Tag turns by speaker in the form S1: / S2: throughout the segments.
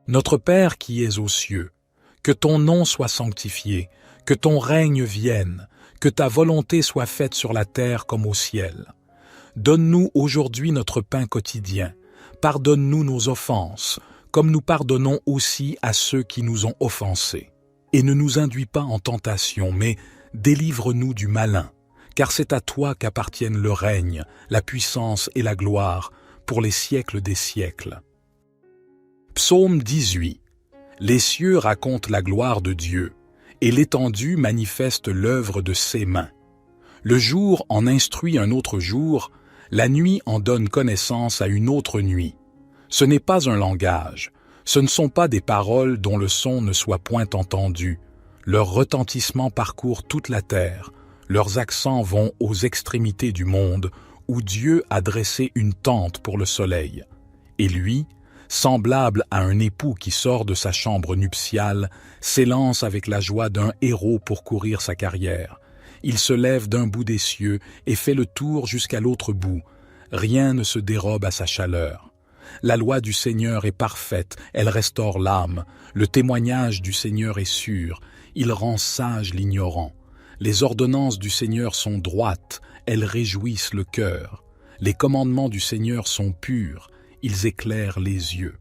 S1: Notre Père qui es aux cieux, que ton nom soit sanctifié, que ton règne vienne, que ta volonté soit faite sur la terre comme au ciel. Donne-nous aujourd'hui notre pain quotidien. Pardonne-nous nos offenses, comme nous pardonnons aussi à ceux qui nous ont offensés. Et ne nous induis pas en tentation, mais délivre-nous du malin, car c'est à toi qu'appartiennent le règne, la puissance et la gloire, pour les siècles des siècles. Psaume 18. Les cieux racontent la gloire de Dieu, et l'étendue manifeste l'œuvre de ses mains. Le jour en instruit un autre jour, la nuit en donne connaissance à une autre nuit. Ce n'est pas un langage, ce ne sont pas des paroles dont le son ne soit point entendu. Leur retentissement parcourt toute la terre, leurs accents vont aux extrémités du monde, où Dieu a dressé une tente pour le soleil. Et lui, semblable à un époux qui sort de sa chambre nuptiale, s'élance avec la joie d'un héros pour courir sa carrière. Il se lève d'un bout des cieux et fait le tour jusqu'à l'autre bout. Rien ne se dérobe à sa chaleur. La loi du Seigneur est parfaite, elle restaure l'âme. Le témoignage du Seigneur est sûr, il rend sage l'ignorant. Les ordonnances du Seigneur sont droites, elles réjouissent le cœur. Les commandements du Seigneur sont purs, ils éclairent les yeux.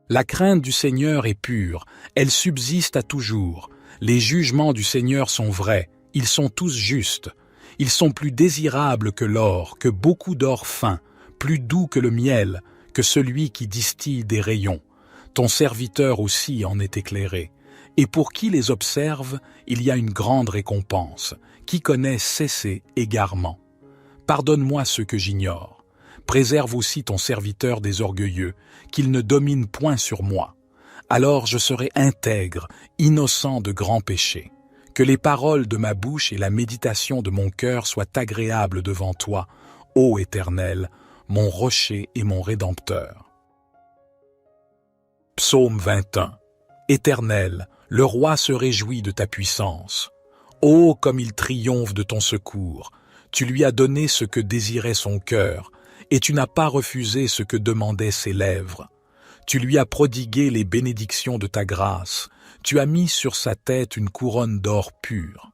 S1: La crainte du Seigneur est pure, elle subsiste à toujours. Les jugements du Seigneur sont vrais, ils sont tous justes. Ils sont plus désirables que l'or, que beaucoup d'or fin, plus doux que le miel, que celui qui distille des rayons. Ton serviteur aussi en est éclairé. Et pour qui les observe, il y a une grande récompense. Qui connaît cesser égarement. Pardonne-moi ce que j'ignore. Préserve aussi ton serviteur des orgueilleux, qu'il ne domine point sur moi. Alors je serai intègre, innocent de grands péchés. Que les paroles de ma bouche et la méditation de mon cœur soient agréables devant toi, ô Éternel, mon rocher et mon rédempteur. Psaume 21. Éternel, le roi se réjouit de ta puissance. Ô comme il triomphe de ton secours! Tu lui as donné ce que désirait son cœur, et tu n'as pas refusé ce que demandaient ses lèvres. Tu lui as prodigué les bénédictions de ta grâce, tu as mis sur sa tête une couronne d'or pur.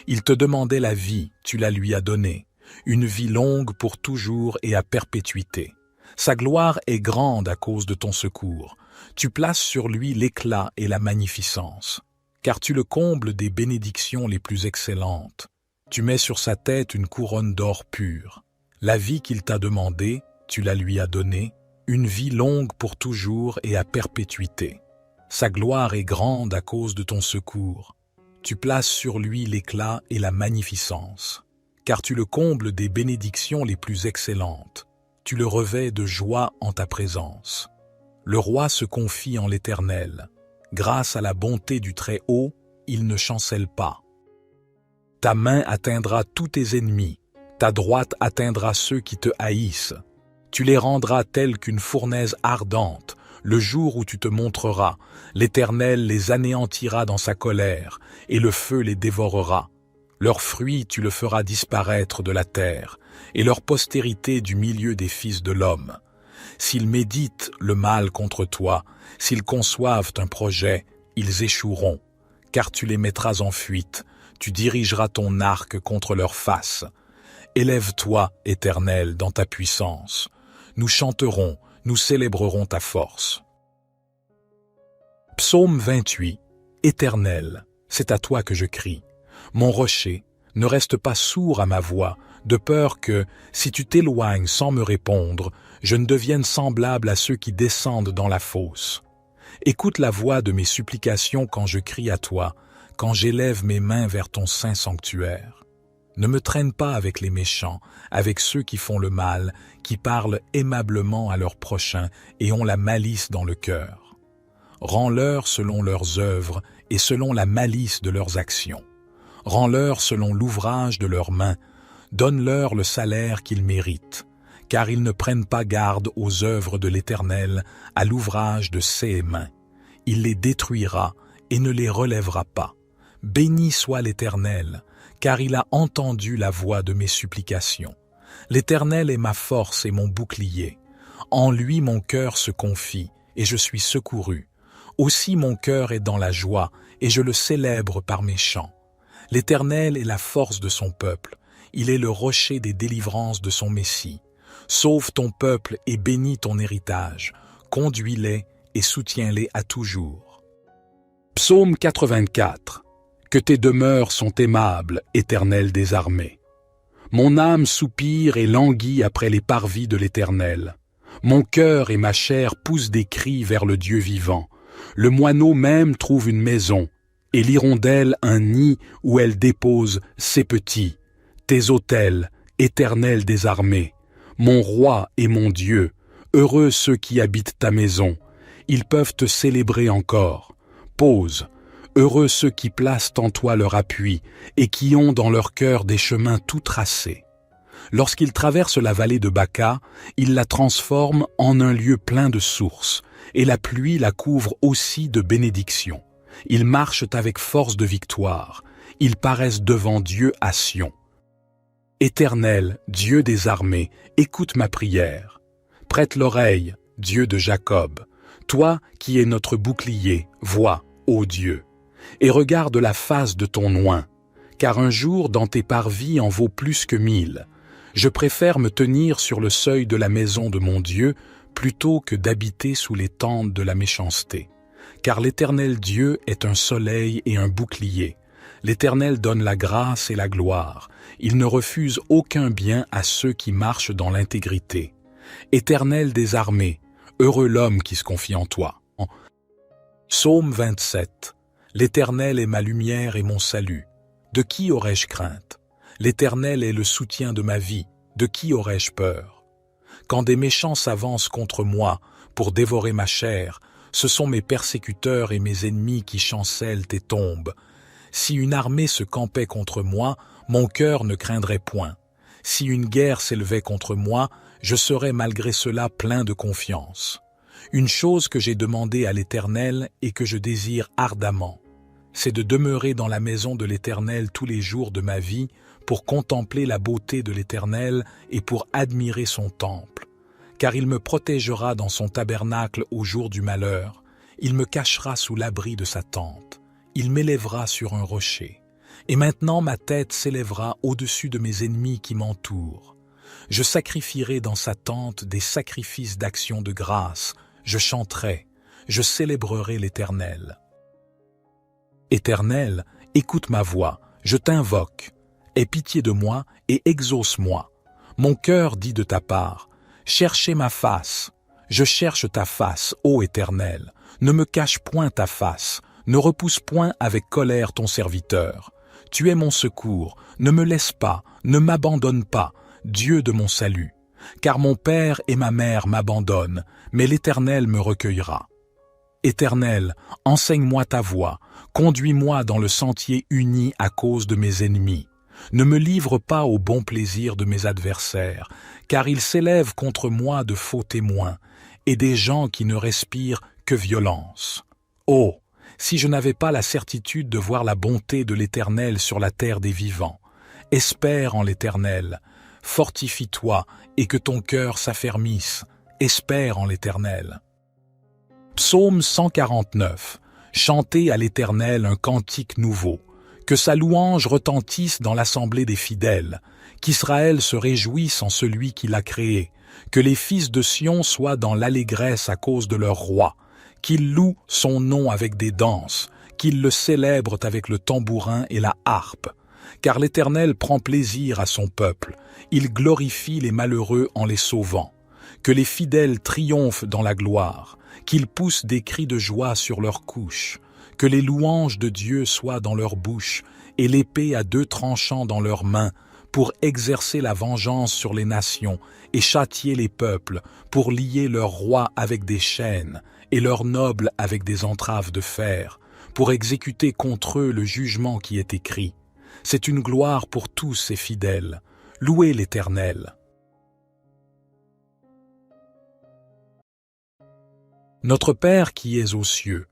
S1: Il te demandait la vie, tu la lui as donnée, une vie longue pour toujours et à perpétuité. Sa gloire est grande à cause de ton secours. Tu places sur lui l'éclat et la magnificence, car tu le combles des bénédictions les plus excellentes. Tu mets sur sa tête une couronne d'or pur. La vie qu'il t'a demandée, tu la lui as donnée, une vie longue pour toujours et à perpétuité. Sa gloire est grande à cause de ton secours. Tu places sur lui l'éclat et la magnificence, car tu le combles des bénédictions les plus excellentes. Tu le revêts de joie en ta présence. Le roi se confie en l'Éternel. Grâce à la bonté du Très-Haut, il ne chancelle pas. Ta main atteindra tous tes ennemis, ta droite atteindra ceux qui te haïssent. Tu les rendras tels qu'une fournaise ardente. Le jour où tu te montreras, l'Éternel les anéantira dans sa colère, et le feu les dévorera. Leurs fruits tu le feras disparaître de la terre, et leur postérité du milieu des fils de l'homme. S'ils méditent le mal contre toi, s'ils conçoivent un projet, ils échoueront, car tu les mettras en fuite, tu dirigeras ton arc contre leur face. Élève-toi, Éternel, dans ta puissance. Nous chanterons, nous célébrerons ta force. Psaume 28. Éternel, c'est à toi que je crie. Mon rocher, ne reste pas sourd à ma voix, de peur que, si tu t'éloignes sans me répondre, je ne devienne semblable à ceux qui descendent dans la fosse. Écoute la voix de mes supplications quand je crie à toi, quand j'élève mes mains vers ton saint sanctuaire. Ne me traîne pas avec les méchants, avec ceux qui font le mal, qui parlent aimablement à leurs prochains et ont la malice dans le cœur. Rends-leur selon leurs œuvres et selon la malice de leurs actions. Rends-leur selon l'ouvrage de leurs mains. Donne-leur le salaire qu'ils méritent, car ils ne prennent pas garde aux œuvres de l'Éternel, à l'ouvrage de ses mains. Il les détruira et ne les relèvera pas. Béni soit l'Éternel, car il a entendu la voix de mes supplications. L'Éternel est ma force et mon bouclier. En lui mon cœur se confie, et je suis secouru. Aussi mon cœur est dans la joie, et je le célèbre par mes chants. L'Éternel est la force de son peuple, il est le rocher des délivrances de son Messie. Sauve ton peuple et bénis ton héritage, conduis-les et soutiens-les à toujours. Psaume 84. Que tes demeures sont aimables, Éternel des armées. Mon âme soupire et languit après les parvis de l'Éternel. Mon cœur et ma chair poussent des cris vers le Dieu vivant. Le moineau même trouve une maison, et l'hirondelle un nid où elle dépose ses petits. Tes autels, Éternel des armées, mon roi et mon Dieu, heureux ceux qui habitent ta maison. Ils peuvent te célébrer encore. Pause. Heureux ceux qui placent en toi leur appui et qui ont dans leur cœur des chemins tout tracés. Lorsqu'ils traversent la vallée de Baca, ils la transforment en un lieu plein de sources, et la pluie la couvre aussi de bénédictions. Ils marchent avec force de victoire, ils paraissent devant Dieu à Sion. Éternel, Dieu des armées, écoute ma prière. Prête l'oreille, Dieu de Jacob. Toi qui es notre bouclier, vois, ô Dieu, et regarde la face de ton oint, car un jour dans tes parvis en vaut plus que 1000. Je préfère me tenir sur le seuil de la maison de mon Dieu plutôt que d'habiter sous les tentes de la méchanceté. Car l'Éternel Dieu est un soleil et un bouclier. L'Éternel donne la grâce et la gloire. Il ne refuse aucun bien à ceux qui marchent dans l'intégrité. Éternel des armées, heureux l'homme qui se confie en toi. Psaume 27. L'Éternel est ma lumière et mon salut. De qui aurais-je crainte? L'Éternel est le soutien de ma vie. De qui aurais-je peur? Quand des méchants s'avancent contre moi pour dévorer ma chair, ce sont mes persécuteurs et mes ennemis qui chancellent et tombent. Si une armée se campait contre moi, mon cœur ne craindrait point. Si une guerre s'élevait contre moi, je serais malgré cela plein de confiance. Une chose que j'ai demandée à l'Éternel et que je désire ardemment, c'est de demeurer dans la maison de l'Éternel tous les jours de ma vie pour contempler la beauté de l'Éternel et pour admirer son temple. Car il me protégera dans son tabernacle au jour du malheur, il me cachera sous l'abri de sa tente, il m'élèvera sur un rocher. Et maintenant ma tête s'élèvera au-dessus de mes ennemis qui m'entourent. Je sacrifierai dans sa tente des sacrifices d'action de grâce, je chanterai, je célébrerai l'Éternel. Éternel, écoute ma voix, je t'invoque. Aie pitié de moi et exauce-moi. Mon cœur dit de ta part, cherchez ma face. Je cherche ta face, ô Éternel. Ne me cache point ta face, ne repousse point avec colère ton serviteur. Tu es mon secours, ne me laisse pas, ne m'abandonne pas, Dieu de mon salut. Car mon père et ma mère m'abandonnent, mais l'Éternel me recueillera. Éternel, enseigne-moi ta voie, conduis-moi dans le sentier uni à cause de mes ennemis. Ne me livre pas au bon plaisir de mes adversaires, car ils s'élèvent contre moi de faux témoins, et des gens qui ne respirent que violence. Oh, si je n'avais pas la certitude de voir la bonté de l'Éternel sur la terre des vivants. Espère en l'Éternel, fortifie-toi et que ton cœur s'affermisse, espère en l'Éternel. Psaume 149. Chantez à l'Éternel un cantique nouveau. Que sa louange retentisse dans l'assemblée des fidèles, qu'Israël se réjouisse en celui qui l'a créé, que les fils de Sion soient dans l'allégresse à cause de leur roi, qu'ils louent son nom avec des danses, qu'ils le célèbrent avec le tambourin et la harpe. Car l'Éternel prend plaisir à son peuple, il glorifie les malheureux en les sauvant. Que les fidèles triomphent dans la gloire, qu'ils poussent des cris de joie sur leurs couches, que les louanges de Dieu soient dans leur bouche et l'épée à 2 tranchants dans leurs mains pour exercer la vengeance sur les nations et châtier les peuples, pour lier leurs rois avec des chaînes et leurs nobles avec des entraves de fer, pour exécuter contre eux le jugement qui est écrit. C'est une gloire pour tous ces fidèles. Louez l'Éternel. Notre Père qui es aux cieux,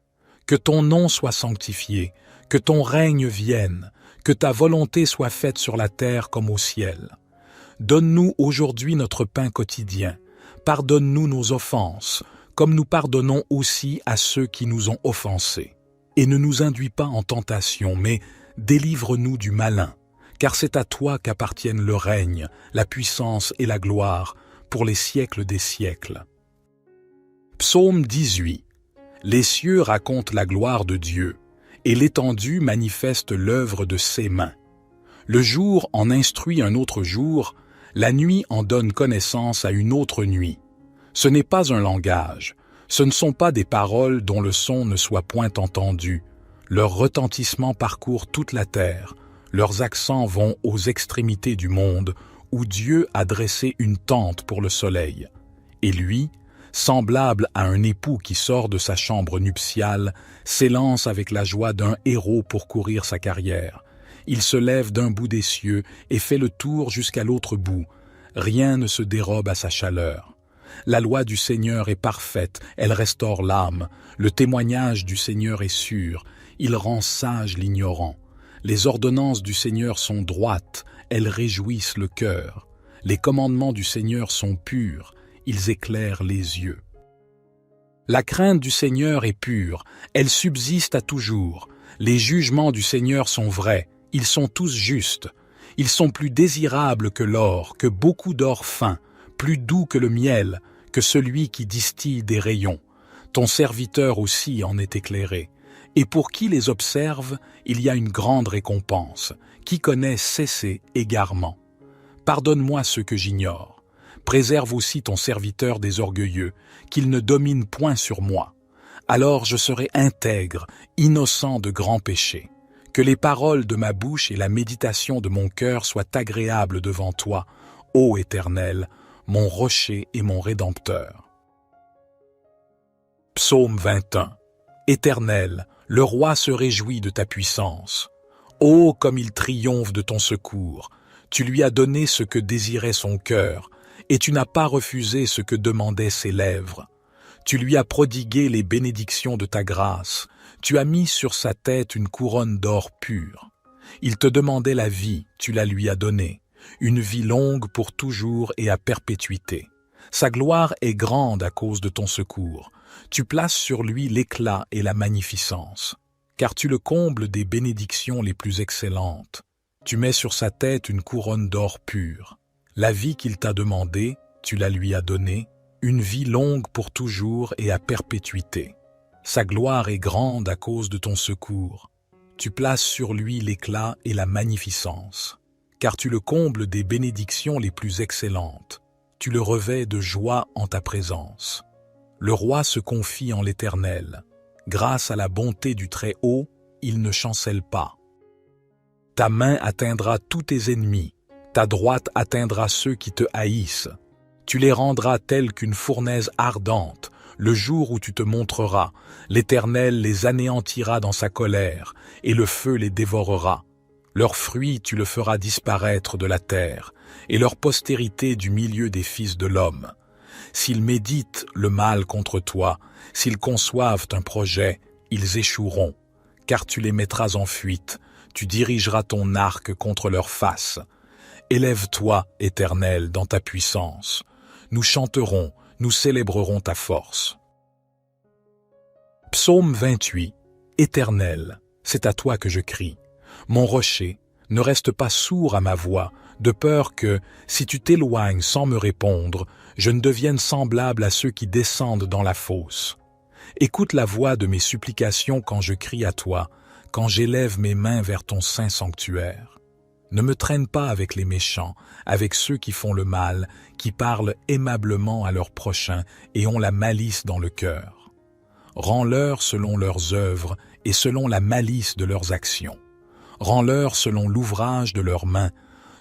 S1: que ton nom soit sanctifié, que ton règne vienne, que ta volonté soit faite sur la terre comme au ciel. Donne-nous aujourd'hui notre pain quotidien. Pardonne-nous nos offenses, comme nous pardonnons aussi à ceux qui nous ont offensés. Et ne nous induis pas en tentation, mais délivre-nous du malin, car c'est à toi qu'appartiennent le règne, la puissance et la gloire, pour les siècles des siècles. Psaume 18. Les cieux racontent la gloire de Dieu, et l'étendue manifeste l'œuvre de ses mains. Le jour en instruit un autre jour, la nuit en donne connaissance à une autre nuit. Ce n'est pas un langage, ce ne sont pas des paroles dont le son ne soit point entendu. Leur retentissement parcourt toute la terre, leurs accents vont aux extrémités du monde, où Dieu a dressé une tente pour le soleil. Et lui, semblable à un époux qui sort de sa chambre nuptiale, s'élance avec la joie d'un héros pour courir sa carrière. Il se lève d'un bout des cieux et fait le tour jusqu'à l'autre bout. Rien ne se dérobe à sa chaleur. La loi du Seigneur est parfaite, elle restaure l'âme. Le témoignage du Seigneur est sûr, il rend sage l'ignorant. Les ordonnances du Seigneur sont droites, elles réjouissent le cœur. Les commandements du Seigneur sont purs, ils éclairent les yeux. La crainte du Seigneur est pure, elle subsiste à toujours. Les jugements du Seigneur sont vrais, ils sont tous justes. Ils sont plus désirables que l'or, que beaucoup d'or fin, plus doux que le miel, que celui qui distille des rayons. Ton serviteur aussi en est éclairé. Et pour qui les observe, il y a une grande récompense. Qui connaît cesser égarement. Pardonne-moi ce que j'ignore. Préserve aussi ton serviteur des orgueilleux, qu'il ne domine point sur moi. Alors je serai intègre, innocent de grands péchés. Que les paroles de ma bouche et la méditation de mon cœur soient agréables devant toi, ô Éternel, mon rocher et mon rédempteur. Psaume 21. Éternel, le roi se réjouit de ta puissance. Ô comme il triomphe de ton secours! Tu lui as donné ce que désirait son cœur, et tu n'as pas refusé ce que demandaient ses lèvres. Tu lui as prodigué les bénédictions de ta grâce. Tu as mis sur sa tête une couronne d'or pur. Il te demandait la vie, tu la lui as donnée, une vie longue pour toujours et à perpétuité. Sa gloire est grande à cause de ton secours. Tu places sur lui l'éclat et la magnificence, car tu le combles des bénédictions les plus excellentes. Tu mets sur sa tête une couronne d'or pur. La vie qu'il t'a demandée, tu la lui as donnée, une vie longue pour toujours et à perpétuité. Sa gloire est grande à cause de ton secours. Tu places sur lui l'éclat et la magnificence, car tu le combles des bénédictions les plus excellentes. Tu le revêts de joie en ta présence. Le roi se confie en l'Éternel. Grâce à la bonté du Très-Haut, il ne chancelle pas. Ta main atteindra tous tes ennemis, ta droite atteindra ceux qui te haïssent. Tu les rendras tels qu'une fournaise ardente. Le jour où tu te montreras, l'Éternel les anéantira dans sa colère, et le feu les dévorera. Leurs fruits tu le feras disparaître de la terre, et leur postérité du milieu des fils de l'homme. S'ils méditent le mal contre toi, s'ils conçoivent un projet, ils échoueront, car tu les mettras en fuite, tu dirigeras ton arc contre leur face. Élève-toi, Éternel, dans ta puissance. Nous chanterons, nous célébrerons ta force. Psaume 28. Éternel, c'est à toi que je crie. Mon rocher, ne reste pas sourd à ma voix, de peur que, si tu t'éloignes sans me répondre, je ne devienne semblable à ceux qui descendent dans la fosse. Écoute la voix de mes supplications quand je crie à toi, quand j'élève mes mains vers ton saint sanctuaire. Ne me traîne pas avec les méchants, avec ceux qui font le mal, qui parlent aimablement à leurs prochains et ont la malice dans le cœur. Rends-leur selon leurs œuvres et selon la malice de leurs actions. Rends-leur selon l'ouvrage de leurs mains.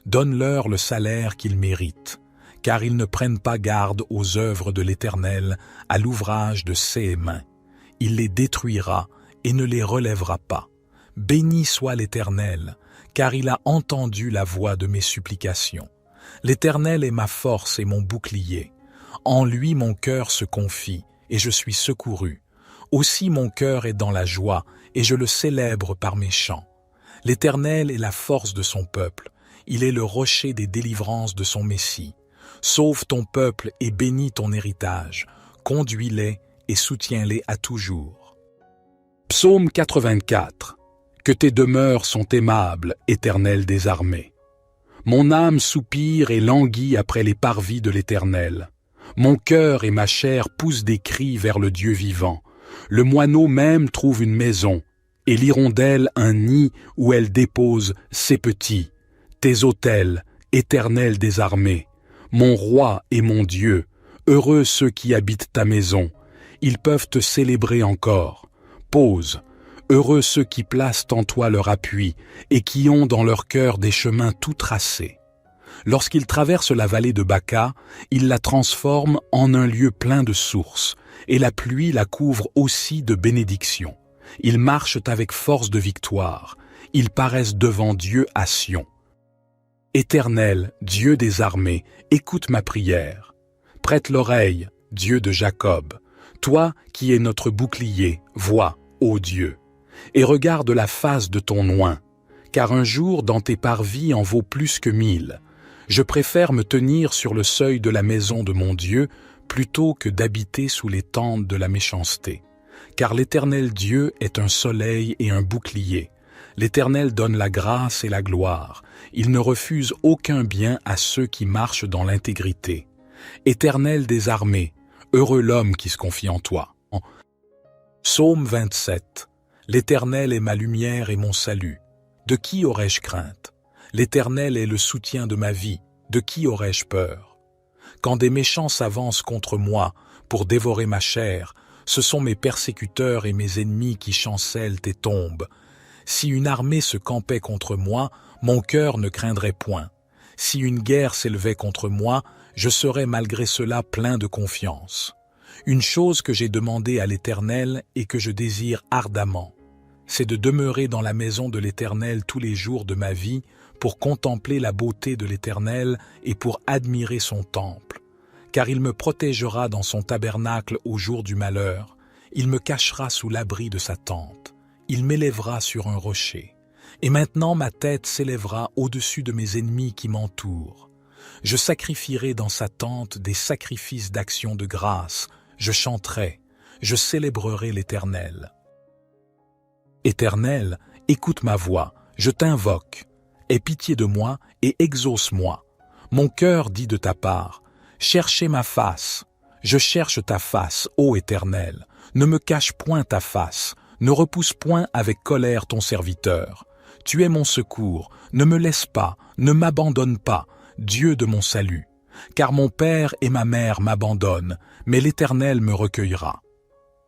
S1: Donne-leur le salaire qu'ils méritent, car ils ne prennent pas garde aux œuvres de l'Éternel, à l'ouvrage de ses mains. Il les détruira et ne les relèvera pas. Béni soit l'Éternel, car il a entendu la voix de mes supplications. L'Éternel est ma force et mon bouclier. En lui mon cœur se confie, et je suis secouru. Aussi mon cœur est dans la joie, et je le célèbre par mes chants. L'Éternel est la force de son peuple. Il est le rocher des délivrances de son Messie. Sauve ton peuple et bénis ton héritage. conduis-les et soutiens-les à toujours. Psaume 84. Que tes demeures sont aimables, Éternel des armées. Mon âme soupire et languit après les parvis de l'Éternel. Mon cœur et ma chair poussent des cris vers le Dieu vivant. Le moineau même trouve une maison, et l'hirondelle un nid où elle dépose ses petits. Tes autels, Éternel des armées, mon roi et mon Dieu, heureux ceux qui habitent ta maison. Ils peuvent te célébrer encore. Pause. Heureux ceux qui placent en toi leur appui et qui ont dans leur cœur des chemins tout tracés. Lorsqu'ils traversent la vallée de Baca, ils la transforment en un lieu plein de sources, et la pluie la couvre aussi de bénédictions. Ils marchent avec force de victoire, ils paraissent devant Dieu à Sion. Éternel, Dieu des armées, écoute ma prière. Prête l'oreille, Dieu de Jacob. Toi qui es notre bouclier, vois, ô Dieu, et regarde la face de ton oint, car un jour dans tes parvis en vaut plus que 1000. Je préfère me tenir sur le seuil de la maison de mon Dieu plutôt que d'habiter sous les tentes de la méchanceté. Car l'Éternel Dieu est un soleil et un bouclier. L'Éternel donne la grâce et la gloire. Il ne refuse aucun bien à ceux qui marchent dans l'intégrité. Éternel des armées, heureux l'homme qui se confie en toi. Psaume 27. L'Éternel est ma lumière et mon salut. De qui aurais-je crainte? L'Éternel est le soutien de ma vie. De qui aurais-je peur? Quand des méchants s'avancent contre moi pour dévorer ma chair, ce sont mes persécuteurs et mes ennemis qui chancellent et tombent. Si une armée se campait contre moi, mon cœur ne craindrait point. Si une guerre s'élevait contre moi, je serais malgré cela plein de confiance. Une chose que j'ai demandée à l'Éternel et que je désire ardemment, c'est de demeurer dans la maison de l'Éternel tous les jours de ma vie pour contempler la beauté de l'Éternel et pour admirer son temple. Car il me protégera dans son tabernacle au jour du malheur, il me cachera sous l'abri de sa tente, il m'élèvera sur un rocher. Et maintenant ma tête s'élèvera au-dessus de mes ennemis qui m'entourent. Je sacrifierai dans sa tente des sacrifices d'action de grâce, je chanterai, je célébrerai l'Éternel. Éternel, écoute ma voix, je t'invoque. Aie pitié de moi et exauce-moi. Mon cœur dit de ta part, cherchez ma face. Je cherche ta face, ô Éternel. Ne me cache point ta face, ne repousse point avec colère ton serviteur. Tu es mon secours, ne me laisse pas, ne m'abandonne pas, Dieu de mon salut. Car mon père et ma mère m'abandonnent, mais l'Éternel me recueillera.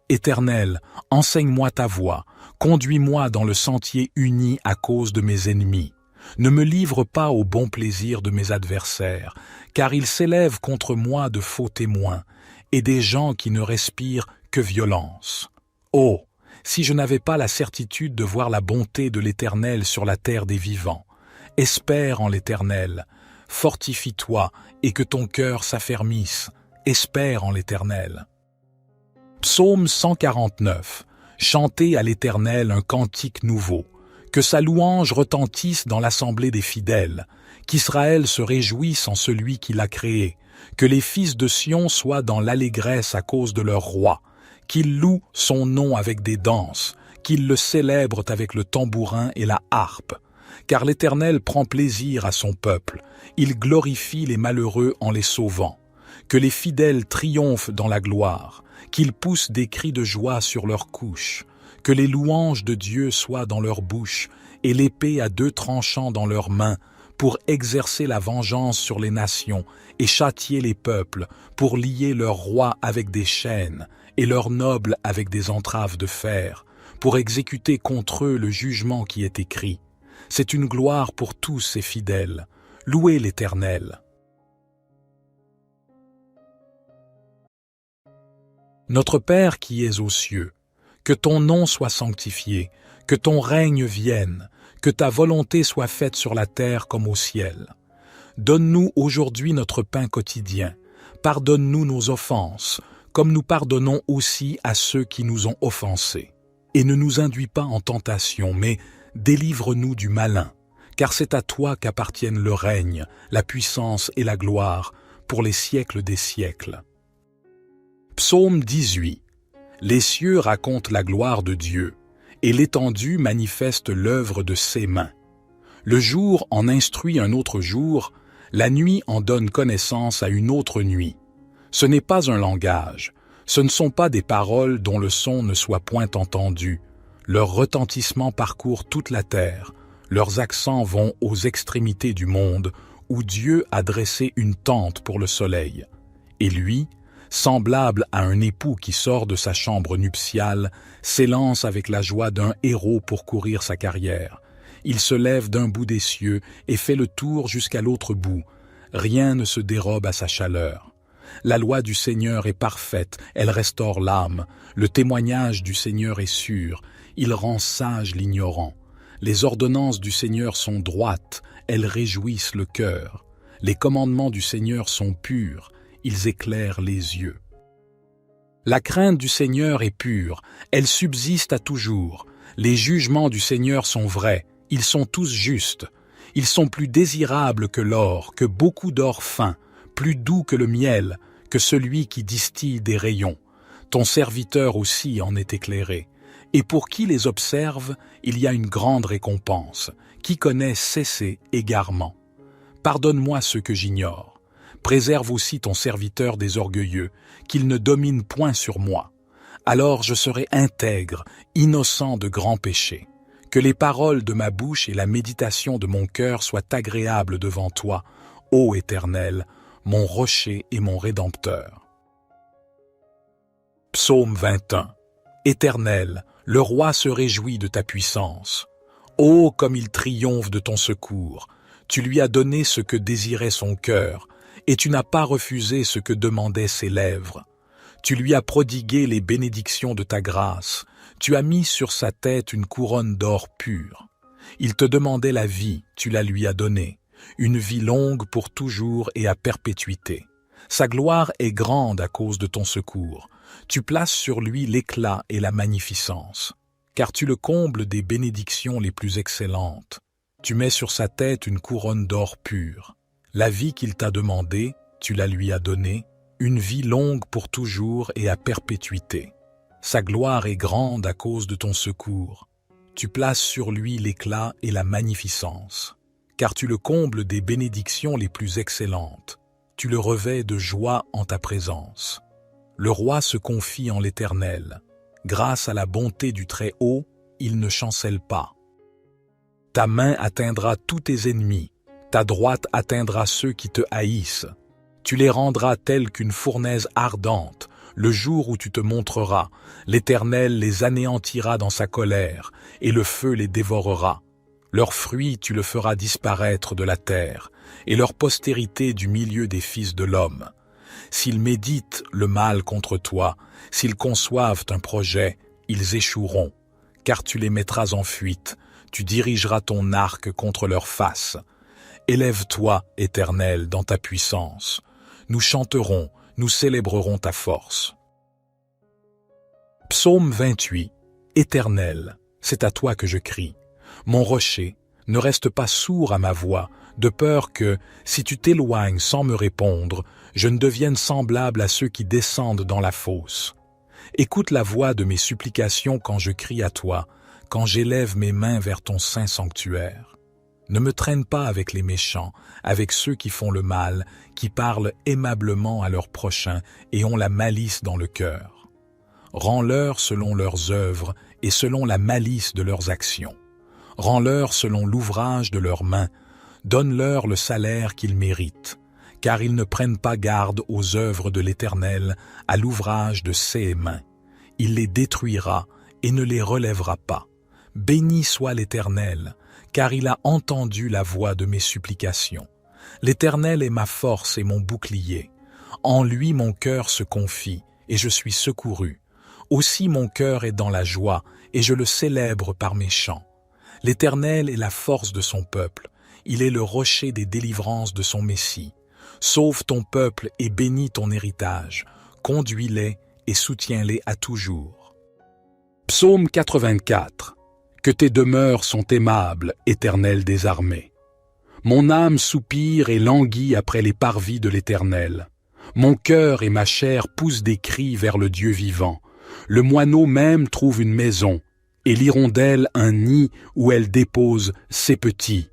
S1: Éternel, enseigne-moi ta voie, conduis-moi dans le sentier uni à cause de mes ennemis. Ne me livre pas au bon plaisir de mes adversaires, car ils s'élèvent contre moi de faux témoins, et des gens qui ne respirent que violence. Oh, si je n'avais pas la certitude de voir la bonté de l'Éternel sur la terre des vivants. Espère en l'Éternel, fortifie-toi et que ton cœur s'affermisse, espère en l'Éternel. Psaume 149. Chantez à l'Éternel un cantique nouveau, que sa louange retentisse dans l'assemblée des fidèles, qu'Israël se réjouisse en celui qui l'a créé, que les fils de Sion soient dans l'allégresse à cause de leur roi, qu'ils louent son nom avec des danses, qu'ils le célèbrent avec le tambourin et la harpe. Car l'Éternel prend plaisir à son peuple, il glorifie les malheureux en les sauvant. Que les fidèles triomphent dans la gloire, qu'ils poussent des cris de joie sur leurs couches, que les louanges de Dieu soient dans leur bouche et l'épée à 2 tranchants dans leurs mains, pour exercer la vengeance sur les nations et châtier les peuples, pour lier leurs rois avec des chaînes et leurs nobles avec des entraves de fer, pour exécuter contre eux le jugement qui est écrit. C'est une gloire pour tous ces fidèles. Louez l'Éternel. Notre Père qui es aux cieux, que ton nom soit sanctifié, que ton règne vienne, que ta volonté soit faite sur la terre comme au ciel. Donne-nous aujourd'hui notre pain quotidien. Pardonne-nous nos offenses, comme nous pardonnons aussi à ceux qui nous ont offensés. Et ne nous induis pas en tentation, mais délivre-nous du malin, car c'est à toi qu'appartiennent le règne, la puissance et la gloire, pour les siècles des siècles. Psaume 18. Les cieux racontent la gloire de Dieu, et l'étendue manifeste l'œuvre de ses mains. Le jour en instruit un autre jour, la nuit en donne connaissance à une autre nuit. Ce n'est pas un langage, ce ne sont pas des paroles dont le son ne soit point entendu. Leur retentissement parcourt toute la terre, leurs accents vont aux extrémités du monde, où Dieu a dressé une tente pour le soleil. Et lui, semblable à un époux qui sort de sa chambre nuptiale, s'élance avec la joie d'un héros pour courir sa carrière. Il se lève d'un bout des cieux et fait le tour jusqu'à l'autre bout. Rien ne se dérobe à sa chaleur. La loi du Seigneur est parfaite, elle restaure l'âme. Le témoignage du Seigneur est sûr, il rend sage l'ignorant. Les ordonnances du Seigneur sont droites, elles réjouissent le cœur. Les commandements du Seigneur sont purs, ils éclairent les yeux. La crainte du Seigneur est pure, elle subsiste à toujours. Les jugements du Seigneur sont vrais, ils sont tous justes. Ils sont plus désirables que l'or, que beaucoup d'or fin, plus doux que le miel, que celui qui distille des rayons. Ton serviteur aussi en est éclairé. Et pour qui les observe, il y a une grande récompense. Qui connaît cesser égarement. Pardonne-moi ce que j'ignore. Préserve aussi ton serviteur des orgueilleux, qu'il ne domine point sur moi. Alors je serai intègre, innocent de grands péchés. Que les paroles de ma bouche et la méditation de mon cœur soient agréables devant toi, ô Éternel, mon rocher et mon rédempteur. Psaume 21. Éternel, le roi se réjouit de ta puissance. Ô comme il triomphe de ton secours! Tu lui as donné ce que désirait son cœur, et tu n'as pas refusé ce que demandaient ses lèvres. Tu lui as prodigué les bénédictions de ta grâce. Tu as mis sur sa tête une couronne d'or pur. Il te demandait la vie, tu la lui as donnée, une vie longue pour toujours et à perpétuité. Sa gloire est grande à cause de ton secours. Tu places sur lui l'éclat et la magnificence, car tu le combles des bénédictions les plus excellentes. Tu mets sur sa tête une couronne d'or pur. La vie qu'il t'a demandée, tu la lui as donnée, une vie longue pour toujours et à perpétuité. Sa gloire est grande à cause de ton secours. Tu places sur lui l'éclat et la magnificence, car tu le combles des bénédictions les plus excellentes. Tu le revêts de joie en ta présence. Le roi se confie en l'Éternel. Grâce à la bonté du Très-Haut, il ne chancelle pas. Ta main atteindra tous tes ennemis, ta droite atteindra ceux qui te haïssent. Tu les rendras tels qu'une fournaise ardente. Le jour où tu te montreras, l'Éternel les anéantira dans sa colère, et le feu les dévorera. Leurs fruits tu le feras disparaître de la terre, et leur postérité du milieu des fils de l'homme. S'ils méditent le mal contre toi, s'ils conçoivent un projet, ils échoueront, car tu les mettras en fuite, tu dirigeras ton arc contre leur face. Élève-toi, Éternel, dans ta puissance. Nous chanterons, nous célébrerons ta force. Psaume 28. Éternel, c'est à toi que je crie. Mon rocher, ne reste pas sourd à ma voix, de peur que, si tu t'éloignes sans me répondre, je ne devienne semblable à ceux qui descendent dans la fosse. Écoute la voix de mes supplications quand je crie à toi, quand j'élève mes mains vers ton saint sanctuaire. Ne me traîne pas avec les méchants, avec ceux qui font le mal, qui parlent aimablement à leurs prochains et ont la malice dans le cœur. Rends-leur selon leurs œuvres et selon la malice de leurs actions. Rends-leur selon l'ouvrage de leurs mains. Donne-leur le salaire qu'ils méritent, car ils ne prennent pas garde aux œuvres de l'Éternel, à l'ouvrage de ses mains. Il les détruira et ne les relèvera pas. Béni soit l'Éternel, car il a entendu la voix de mes supplications. L'Éternel est ma force et mon bouclier. En lui mon cœur se confie, et je suis secouru. Aussi mon cœur est dans la joie, et je le célèbre par mes chants. L'Éternel est la force de son peuple. Il est le rocher des délivrances de son Messie. Sauve ton peuple et bénis ton héritage. Conduis-les et soutiens-les à toujours. Psaume 84. Que tes demeures sont aimables, Éternel des armées. Mon âme soupire et languit après les parvis de l'Éternel. Mon cœur et ma chair poussent des cris vers le Dieu vivant. Le moineau même trouve une maison, et l'hirondelle un nid où elle dépose ses petits.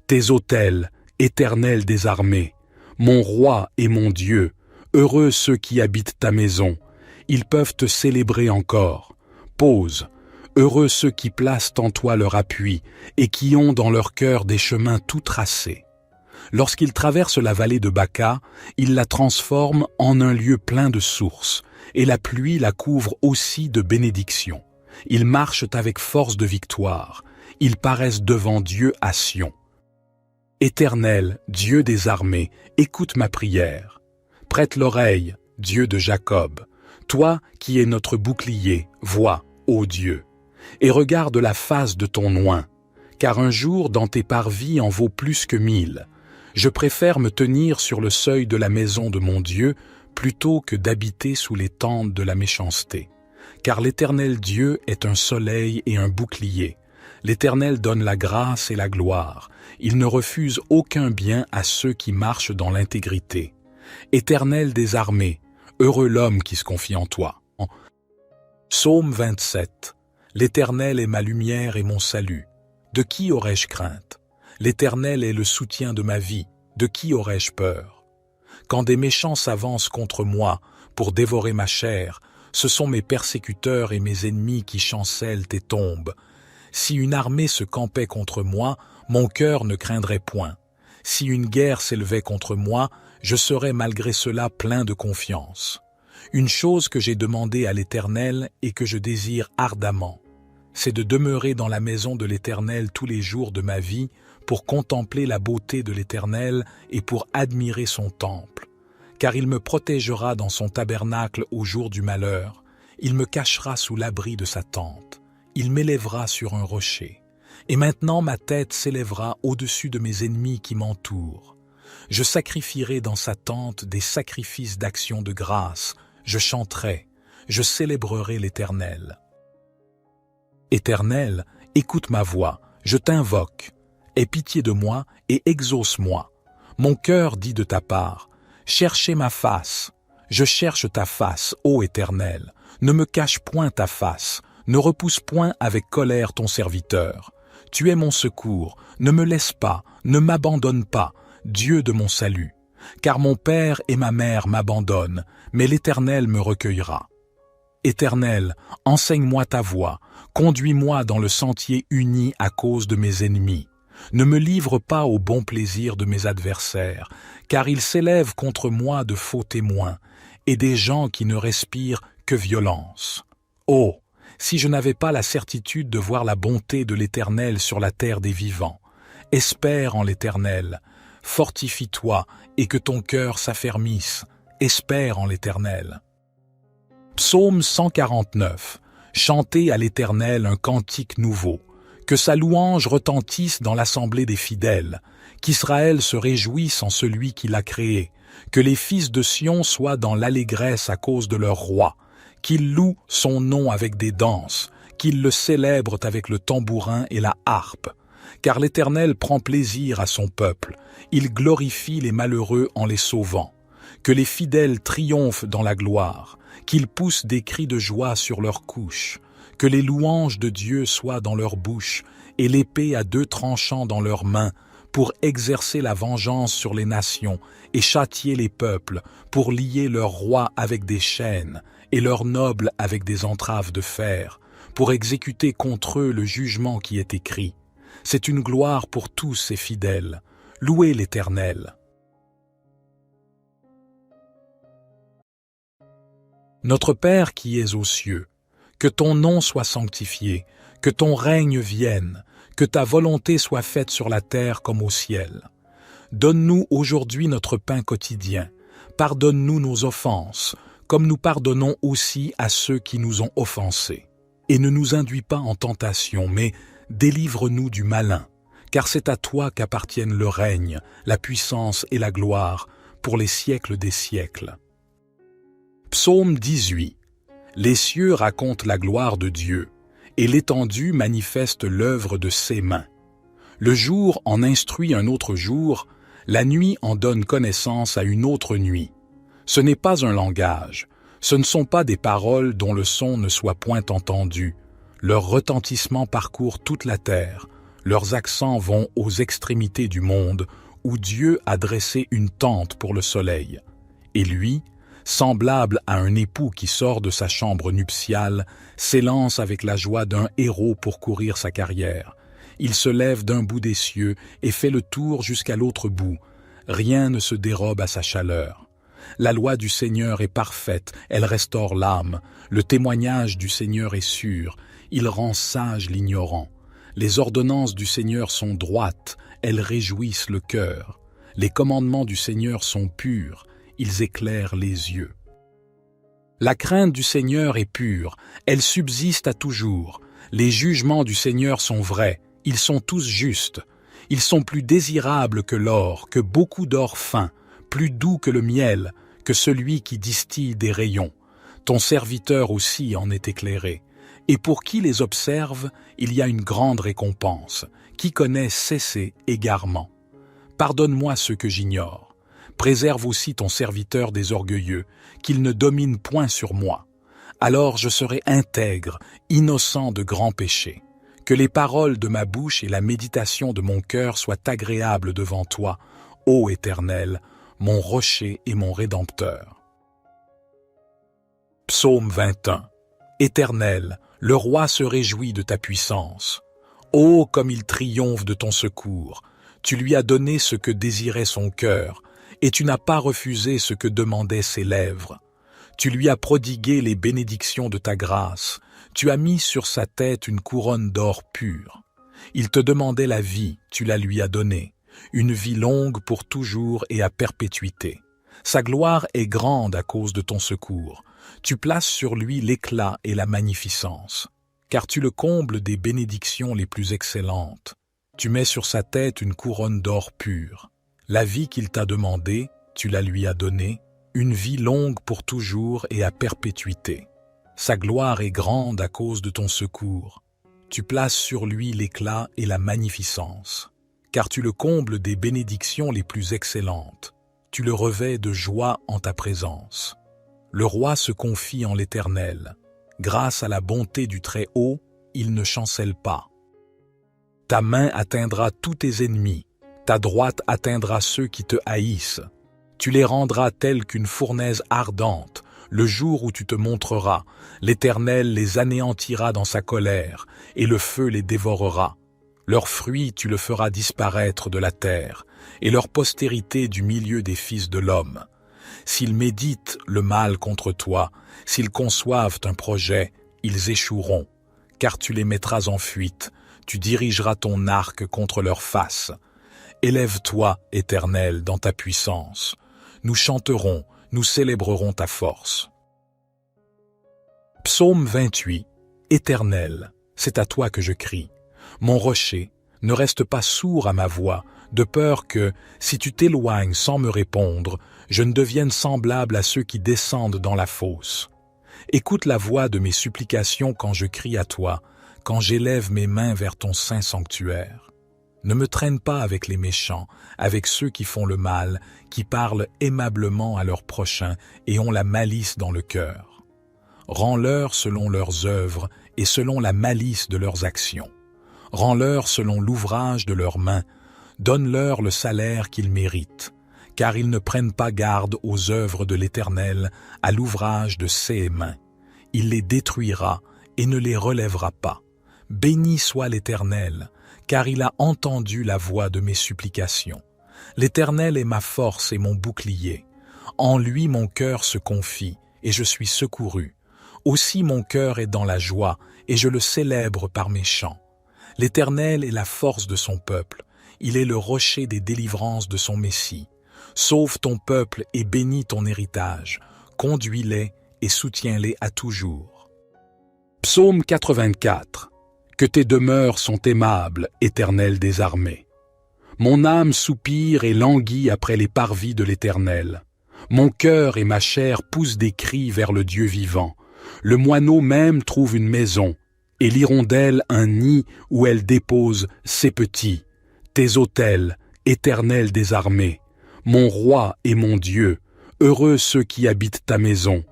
S1: Tes autels, Éternel des armées, mon roi et mon Dieu, heureux ceux qui habitent ta maison. Ils peuvent te célébrer encore. Pause. Heureux ceux qui placent en toi leur appui et qui ont dans leur cœur des chemins tout tracés. Lorsqu'ils traversent la vallée de Baca, ils la transforment en un lieu plein de sources, et la pluie la couvre aussi de bénédictions. Ils marchent avec force de victoire. Ils paraissent devant Dieu à Sion. Éternel, Dieu des armées, écoute ma prière. Prête l'oreille, Dieu de Jacob. Toi qui es notre bouclier, vois, ô Dieu, et regarde la face de ton oint, car un jour dans tes parvis en vaut plus que 1000. Je préfère me tenir sur le seuil de la maison de mon Dieu plutôt que d'habiter sous les tentes de la méchanceté. Car l'Éternel Dieu est un soleil et un bouclier. L'Éternel donne la grâce et la gloire. Il ne refuse aucun bien à ceux qui marchent dans l'intégrité. Éternel des armées, heureux l'homme qui se confie en toi. Psaume 27. L'Éternel est ma lumière et mon salut. De qui aurais-je crainte? L'Éternel est le soutien de ma vie. De qui aurais-je peur? Quand des méchants s'avancent contre moi pour dévorer ma chair, ce sont mes persécuteurs et mes ennemis qui chancellent et tombent. Si une armée se campait contre moi, mon cœur ne craindrait point. Si une guerre s'élevait contre moi, je serais malgré cela plein de confiance. Une chose que j'ai demandée à l'Éternel et que je désire ardemment, c'est de demeurer dans la maison de l'Éternel tous les jours de ma vie pour contempler la beauté de l'Éternel et pour admirer son temple. Car il me protégera dans son tabernacle au jour du malheur, il me cachera sous l'abri de sa tente, il m'élèvera sur un rocher. Et maintenant ma tête s'élèvera au-dessus de mes ennemis qui m'entourent. Je sacrifierai dans sa tente des sacrifices d'action de grâce, je chanterai, je célébrerai l'Éternel. Éternel, écoute ma voix, je t'invoque. Aie pitié de moi et exauce-moi. Mon cœur dit de ta part, cherchez ma face. Je cherche ta face, ô Éternel. Ne me cache point ta face, ne repousse point avec colère ton serviteur. Tu es mon secours, ne me laisse pas, ne m'abandonne pas, Dieu de mon salut. Car mon père et ma mère m'abandonnent, mais l'Éternel me recueillera. Éternel, enseigne-moi ta voie, conduis-moi dans le sentier uni à cause de mes ennemis. Ne me livre pas au bon plaisir de mes adversaires, car ils s'élèvent contre moi de faux témoins, et des gens qui ne respirent que violence. Oh, si je n'avais pas la certitude de voir la bonté de l'Éternel sur la terre des vivants. Espère en l'Éternel, fortifie-toi et que ton cœur s'affermisse, espère en l'Éternel. Psaume 149. Chantez à l'Éternel un cantique nouveau, que sa louange retentisse dans l'assemblée des fidèles, qu'Israël se réjouisse en celui qui l'a créé, que les fils de Sion soient dans l'allégresse à cause de leur roi, qu'ils louent son nom avec des danses, qu'ils le célèbrent avec le tambourin et la harpe. Car l'Éternel prend plaisir à son peuple, il glorifie les malheureux en les sauvant. Que les fidèles triomphent dans la gloire, qu'ils poussent des cris de joie sur leurs couches, que les louanges de Dieu soient dans leur bouche et l'épée à 2 tranchants dans leurs mains, pour exercer la vengeance sur les nations et châtier les peuples, pour lier leurs rois avec des chaînes et leurs nobles avec des entraves de fer, pour exécuter contre eux le jugement qui est écrit. C'est une gloire pour tous ces fidèles. Louez l'Éternel. Notre Père qui es aux cieux, que ton nom soit sanctifié, que ton règne vienne, que ta volonté soit faite sur la terre comme au ciel. Donne-nous aujourd'hui notre pain quotidien. Pardonne-nous nos offenses, comme nous pardonnons aussi à ceux qui nous ont offensés. Et ne nous induis pas en tentation, mais délivre-nous du malin, car c'est à toi qu'appartiennent le règne, la puissance et la gloire, pour les siècles des siècles. Psaume 18. Les cieux racontent la gloire de Dieu, et l'étendue manifeste l'œuvre de ses mains. Le jour en instruit un autre jour, la nuit en donne connaissance à une autre nuit. Ce n'est pas un langage, ce ne sont pas des paroles dont le son ne soit point entendu. Leur retentissement parcourt toute la terre, leurs accents vont aux extrémités du monde, où Dieu a dressé une tente pour le soleil. Et lui, semblable à un époux qui sort de sa chambre nuptiale, s'élance avec la joie d'un héros pour courir sa carrière. Il se lève d'un bout des cieux et fait le tour jusqu'à l'autre bout. Rien ne se dérobe à sa chaleur. La loi du Seigneur est parfaite, elle restaure l'âme. Le témoignage du Seigneur est sûr, il rend sage l'ignorant. Les ordonnances du Seigneur sont droites, elles réjouissent le cœur. Les commandements du Seigneur sont purs, ils éclairent les yeux. La crainte du Seigneur est pure, elle subsiste à toujours. Les jugements du Seigneur sont vrais, ils sont tous justes. Ils sont plus désirables que l'or, que beaucoup d'or fin, plus doux que le miel, que celui qui distille des rayons. Ton serviteur aussi en est éclairé. Et pour qui les observe, il y a une grande récompense. Qui connaît cesser égarement. Pardonne-moi ce que j'ignore. Préserve aussi ton serviteur des orgueilleux, qu'il ne domine point sur moi. Alors je serai intègre, innocent de grands péchés. Que les paroles de ma bouche et la méditation de mon cœur soient agréables devant toi, ô Éternel, mon rocher et mon rédempteur. Psaume 21. Éternel, le roi se réjouit de ta puissance. Ô comme il triomphe de ton secours! Tu lui as donné ce que désirait son cœur, et tu n'as pas refusé ce que demandaient ses lèvres. Tu lui as prodigué les bénédictions de ta grâce, tu as mis sur sa tête une couronne d'or pur. Il te demandait la vie, tu la lui as donnée, une vie longue pour toujours et à perpétuité. Sa gloire est grande à cause de ton secours. Tu places sur lui l'éclat et la magnificence, car tu le combles des bénédictions les plus excellentes. Tu mets sur sa tête une couronne d'or pur. La vie qu'il t'a demandée, tu la lui as donnée, une vie longue pour toujours et à perpétuité. Sa gloire est grande à cause de ton secours. Tu places sur lui l'éclat et la magnificence, car tu le combles des bénédictions les plus excellentes. Tu le revêts de joie en ta présence. Le roi se confie en l'Éternel. Grâce à la bonté du Très-Haut, il ne chancelle pas. Ta main atteindra tous tes ennemis, ta droite atteindra ceux qui te haïssent. Tu les rendras tels qu'une fournaise ardente. Le jour où tu te montreras, l'Éternel les anéantira dans sa colère, et le feu les dévorera. Leurs fruits tu le feras disparaître de la terre, et leur postérité du milieu des fils de l'homme. S'ils méditent le mal contre toi, s'ils conçoivent un projet, ils échoueront, car tu les mettras en fuite, tu dirigeras ton arc contre leur face. Élève-toi, Éternel, dans ta puissance. Nous chanterons, nous célébrerons ta force. Psaume 28. Éternel, c'est à toi que je crie. Mon rocher, ne reste pas sourd à ma voix, de peur que, si tu t'éloignes sans me répondre, je ne devienne semblable à ceux qui descendent dans la fosse. Écoute la voix de mes supplications quand je crie à toi, quand j'élève mes mains vers ton saint sanctuaire. Ne me traîne pas avec les méchants, avec ceux qui font le mal, qui parlent aimablement à leurs prochains et ont la malice dans le cœur. Rends-leur selon leurs œuvres et selon la malice de leurs actions. Rends-leur selon l'ouvrage de leurs mains, donne-leur le salaire qu'ils méritent, car ils ne prennent pas garde aux œuvres de l'Éternel, à l'ouvrage de ses mains. Il les détruira et ne les relèvera pas. Béni soit l'Éternel, car il a entendu la voix de mes supplications. L'Éternel est ma force et mon bouclier. En lui mon cœur se confie, et je suis secouru. Aussi mon cœur est dans la joie, et je le célèbre par mes chants. L'Éternel est la force de son peuple, il est le rocher des délivrances de son Messie. Sauve ton peuple et bénis ton héritage, conduis-les et soutiens-les à toujours. Psaume 84. Que tes demeures sont aimables, Éternel des armées. Mon âme soupire et languit après les parvis de l'Éternel. Mon cœur et ma chair poussent des cris vers le Dieu vivant. Le moineau même trouve une maison, et l'hirondelle un nid où elle dépose ses petits. Tes autels, Éternel des armées, mon roi et mon Dieu, Heureux ceux qui habitent ta maison,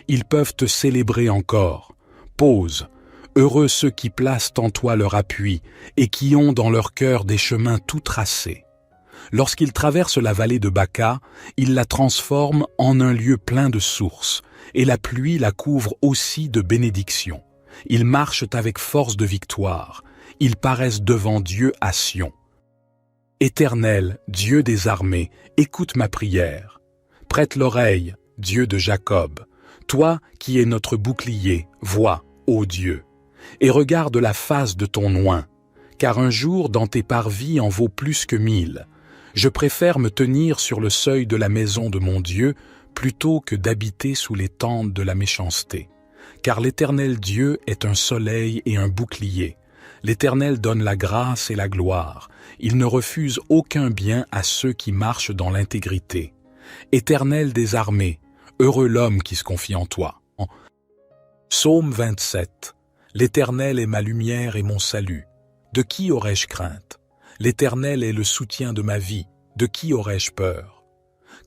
S1: ils peuvent te célébrer encore. Pause. Heureux ceux qui placent en toi leur appui et qui ont dans leur cœur des chemins tout tracés. Lorsqu'ils traversent la vallée de Baca, ils la transforment en un lieu plein de sources, et la pluie la couvre aussi de bénédictions. Ils marchent avec force de victoire, ils paraissent devant Dieu à Sion. Éternel, Dieu des armées, écoute ma prière. Prête l'oreille, Dieu de Jacob. Toi qui es notre bouclier, vois, ô Dieu, et regarde la face de ton oint, car un jour dans tes parvis en vaut plus que 1000. Je préfère me tenir sur le seuil de la maison de mon Dieu plutôt que d'habiter sous les tentes de la méchanceté. Car l'Éternel Dieu est un soleil et un bouclier. L'Éternel donne la grâce et la gloire. Il ne refuse aucun bien à ceux qui marchent dans l'intégrité. Éternel des armées, heureux l'homme qui se confie en toi. Psaume 27. L'Éternel est ma lumière et mon salut. De qui aurais-je crainte? L'Éternel est le soutien de ma vie. De qui aurais-je peur?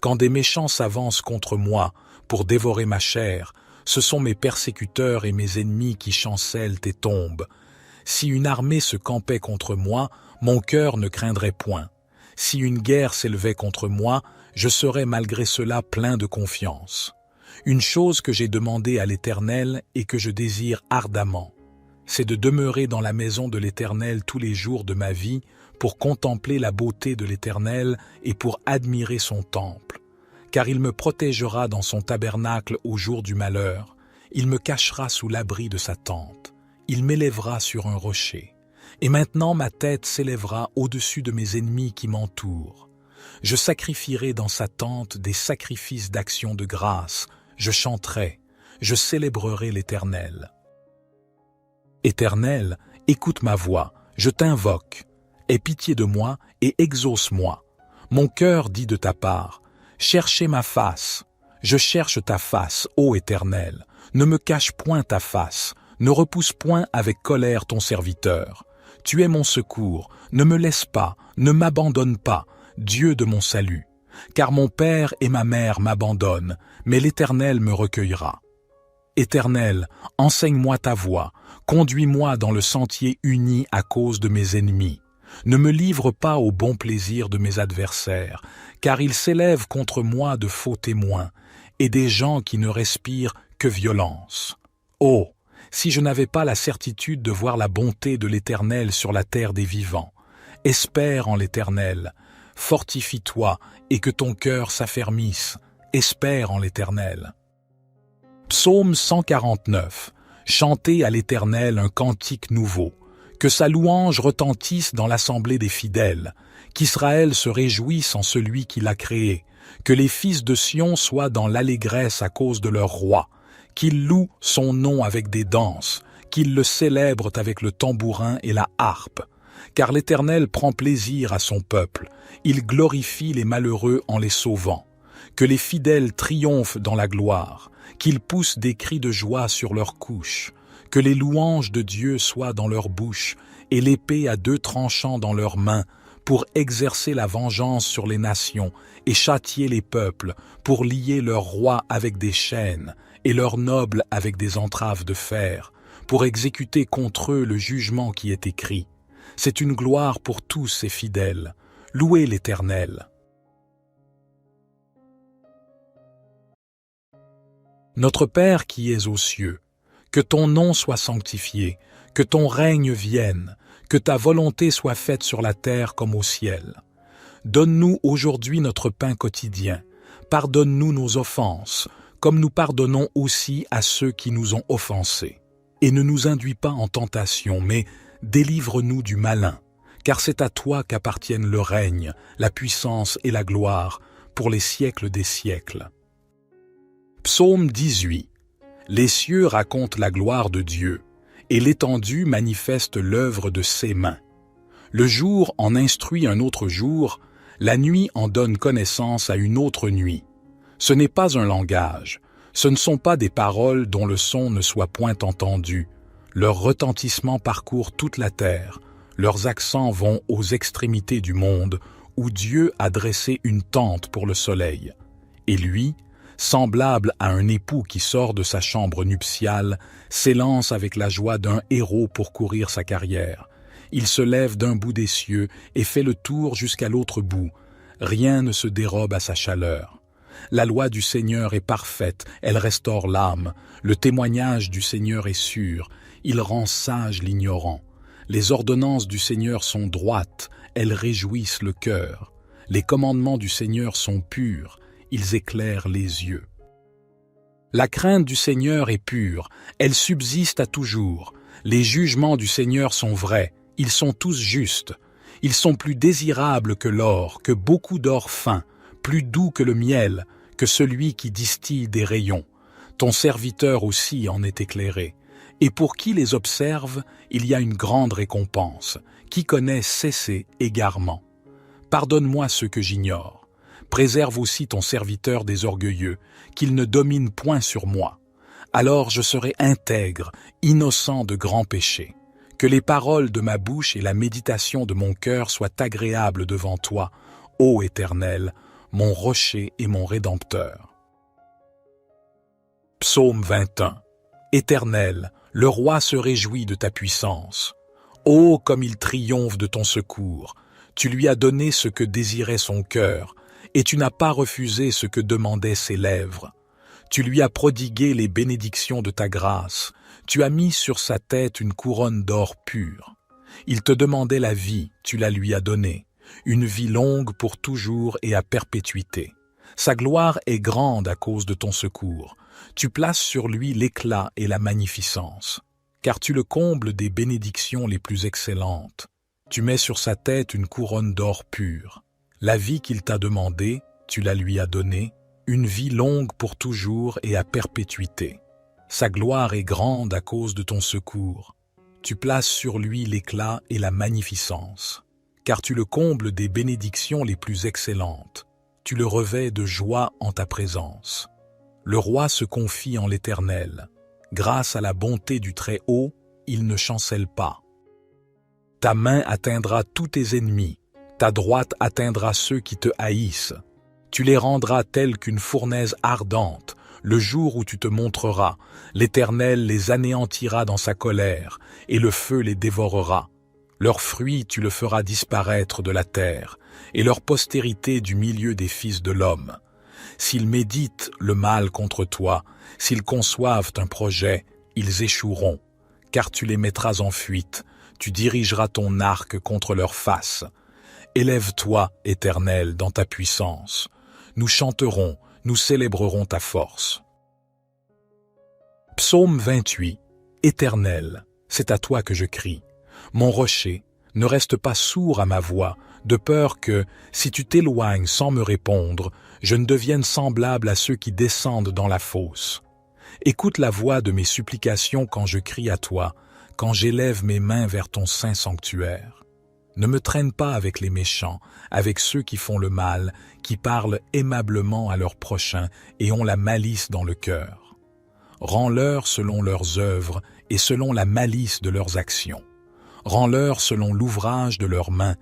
S1: Quand des méchants s'avancent contre moi pour dévorer ma chair, ce sont mes persécuteurs et mes ennemis qui chancellent et tombent. Si une armée se campait contre moi, mon cœur ne craindrait point. Si une guerre s'élevait contre moi, je serais malgré cela plein de confiance. Une chose que j'ai demandée à l'Éternel et que je désire ardemment, c'est de demeurer dans la maison de l'Éternel tous les jours de ma vie pour contempler la beauté de l'Éternel et pour admirer son temple. Car il me protégera dans son tabernacle au jour du malheur, il me cachera sous l'abri de sa tente, il m'élèvera sur un rocher. Et maintenant ma tête s'élèvera au-dessus de mes ennemis qui m'entourent. Je sacrifierai dans sa tente des sacrifices d'action de grâce, je chanterai, je célébrerai l'Éternel. Éternel, écoute ma voix, je t'invoque. Aie pitié de moi et exauce-moi. Mon cœur dit de ta part, cherchez ma face. Je cherche ta face, ô Éternel. Ne me cache point ta face, ne repousse point avec colère ton serviteur. Tu es mon secours, ne me laisse pas, ne m'abandonne pas, Dieu de mon salut. Car mon père et ma mère m'abandonnent, mais l'Éternel me recueillera. Éternel, enseigne-moi ta voie, conduis-moi dans le sentier uni à cause de mes ennemis. Ne me livre pas au bon plaisir de mes adversaires, car ils s'élèvent contre moi de faux témoins, et des gens qui ne respirent que violence. Oh, si je n'avais pas la certitude de voir la bonté de l'Éternel sur la terre des vivants. Espère en l'Éternel, fortifie-toi et que ton cœur s'affermisse, espère en l'Éternel. Psaume 149. Chantez à l'Éternel un cantique nouveau. Que sa louange retentisse dans l'assemblée des fidèles, qu'Israël se réjouisse en celui qui l'a créé, que les fils de Sion soient dans l'allégresse à cause de leur roi, qu'ils louent son nom avec des danses, qu'ils le célèbrent avec le tambourin et la harpe. Car l'Éternel prend plaisir à son peuple, il glorifie les malheureux en les sauvant. Que les fidèles triomphent dans la gloire, qu'ils poussent des cris de joie sur leurs couches, que les louanges de Dieu soient dans leur bouche et l'épée à 2 tranchants dans leurs mains pour exercer la vengeance sur les nations et châtier les peuples, pour lier leurs rois avec des chaînes et leurs nobles avec des entraves de fer, pour exécuter contre eux le jugement qui est écrit. C'est une gloire pour tous ces fidèles. Louez l'Éternel. Notre Père qui es aux cieux, que ton nom soit sanctifié, que ton règne vienne, que ta volonté soit faite sur la terre comme au ciel. Donne-nous aujourd'hui notre pain quotidien. Pardonne-nous nos offenses, comme nous pardonnons aussi à ceux qui nous ont offensés. Et ne nous induis pas en tentation, mais délivre-nous du malin, car c'est à toi qu'appartiennent le règne, la puissance et la gloire, pour les siècles des siècles. Psaume 18. Les cieux racontent la gloire de Dieu, et l'étendue manifeste l'œuvre de ses mains. Le jour en instruit un autre jour, la nuit en donne connaissance à une autre nuit. Ce n'est pas un langage, ce ne sont pas des paroles dont le son ne soit point entendu. Leur retentissement parcourt toute la terre, leurs accents vont aux extrémités du monde, où Dieu a dressé une tente pour le soleil. Et lui, semblable à un époux qui sort de sa chambre nuptiale, s'élance avec la joie d'un héros pour courir sa carrière. Il se lève d'un bout des cieux et fait le tour jusqu'à l'autre bout. Rien ne se dérobe à sa chaleur. La loi du Seigneur est parfaite, elle restaure l'âme. Le témoignage du Seigneur est sûr, il rend sage l'ignorant. Les ordonnances du Seigneur sont droites, elles réjouissent le cœur. Les commandements du Seigneur sont purs, ils éclairent les yeux. La crainte du Seigneur est pure, elle subsiste à toujours. Les jugements du Seigneur sont vrais, ils sont tous justes. Ils sont plus désirables que l'or, que beaucoup d'or fin, plus doux que le miel, que celui qui distille des rayons. Ton serviteur aussi en est éclairé. Et pour qui les observe, il y a une grande récompense. Qui connaît cesser égarement. Pardonne-moi ce que j'ignore. Préserve aussi ton serviteur des orgueilleux, qu'il ne domine point sur moi. Alors je serai intègre, innocent de grands péchés. Que les paroles de ma bouche et la méditation de mon cœur soient agréables devant toi, ô Éternel, mon rocher et mon rédempteur. Psaume 21. Éternel, le roi se réjouit de ta puissance. Ô comme il triomphe de ton secours! Tu lui as donné ce que désirait son cœur, et tu n'as pas refusé ce que demandaient ses lèvres. Tu lui as prodigué les bénédictions de ta grâce. Tu as mis sur sa tête une couronne d'or pur. Il te demandait la vie, tu la lui as donnée, une vie longue pour toujours et à perpétuité. Sa gloire est grande à cause de ton secours. Tu places sur lui l'éclat et la magnificence, car tu le combles des bénédictions les plus excellentes. Tu mets sur sa tête une couronne d'or pur. La vie qu'il t'a demandée, tu la lui as donnée, une vie longue pour toujours et à perpétuité. Sa gloire est grande à cause de ton secours. Tu places sur lui l'éclat et la magnificence, car tu le combles des bénédictions les plus excellentes. Tu le revêts de joie en ta présence. Le roi se confie en l'Éternel. Grâce à la bonté du Très-Haut, il ne chancelle pas. Ta main atteindra tous tes ennemis, ta droite atteindra ceux qui te haïssent. Tu les rendras tels qu'une fournaise ardente. Le jour où tu te montreras, l'Éternel les anéantira dans sa colère, et le feu les dévorera. Leurs fruits tu le feras disparaître de la terre, et leur postérité du milieu des fils de l'homme. S'ils méditent le mal contre toi, s'ils conçoivent un projet, ils échoueront, car tu les mettras en fuite, tu dirigeras ton arc contre leur face. Élève-toi, Éternel, dans ta puissance. Nous chanterons, nous célébrerons ta force. Psaume 28. Éternel, c'est à toi que je crie. Mon rocher, ne reste pas sourd à ma voix, de peur que, si tu t'éloignes sans me répondre, je ne devienne semblable à ceux qui descendent dans la fosse. Écoute la voix de mes supplications quand je crie à toi, quand j'élève mes mains vers ton saint sanctuaire. Ne me traîne pas avec les méchants, avec ceux qui font le mal, qui parlent aimablement à leurs prochains et ont la malice dans le cœur. Rends-leur selon leurs œuvres et selon la malice de leurs actions. Rends-leur selon l'ouvrage de leurs mains.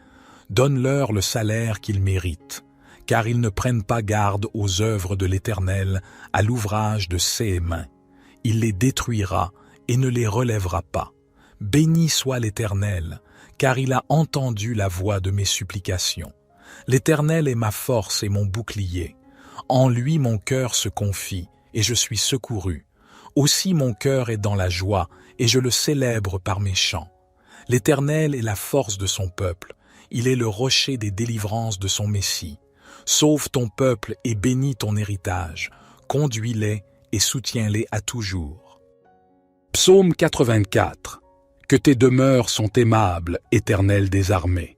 S1: Donne-leur le salaire qu'ils méritent, car ils ne prennent pas garde aux œuvres de l'Éternel, à l'ouvrage de ses mains. Il les détruira et ne les relèvera pas. Béni soit l'Éternel, car il a entendu la voix de mes supplications. L'Éternel est ma force et mon bouclier. En lui mon cœur se confie, et je suis secouru. Aussi mon cœur est dans la joie, et je le célèbre par mes chants. L'Éternel est la force de son peuple. Il est le rocher des délivrances de son Messie. Sauve ton peuple et bénis ton héritage. Conduis-les et soutiens-les à toujours. Psaume 84. Que tes demeures sont aimables, Éternel des armées.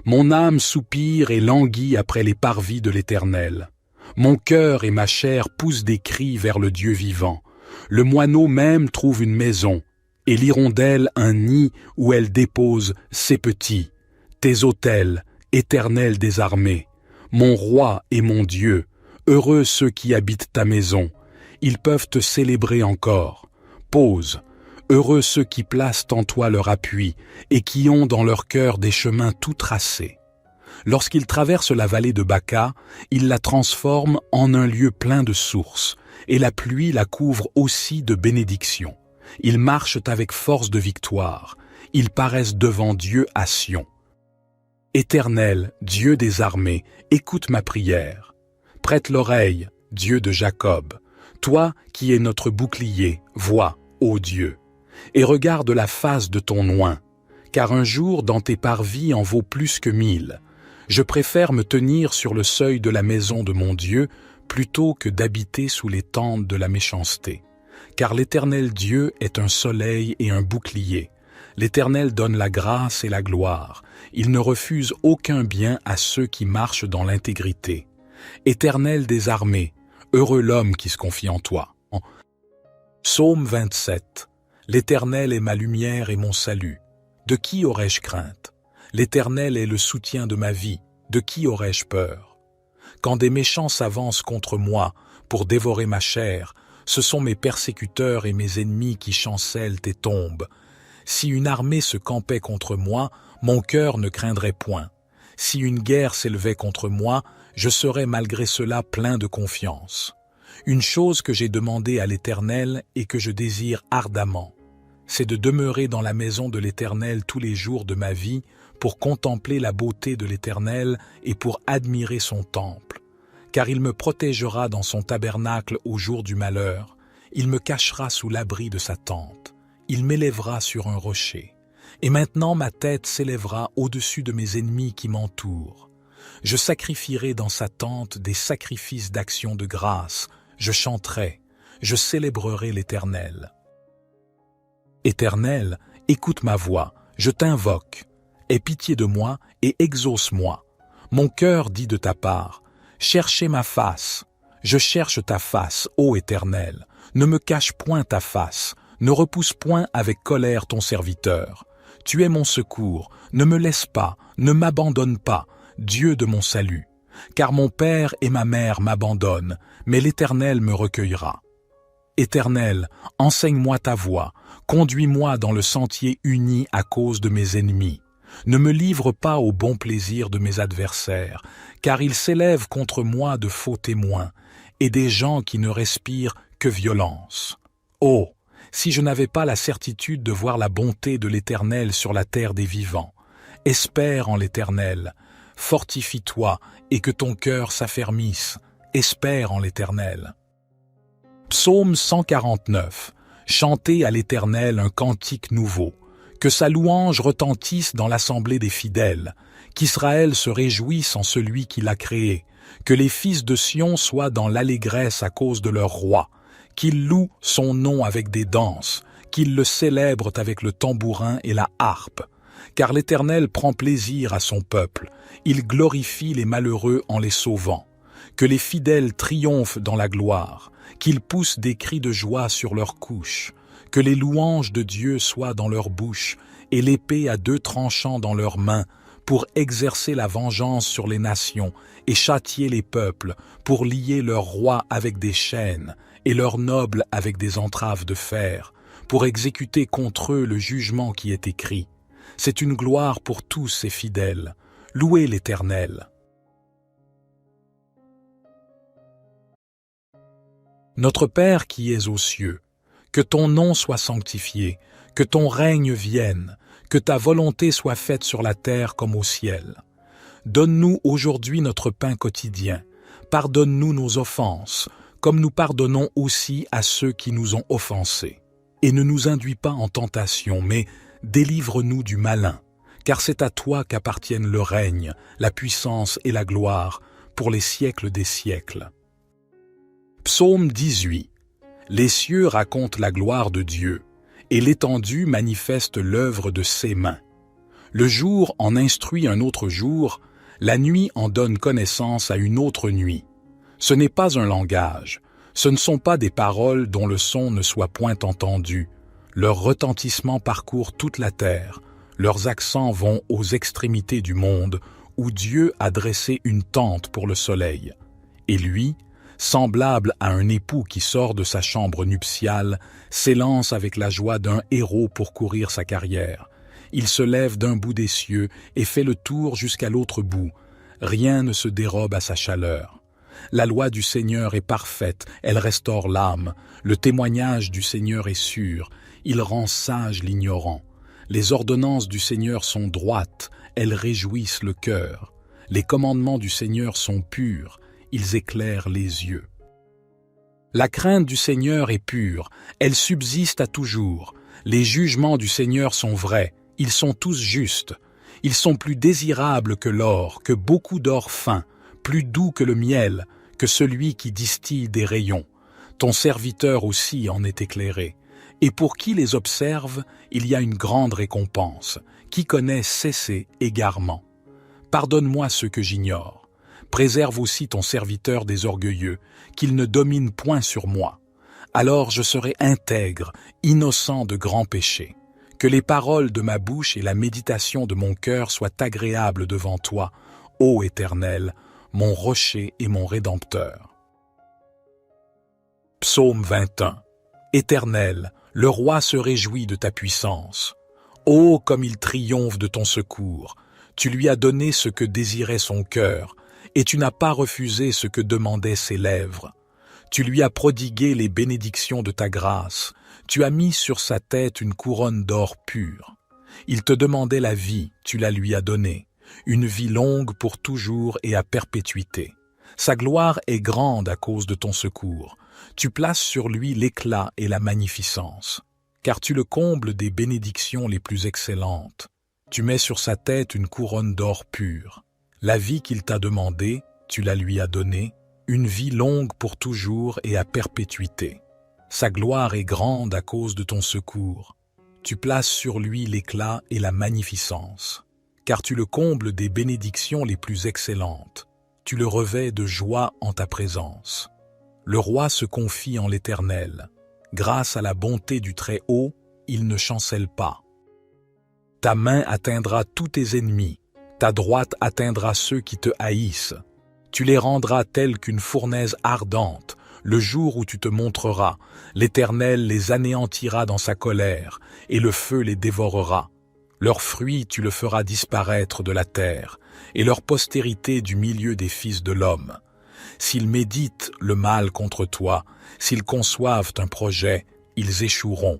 S1: Mon âme soupire et languit après les parvis de l'Éternel. Mon cœur et ma chair poussent des cris vers le Dieu vivant. Le moineau même trouve une maison, et l'hirondelle un nid où elle dépose ses petits. Tes autels, Éternel des armées, mon roi et mon Dieu, heureux ceux qui habitent ta maison. Ils peuvent te célébrer encore. Pause. Heureux ceux qui placent en toi leur appui et qui ont dans leur cœur des chemins tout tracés. Lorsqu'il traverse la vallée de Baca, il la transforme en un lieu plein de sources, et la pluie la couvre aussi de bénédictions. Ils marchent avec force de victoire, ils paraissent devant Dieu à Sion. Éternel, Dieu des armées, écoute ma prière. Prête l'oreille, Dieu de Jacob. Toi qui es notre bouclier, vois, ô Dieu, et regarde la face de ton oint, car un jour dans tes parvis en vaut plus que 1000. Je préfère me tenir sur le seuil de la maison de mon Dieu plutôt que d'habiter sous les tentes de la méchanceté. Car l'Éternel Dieu est un soleil et un bouclier. L'Éternel donne la grâce et la gloire. Il ne refuse aucun bien à ceux qui marchent dans l'intégrité. Éternel des armées, heureux l'homme qui se confie en toi. Psaume 27. L'Éternel est ma lumière et mon salut. De qui aurais-je crainte? L'Éternel est le soutien de ma vie. De qui aurais-je peur? Quand des méchants s'avancent contre moi pour dévorer ma chair, ce sont mes persécuteurs et mes ennemis qui chancellent et tombent. Si une armée se campait contre moi, mon cœur ne craindrait point. Si une guerre s'élevait contre moi, je serais malgré cela plein de confiance. Une chose que j'ai demandée à l'Éternel et que je désire ardemment, c'est de demeurer dans la maison de l'Éternel tous les jours de ma vie pour contempler la beauté de l'Éternel et pour admirer son temple. Car il me protégera dans son tabernacle au jour du malheur, il me cachera sous l'abri de sa tente, il m'élèvera sur un rocher. Et maintenant ma tête s'élèvera au-dessus de mes ennemis qui m'entourent. Je sacrifierai dans sa tente des sacrifices d'action de grâce, je chanterai, je célébrerai l'Éternel. Éternel, écoute ma voix, je t'invoque. Aie pitié de moi et exauce-moi. Mon cœur dit de ta part, cherchez ma face. Je cherche ta face, ô Éternel. Ne me cache point ta face, ne repousse point avec colère ton serviteur. Tu es mon secours, ne me laisse pas, ne m'abandonne pas, Dieu de mon salut. Car mon père et ma mère m'abandonnent, mais l'Éternel me recueillera. Éternel, enseigne-moi ta voie, conduis-moi dans le sentier uni à cause de mes ennemis. Ne me livre pas au bon plaisir de mes adversaires, car ils s'élèvent contre moi de faux témoins, et des gens qui ne respirent que violence. Oh, si je n'avais pas la certitude de voir la bonté de l'Éternel sur la terre des vivants. Espère en l'Éternel, fortifie-toi et que ton cœur s'affermisse, espère en l'Éternel. Psaume 149. Chantez à l'Éternel un cantique nouveau, que sa louange retentisse dans l'assemblée des fidèles, qu'Israël se réjouisse en celui qui l'a créé, que les fils de Sion soient dans l'allégresse à cause de leur roi, qu'ils louent son nom avec des danses, qu'ils le célèbrent avec le tambourin et la harpe. Car l'Éternel prend plaisir à son peuple, il glorifie les malheureux en les sauvant. Que les fidèles triomphent dans la gloire, qu'ils poussent des cris de joie sur leurs couches, que les louanges de Dieu soient dans leur bouche et l'épée à 2 tranchants dans leurs mains, pour exercer la vengeance sur les nations et châtier les peuples, pour lier leurs rois avec des chaînes et leurs nobles avec des entraves de fer, pour exécuter contre eux le jugement qui est écrit. C'est une gloire pour tous ces fidèles. Louez l'Éternel. Notre Père qui es aux cieux, que ton nom soit sanctifié, que ton règne vienne, que ta volonté soit faite sur la terre comme au ciel. Donne-nous aujourd'hui notre pain quotidien. Pardonne-nous nos offenses, comme nous pardonnons aussi à ceux qui nous ont offensés. Et ne nous induis pas en tentation, mais délivre-nous du malin, car c'est à toi qu'appartiennent le règne, la puissance et la gloire, pour les siècles des siècles. Psaume 18. Les cieux racontent la gloire de Dieu, et l'étendue manifeste l'œuvre de ses mains. Le jour en instruit un autre jour, la nuit en donne connaissance à une autre nuit. Ce n'est pas un langage, ce ne sont pas des paroles dont le son ne soit point entendu. Leur retentissement parcourt toute la terre, leurs accents vont aux extrémités du monde, où Dieu a dressé une tente pour le soleil. Et lui, semblable à un époux qui sort de sa chambre nuptiale, s'élance avec la joie d'un héros pour courir sa carrière. Il se lève d'un bout des cieux et fait le tour jusqu'à l'autre bout, Rien ne se dérobe à sa chaleur. La loi du Seigneur est parfaite, elle restaure l'âme. Le témoignage du Seigneur est sûr, il rend sage l'ignorant. Les ordonnances du Seigneur sont droites, elles réjouissent le cœur. Les commandements du Seigneur sont purs, ils éclairent les yeux. La crainte du Seigneur est pure, elle subsiste à toujours. Les jugements du Seigneur sont vrais, ils sont tous justes. Ils sont plus désirables que l'or, que beaucoup d'or fin, plus doux que le miel, que celui qui distille des rayons. Ton serviteur aussi en est éclairé. Et pour qui les observe, il y a une grande récompense. Qui connaît cesser égarement. Pardonne-moi ce que j'ignore. Préserve aussi ton serviteur des orgueilleux, qu'il ne domine point sur moi. Alors je serai intègre, innocent de grands péchés. Que les paroles de ma bouche et la méditation de mon cœur soient agréables devant toi, ô Éternel, mon rocher et mon rédempteur. Psaume 21. Éternel, le roi se réjouit de ta puissance. Ô comme il triomphe de ton secours! Tu lui as donné ce que désirait son cœur, et tu n'as pas refusé ce que demandaient ses lèvres. Tu lui as prodigué les bénédictions de ta grâce, tu as mis sur sa tête une couronne d'or pur. Il te demandait la vie, tu la lui as donnée, une vie longue pour toujours et à perpétuité. Sa gloire est grande à cause de ton secours. Tu places sur lui l'éclat et la magnificence, car tu le combles des bénédictions les plus excellentes. Tu mets sur sa tête une couronne d'or pur. La vie qu'il t'a demandée, tu la lui as donnée, une vie longue pour toujours et à perpétuité. Sa gloire est grande à cause de ton secours. Tu places sur lui l'éclat et la magnificence, car tu le combles des bénédictions les plus excellentes. Tu le revêts de joie en ta présence. Le roi se confie en l'Éternel. Grâce à la bonté du Très-Haut, il ne chancelle pas. Ta main atteindra tous tes ennemis, ta droite atteindra ceux qui te haïssent. Tu les rendras tels qu'une fournaise ardente. Le jour où tu te montreras, l'Éternel les anéantira dans sa colère, et le feu les dévorera. Leurs fruits tu le feras disparaître de la terre, et leur postérité du milieu des fils de l'homme. S'ils méditent le mal contre toi, s'ils conçoivent un projet, ils échoueront,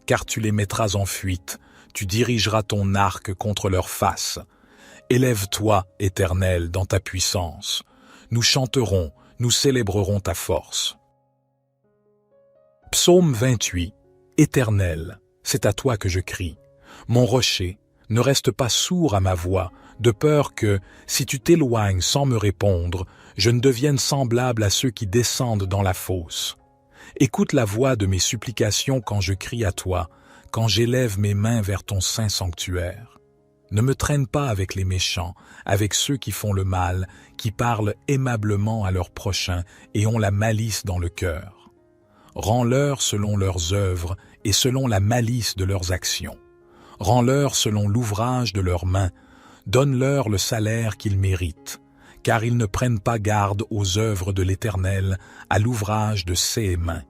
S1: car tu les mettras en fuite, tu dirigeras ton arc contre leur face. Élève-toi, Éternel, dans ta puissance. Nous chanterons, nous célébrerons ta force. Psaume 28. Éternel, c'est à toi que je crie. Mon rocher, ne reste pas sourd à ma voix, de peur que, si tu t'éloignes sans me répondre, je ne devienne semblable à ceux qui descendent dans la fosse. Écoute la voix de mes supplications quand je crie à toi, quand j'élève mes mains vers ton saint sanctuaire. Ne me traîne pas avec les méchants, avec ceux qui font le mal, qui parlent aimablement à leurs prochains et ont la malice dans le cœur. Rends-leur selon leurs œuvres et selon la malice de leurs actions. Rends-leur selon l'ouvrage de leurs mains. Donne-leur le salaire qu'ils méritent, car ils ne prennent pas garde aux œuvres de l'Éternel, à l'ouvrage de ses mains.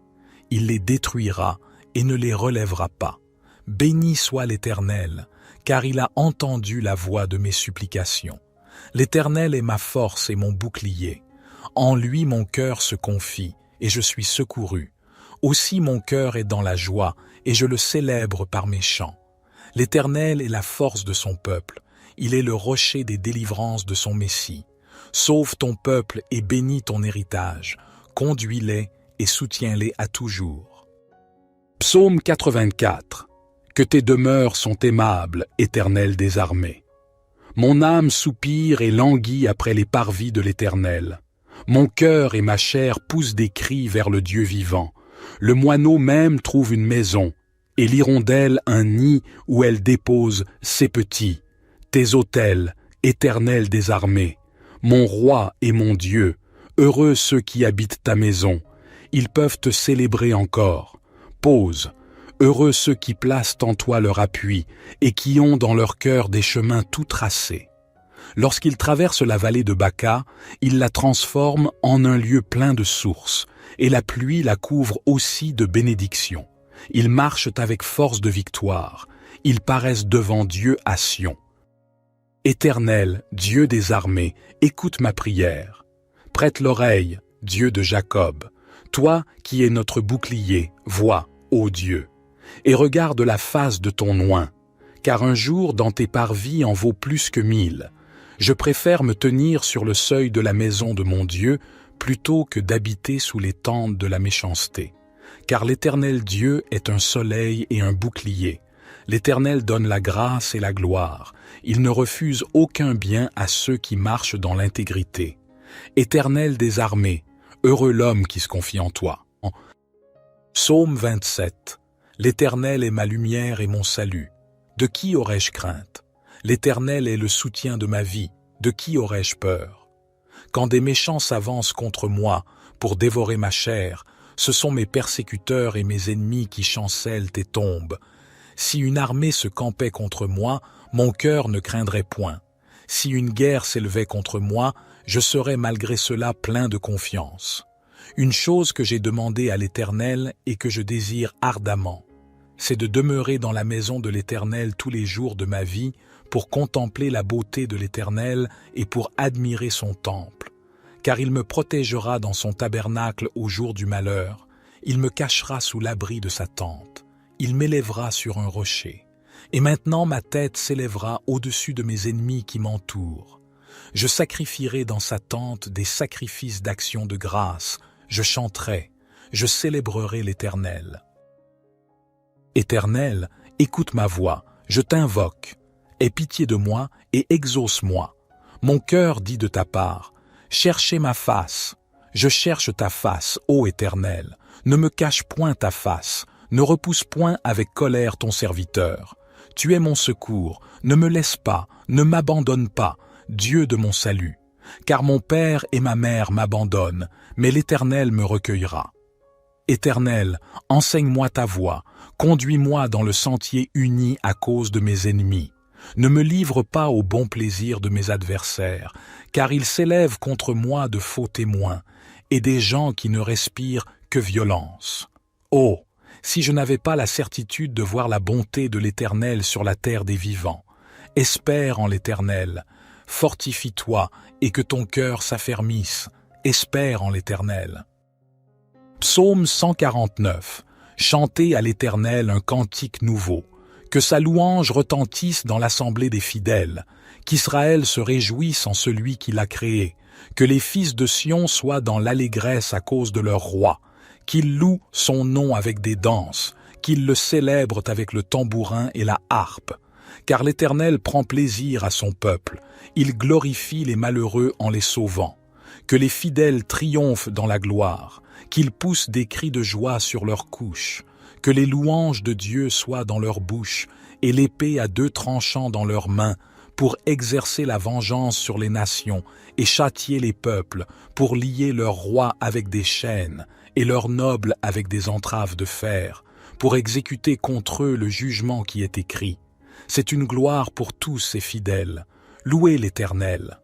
S1: Il les détruira et ne les relèvera pas. Béni soit l'Éternel, car il a entendu la voix de mes supplications. L'Éternel est ma force et mon bouclier. En lui mon cœur se confie, et je suis secouru. Aussi mon cœur est dans la joie, et je le célèbre par mes chants. L'Éternel est la force de son peuple. Il est le rocher des délivrances de son Messie. Sauve ton peuple et bénis ton héritage. Conduis-les et soutiens-les à toujours. Psaume 84. Que tes demeures sont aimables, Éternel des armées. Mon âme soupire et languit après les parvis de l'Éternel. Mon cœur et ma chair poussent des cris vers le Dieu vivant. Le moineau même trouve une maison, et l'hirondelle un nid où elle dépose ses petits. Tes autels, Éternel des armées, mon roi et mon Dieu, heureux ceux qui habitent ta maison. Ils peuvent te célébrer encore. Pause. Heureux ceux qui placent en toi leur appui et qui ont dans leur cœur des chemins tout tracés. Lorsqu'ils traversent la vallée de Baca, ils la transforment en un lieu plein de sources, et la pluie la couvre aussi de bénédictions. Ils marchent avec force de victoire, ils paraissent devant Dieu à Sion. Éternel, Dieu des armées, écoute ma prière. Prête l'oreille, Dieu de Jacob, toi qui es notre bouclier, vois, ô Dieu, et regarde la face de ton oint, car un jour dans tes parvis en vaut plus que 1000. Je préfère me tenir sur le seuil de la maison de mon Dieu plutôt que d'habiter sous les tentes de la méchanceté. Car l'Éternel Dieu est un soleil et un bouclier. L'Éternel donne la grâce et la gloire. Il ne refuse aucun bien à ceux qui marchent dans l'intégrité. Éternel des armées, heureux l'homme qui se confie en toi. Psaume 27. L'Éternel est ma lumière et mon salut. De qui aurais-je crainte? L'Éternel est le soutien de ma vie. De qui aurais-je peur? Quand des méchants s'avancent contre moi pour dévorer ma chair, ce sont mes persécuteurs et mes ennemis qui chancellent et tombent. Si une armée se campait contre moi, mon cœur ne craindrait point. Si une guerre s'élevait contre moi, je serais malgré cela plein de confiance. Une chose que j'ai demandée à l'Éternel et que je désire ardemment, c'est de demeurer dans la maison de l'Éternel tous les jours de ma vie pour contempler la beauté de l'Éternel et pour admirer son temple. Car il me protégera dans son tabernacle au jour du malheur, il me cachera sous l'abri de sa tente, il m'élèvera sur un rocher. Et maintenant ma tête s'élèvera au-dessus de mes ennemis qui m'entourent. Je sacrifierai dans sa tente des sacrifices d'action de grâce, je chanterai, je célébrerai l'Éternel. Éternel, écoute ma voix, je t'invoque. Aie pitié de moi et exauce-moi. Mon cœur dit de ta part, cherchez ma face. Je cherche ta face, ô Éternel. Ne me cache point ta face, ne repousse point avec colère ton serviteur. Tu es mon secours, ne me laisse pas, ne m'abandonne pas, Dieu de mon salut. Car mon père et ma mère m'abandonnent, mais l'Éternel me recueillera. Éternel, enseigne-moi ta voie, conduis-moi dans le sentier uni à cause de mes ennemis. Ne me livre pas au bon plaisir de mes adversaires, car ils s'élèvent contre moi de faux témoins, et des gens qui ne respirent que violence. Oh, si je n'avais pas la certitude de voir la bonté de l'Éternel sur la terre des vivants. Espère en l'Éternel, fortifie-toi et que ton cœur s'affermisse, espère en l'Éternel. Psaume 149. Chantez à l'Éternel un cantique nouveau, que sa louange retentisse dans l'assemblée des fidèles, qu'Israël se réjouisse en celui qui l'a créé, que les fils de Sion soient dans l'allégresse à cause de leur roi, qu'ils louent son nom avec des danses, qu'ils le célèbrent avec le tambourin et la harpe. Car l'Éternel prend plaisir à son peuple, il glorifie les malheureux en les sauvant. Que les fidèles triomphent dans la gloire, qu'ils poussent des cris de joie sur leurs couches, que les louanges de Dieu soient dans leur bouche et l'épée à 2 tranchants dans leurs mains, pour exercer la vengeance sur les nations et châtier les peuples, pour lier leurs rois avec des chaînes et leurs nobles avec des entraves de fer, pour exécuter contre eux le jugement qui est écrit. C'est une gloire pour tous ces fidèles. Louez l'Éternel.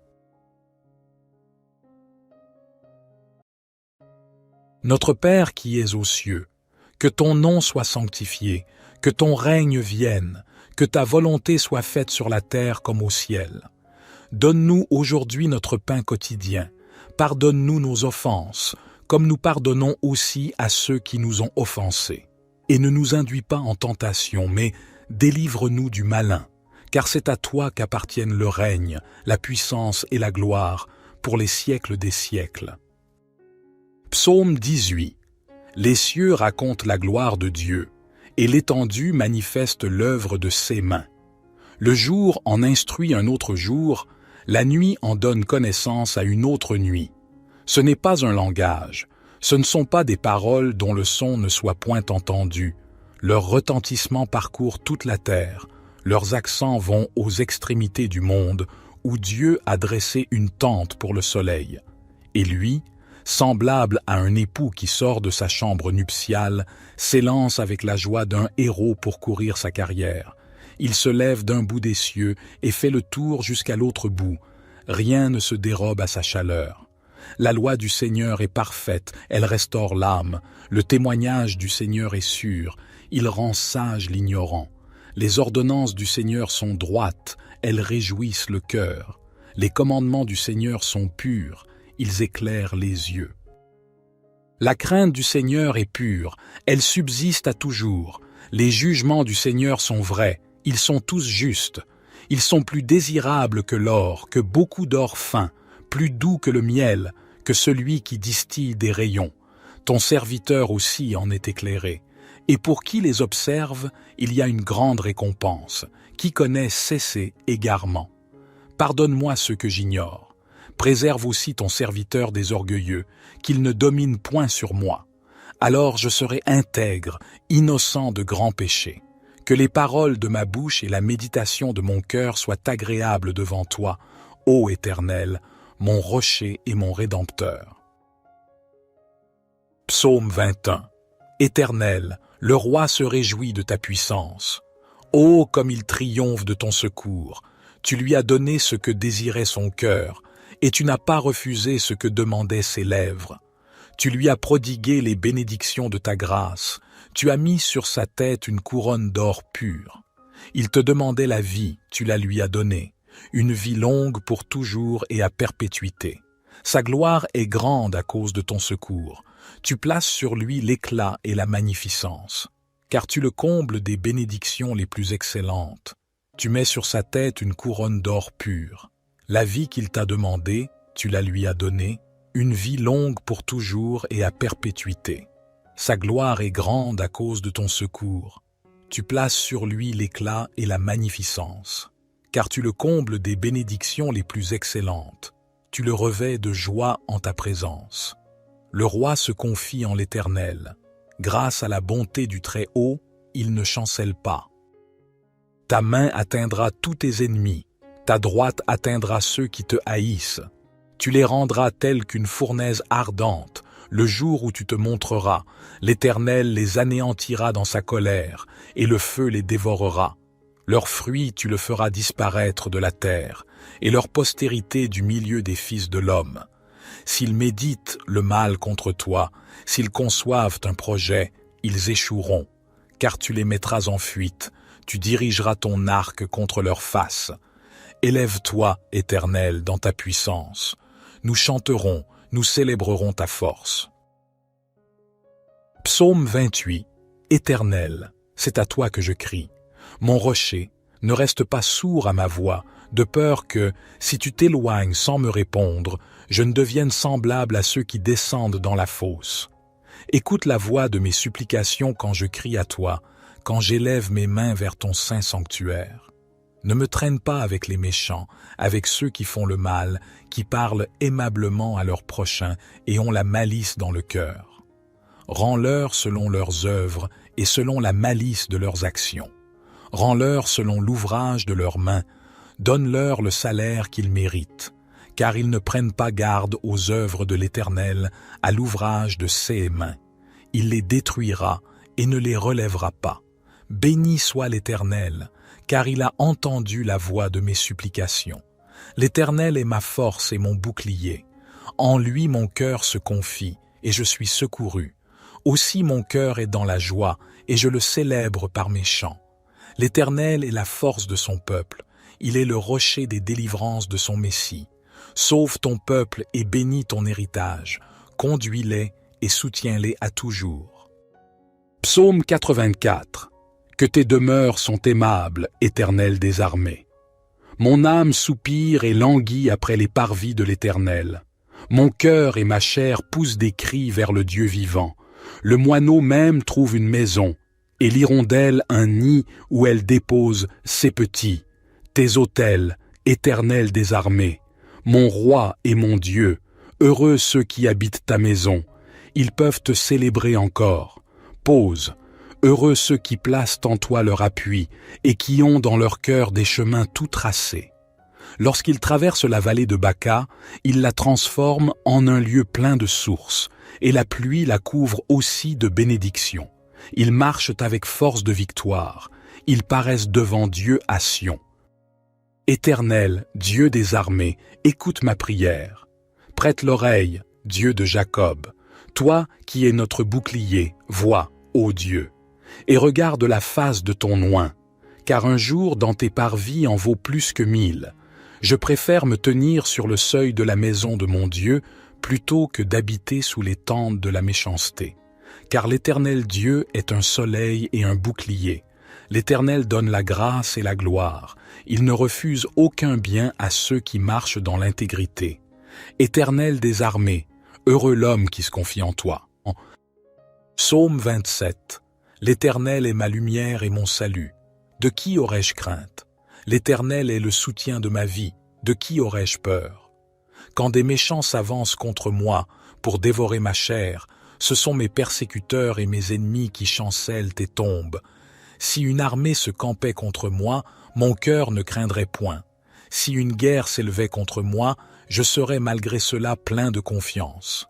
S1: Notre Père qui es aux cieux, que ton nom soit sanctifié, que ton règne vienne, que ta volonté soit faite sur la terre comme au ciel. Donne-nous aujourd'hui notre pain quotidien. Pardonne-nous nos offenses, comme nous pardonnons aussi à ceux qui nous ont offensés. Et ne nous induis pas en tentation, mais délivre-nous du malin, car c'est à toi qu'appartiennent le règne, la puissance et la gloire, pour les siècles des siècles. Psaume 18. Les cieux racontent la gloire de Dieu, et l'étendue manifeste l'œuvre de ses mains. Le jour en instruit un autre jour, la nuit en donne connaissance à une autre nuit. Ce n'est pas un langage, ce ne sont pas des paroles dont le son ne soit point entendu. Leur retentissement parcourt toute la terre, leurs accents vont aux extrémités du monde, où Dieu a dressé une tente pour le soleil. Et lui, semblable à un époux qui sort de sa chambre nuptiale, s'élance avec la joie d'un héros pour courir sa carrière. Il se lève d'un bout des cieux et fait le tour jusqu'à l'autre bout. Rien ne se dérobe à sa chaleur. La loi du Seigneur est parfaite, elle restaure l'âme. Le témoignage du Seigneur est sûr, il rend sage l'ignorant. Les ordonnances du Seigneur sont droites, elles réjouissent le cœur. Les commandements du Seigneur sont purs, ils éclairent les yeux. La crainte du Seigneur est pure, elle subsiste à toujours. Les jugements du Seigneur sont vrais, ils sont tous justes. Ils sont plus désirables que l'or, que beaucoup d'or fin, plus doux que le miel, que celui qui distille des rayons. Ton serviteur aussi en est éclairé. Et pour qui les observe, il y a une grande récompense. Qui connaît cesser égarement. Pardonne-moi ce que j'ignore. Préserve aussi ton serviteur des orgueilleux, qu'il ne domine point sur moi. Alors je serai intègre, innocent de grands péchés. Que les paroles de ma bouche et la méditation de mon cœur soient agréables devant toi, ô Éternel, mon rocher et mon rédempteur. Psaume 21. Éternel, le roi se réjouit de ta puissance. Ô comme il triomphe de ton secours! Tu lui as donné ce que désirait son cœur, et tu n'as pas refusé ce que demandaient ses lèvres. Tu lui as prodigué les bénédictions de ta grâce, tu as mis sur sa tête une couronne d'or pur. Il te demandait la vie, tu la lui as donnée, une vie longue pour toujours et à perpétuité. Sa gloire est grande à cause de ton secours. Tu places sur lui l'éclat et la magnificence, car tu le combles des bénédictions les plus excellentes. Tu mets sur sa tête une couronne d'or pur. La vie qu'il t'a demandée, tu la lui as donnée, une vie longue pour toujours et à perpétuité. Sa gloire est grande à cause de ton secours. Tu places sur lui l'éclat et la magnificence, car tu le combles des bénédictions les plus excellentes. Tu le revêts de joie en ta présence. Le roi se confie en l'Éternel. Grâce à la bonté du Très-Haut, il ne chancelle pas. Ta main atteindra tous tes ennemis, ta droite atteindra ceux qui te haïssent. Tu les rendras tels qu'une fournaise ardente. Le jour où tu te montreras, l'Éternel les anéantira dans sa colère, et le feu les dévorera. Leurs fruits tu le feras disparaître de la terre, et leur postérité du milieu des fils de l'homme. S'ils méditent le mal contre toi, s'ils conçoivent un projet, ils échoueront, car tu les mettras en fuite, tu dirigeras ton arc contre leur face. Élève-toi, Éternel, dans ta puissance. Nous chanterons, nous célébrerons ta force. Psaume 28. Éternel, c'est à toi que je crie. Mon rocher, ne reste pas sourd à ma voix, de peur que, si tu t'éloignes sans me répondre, je ne devienne semblable à ceux qui descendent dans la fosse. Écoute la voix de mes supplications quand je crie à toi, quand j'élève mes mains vers ton saint sanctuaire. Ne me traîne pas avec les méchants, avec ceux qui font le mal, qui parlent aimablement à leurs prochains et ont la malice dans le cœur. Rends-leur selon leurs œuvres et selon la malice de leurs actions. Rends-leur selon l'ouvrage de leurs mains, donne-leur le salaire qu'ils méritent, car ils ne prennent pas garde aux œuvres de l'Éternel, à l'ouvrage de ses mains. Il les détruira et ne les relèvera pas. Béni soit l'Éternel, car il a entendu la voix de mes supplications. L'Éternel est ma force et mon bouclier. En lui mon cœur se confie, et je suis secouru. Aussi mon cœur est dans la joie, et je le célèbre par mes chants. L'Éternel est la force de son peuple, il est le rocher des délivrances de son Messie. Sauve ton peuple et bénis ton héritage, conduis-les et soutiens-les à toujours. Psaume 84. Que tes demeures sont aimables, Éternel des armées. Mon âme soupire et languit après les parvis de l'Éternel. Mon cœur et ma chair poussent des cris vers le Dieu vivant. Le moineau même trouve une maison, et l'hirondelle un nid où elle dépose ses petits. Tes autels, Éternel des armées, mon roi et mon Dieu, heureux ceux qui habitent ta maison. Ils peuvent te célébrer encore. Pause. Heureux ceux qui placent en toi leur appui et qui ont dans leur cœur des chemins tout tracés. Lorsqu'ils traversent la vallée de Baca, ils la transforment en un lieu plein de sources, et la pluie la couvre aussi de bénédictions. Ils marchent avec force de victoire, ils paraissent devant Dieu à Sion. Éternel, Dieu des armées, écoute ma prière. Prête l'oreille, Dieu de Jacob. Toi qui es notre bouclier, vois, ô Dieu, et regarde la face de ton oint. car un jour dans tes parvis en vaut plus que 1000. Je préfère me tenir sur le seuil de la maison de mon Dieu plutôt que d'habiter sous les tentes de la méchanceté. Car l'Éternel Dieu est un soleil et un bouclier. L'Éternel donne la grâce et la gloire. Il ne refuse aucun bien à ceux qui marchent dans l'intégrité. Éternel des armées, heureux l'homme qui se confie en toi. Psaume 27. L'Éternel est ma lumière et mon salut. De qui aurais-je crainte? L'Éternel est le soutien de ma vie. De qui aurais-je peur? Quand des méchants s'avancent contre moi pour dévorer ma chair, ce sont mes persécuteurs et mes ennemis qui chancellent et tombent. Si une armée se campait contre moi, mon cœur ne craindrait point. Si une guerre s'élevait contre moi, je serais malgré cela plein de confiance.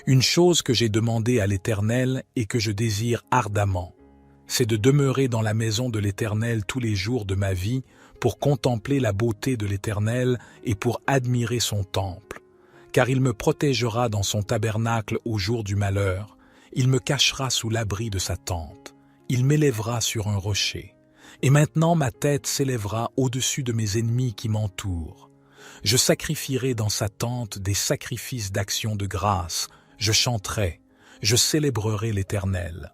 S1: Une chose que j'ai demandée à l'Éternel et que je désire ardemment, c'est de demeurer dans la maison de l'Éternel tous les jours de ma vie pour contempler la beauté de l'Éternel et pour admirer son temple. Car il me protégera dans son tabernacle au jour du malheur, il me cachera sous l'abri de sa tente, il m'élèvera sur un rocher. Et maintenant ma tête s'élèvera au-dessus de mes ennemis qui m'entourent. Je sacrifierai dans sa tente des sacrifices d'action de grâce, je chanterai, je célébrerai l'Éternel.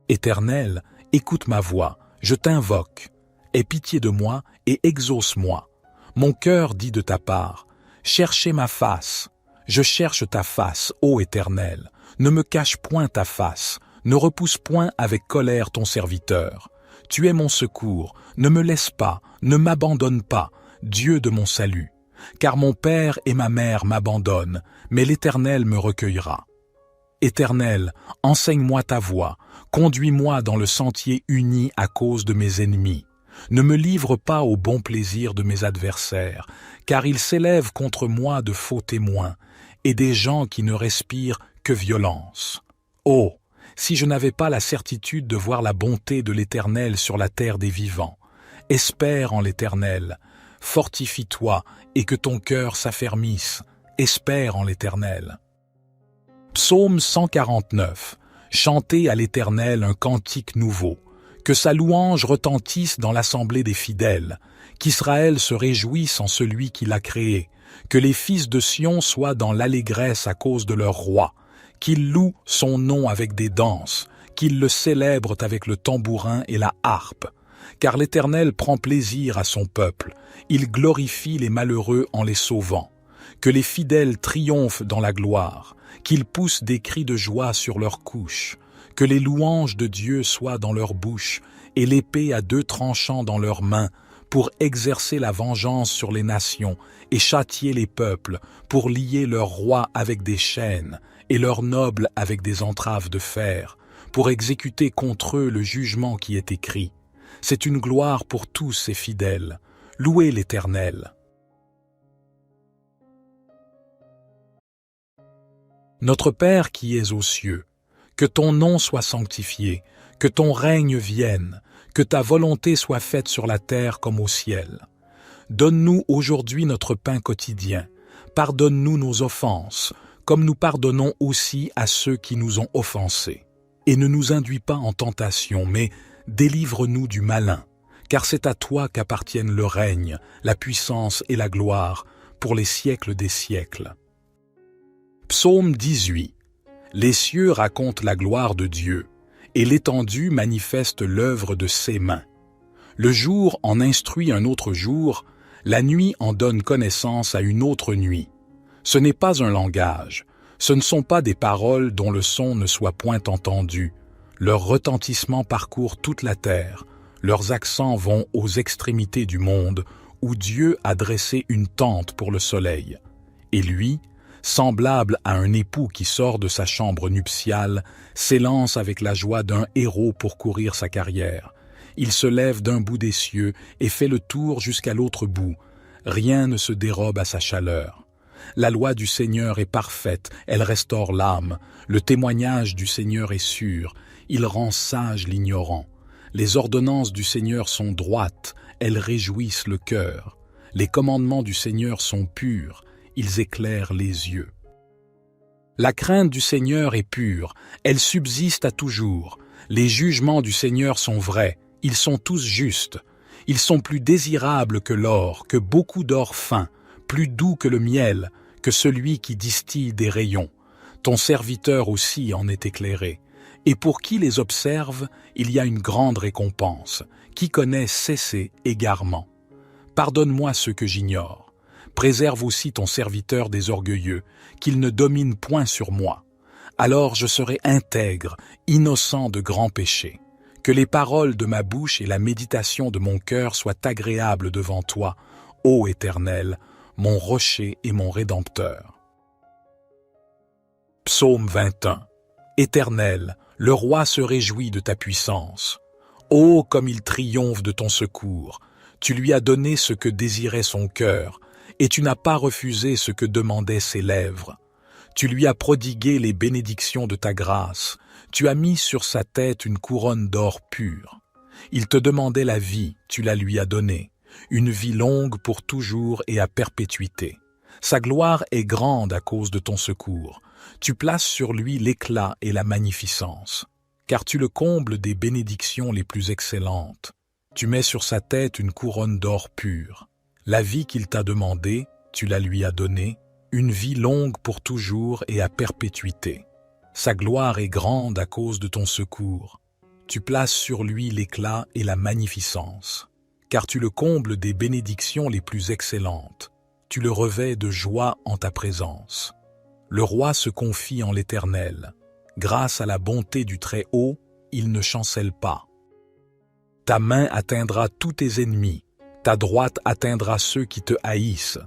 S1: Éternel, écoute ma voix, je t'invoque. Aie pitié de moi et exauce-moi. Mon cœur dit de ta part, cherchez ma face. Je cherche ta face, ô Éternel. Ne me cache point ta face, ne repousse point avec colère ton serviteur. Tu es mon secours, ne me laisse pas, ne m'abandonne pas, Dieu de mon salut. Car mon père et ma mère m'abandonnent, mais l'Éternel me recueillera. Éternel, enseigne-moi ta voie, conduis-moi dans le sentier uni à cause de mes ennemis. Ne me livre pas au bon plaisir de mes adversaires, car ils s'élèvent contre moi de faux témoins, et des gens qui ne respirent que violence. Oh, si je n'avais pas la certitude de voir la bonté de l'Éternel sur la terre des vivants. Espère en l'Éternel, fortifie-toi et que ton cœur s'affermisse, espère en l'Éternel. Psaume 149. Chantez à l'Éternel un cantique nouveau, que sa louange retentisse dans l'assemblée des fidèles, qu'Israël se réjouisse en celui qui l'a créé, que les fils de Sion soient dans l'allégresse à cause de leur roi, qu'ils louent son nom avec des danses, qu'ils le célèbrent avec le tambourin et la harpe. Car l'Éternel prend plaisir à son peuple, il glorifie les malheureux en les sauvant. Que les fidèles triomphent dans la gloire, qu'ils poussent des cris de joie sur leurs couches, que les louanges de Dieu soient dans leur bouche et l'épée à 2 tranchants dans leurs mains, pour exercer la vengeance sur les nations et châtier les peuples, pour lier leurs rois avec des chaînes et leurs nobles avec des entraves de fer, pour exécuter contre eux le jugement qui est écrit. C'est une gloire pour tous ces fidèles. Louez l'Éternel. Notre Père qui es aux cieux, que ton nom soit sanctifié, que ton règne vienne, que ta volonté soit faite sur la terre comme au ciel. Donne-nous aujourd'hui notre pain quotidien. Pardonne-nous nos offenses, comme nous pardonnons aussi à ceux qui nous ont offensés. Et ne nous induis pas en tentation, mais délivre-nous du malin, car c'est à toi qu'appartiennent le règne, la puissance et la gloire, pour les siècles des siècles. Psaume 18. Les cieux racontent la gloire de Dieu, et l'étendue manifeste l'œuvre de ses mains. Le jour en instruit un autre jour, la nuit en donne connaissance à une autre nuit. Ce n'est pas un langage, ce ne sont pas des paroles dont le son ne soit point entendu. Leur retentissement parcourt toute la terre, leurs accents vont aux extrémités du monde, où Dieu a dressé une tente pour le soleil. Et lui, semblable à un époux qui sort de sa chambre nuptiale, s'élance avec la joie d'un héros pour courir sa carrière. Il se lève d'un bout des cieux et fait le tour jusqu'à l'autre bout. Rien ne se dérobe à sa chaleur. La loi du Seigneur est parfaite, elle restaure l'âme. Le témoignage du Seigneur est sûr, il rend sage l'ignorant. Les ordonnances du Seigneur sont droites, elles réjouissent le cœur. Les commandements du Seigneur sont purs, ils éclairent les yeux. La crainte du Seigneur est pure, elle subsiste à toujours. Les jugements du Seigneur sont vrais, Ils sont tous justes. Ils sont plus désirables que l'or, que beaucoup d'or fin, plus doux que le miel, que celui qui distille des rayons. Ton serviteur aussi en est éclairé. Et pour qui les observe, il y a une grande récompense. Qui connaît cesser égarement. Pardonne-moi ce que j'ignore. Préserve aussi ton serviteur des orgueilleux, qu'il ne domine point sur moi. Alors je serai intègre, innocent de grands péchés. Que les paroles de ma bouche et la méditation de mon cœur soient agréables devant toi, ô Éternel, mon rocher et mon rédempteur. Psaume 21. Éternel, le roi se réjouit de ta puissance. Ô comme il triomphe de ton secours! Tu lui as donné ce que désirait son cœur, et tu n'as pas refusé ce que demandaient ses lèvres. Tu lui as prodigué les bénédictions de ta grâce. Tu as mis sur sa tête une couronne d'or pur. Il te demandait la vie, tu la lui as donnée, une vie longue pour toujours et à perpétuité. Sa gloire est grande à cause de ton secours. Tu places sur lui l'éclat et la magnificence, car tu le combles des bénédictions les plus excellentes. Tu mets sur sa tête une couronne d'or pur. La vie qu'il t'a demandée, tu la lui as donnée, une vie longue pour toujours et à perpétuité. Sa gloire est grande à cause de ton secours. Tu places sur lui l'éclat et la magnificence, car tu le combles des bénédictions les plus excellentes. Tu le revêts de joie en ta présence. Le roi se confie en l'Éternel. Grâce à la bonté du Très-Haut, il ne chancelle pas. Ta main atteindra tous tes ennemis, ta droite atteindra ceux qui te haïssent.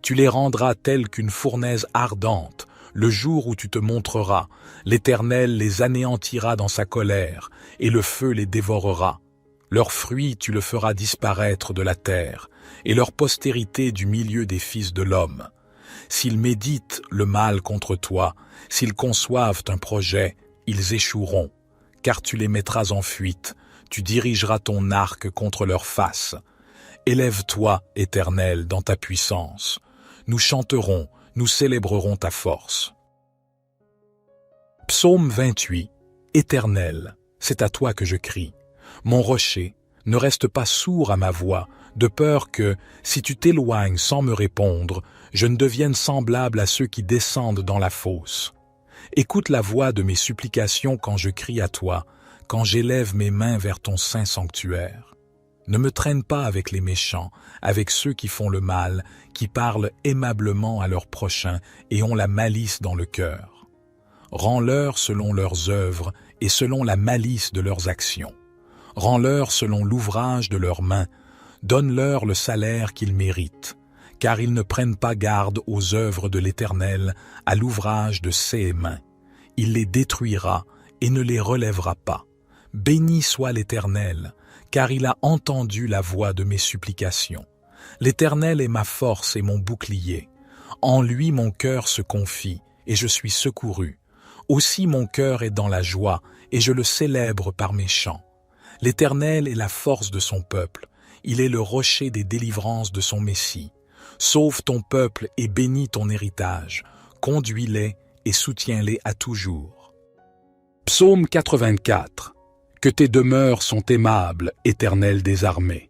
S1: Tu les rendras tels qu'une fournaise ardente. Le jour où tu te montreras, l'Éternel les anéantira dans sa colère, et le feu les dévorera. Leurs fruits tu le feras disparaître de la terre, et leur postérité du milieu des fils de l'homme. S'ils méditent le mal contre toi, s'ils conçoivent un projet, ils échoueront, car tu les mettras en fuite, tu dirigeras ton arc contre leur face. Élève-toi, Éternel, dans ta puissance. Nous chanterons, nous célébrerons ta force. Psaume 28. Éternel, c'est à toi que je crie. Mon rocher, ne reste pas sourd à ma voix, de peur que, si tu t'éloignes sans me répondre, je ne devienne semblable à ceux qui descendent dans la fosse. Écoute la voix de mes supplications quand je crie à toi, quand j'élève mes mains vers ton saint sanctuaire. Ne me traîne pas avec les méchants, avec ceux qui font le mal, qui parlent aimablement à leurs prochains et ont la malice dans le cœur. Rends-leur selon leurs œuvres et selon la malice de leurs actions. Rends-leur selon l'ouvrage de leurs mains. Donne-leur le salaire qu'ils méritent, car ils ne prennent pas garde aux œuvres de l'Éternel, à l'ouvrage de ses mains. Il les détruira et ne les relèvera pas. Béni soit l'Éternel, car il a entendu la voix de mes supplications. L'Éternel est ma force et mon bouclier. En lui mon cœur se confie, et je suis secouru. Aussi mon cœur est dans la joie, et je le célèbre par mes chants. L'Éternel est la force de son peuple. Il est le rocher des délivrances de son Messie. Sauve ton peuple et bénis ton héritage. Conduis-les et soutiens-les à toujours. Psaume 84. Que tes demeures sont aimables, Éternel des armées.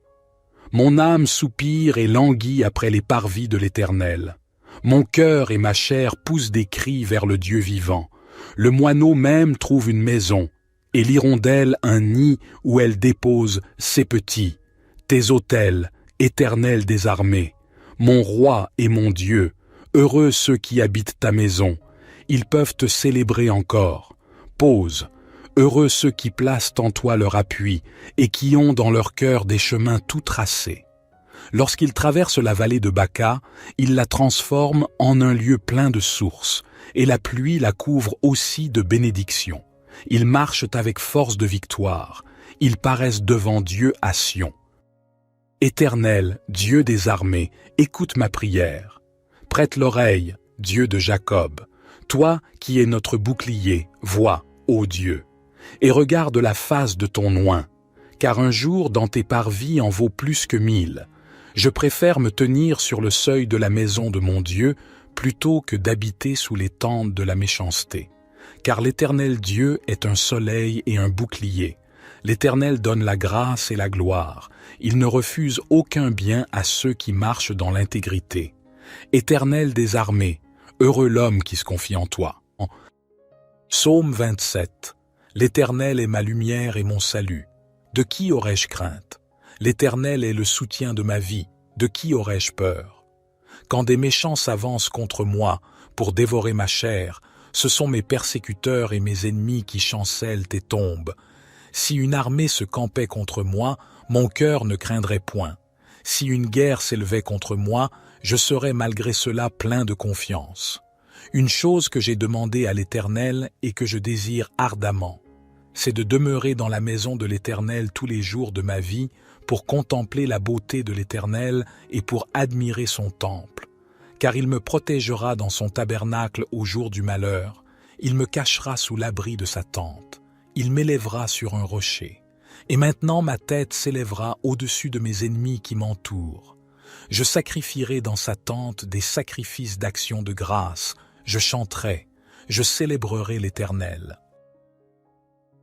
S1: Mon âme soupire et languit après les parvis de l'Éternel. Mon cœur et ma chair poussent des cris vers le Dieu vivant. Le moineau même trouve une maison, et l'hirondelle un nid où elle dépose ses petits. Tes autels, Éternel des armées, mon roi et mon Dieu, heureux ceux qui habitent ta maison. Ils peuvent te célébrer encore. Pause. Heureux ceux qui placent en toi leur appui et qui ont dans leur cœur des chemins tout tracés. Lorsqu'ils traversent la vallée de Baca, ils la transforment en un lieu plein de sources, et la pluie la couvre aussi de bénédictions. Ils marchent avec force de victoire, ils paraissent devant Dieu à Sion. Éternel, Dieu des armées, écoute ma prière. Prête l'oreille, Dieu de Jacob. Toi qui es notre bouclier, vois, ô Dieu. Et regarde la face de ton oint, car un jour dans tes parvis en vaut plus que 1000. Je préfère me tenir sur le seuil de la maison de mon Dieu plutôt que d'habiter sous les tentes de la méchanceté. Car l'Éternel Dieu est un soleil et un bouclier. L'Éternel donne la grâce et la gloire. Il ne refuse aucun bien à ceux qui marchent dans l'intégrité. Éternel des armées, heureux l'homme qui se confie en toi. Psaume 27. L'Éternel est ma lumière et mon salut. De qui aurais-je crainte? L'Éternel est le soutien de ma vie. De qui aurais-je peur? Quand des méchants s'avancent contre moi pour dévorer ma chair, ce sont mes persécuteurs et mes ennemis qui chancellent et tombent. Si une armée se campait contre moi, mon cœur ne craindrait point. Si une guerre s'élevait contre moi, je serais malgré cela plein de confiance. Une chose que j'ai demandée à l'Éternel et que je désire ardemment, c'est de demeurer dans la maison de l'Éternel tous les jours de ma vie pour contempler la beauté de l'Éternel et pour admirer son temple. Car il me protégera dans son tabernacle au jour du malheur, il me cachera sous l'abri de sa tente. Il m'élèvera sur un rocher. Et maintenant ma tête s'élèvera au-dessus de mes ennemis qui m'entourent. Je sacrifierai dans sa tente des sacrifices d'action de grâce. Je chanterai, je célébrerai l'Éternel.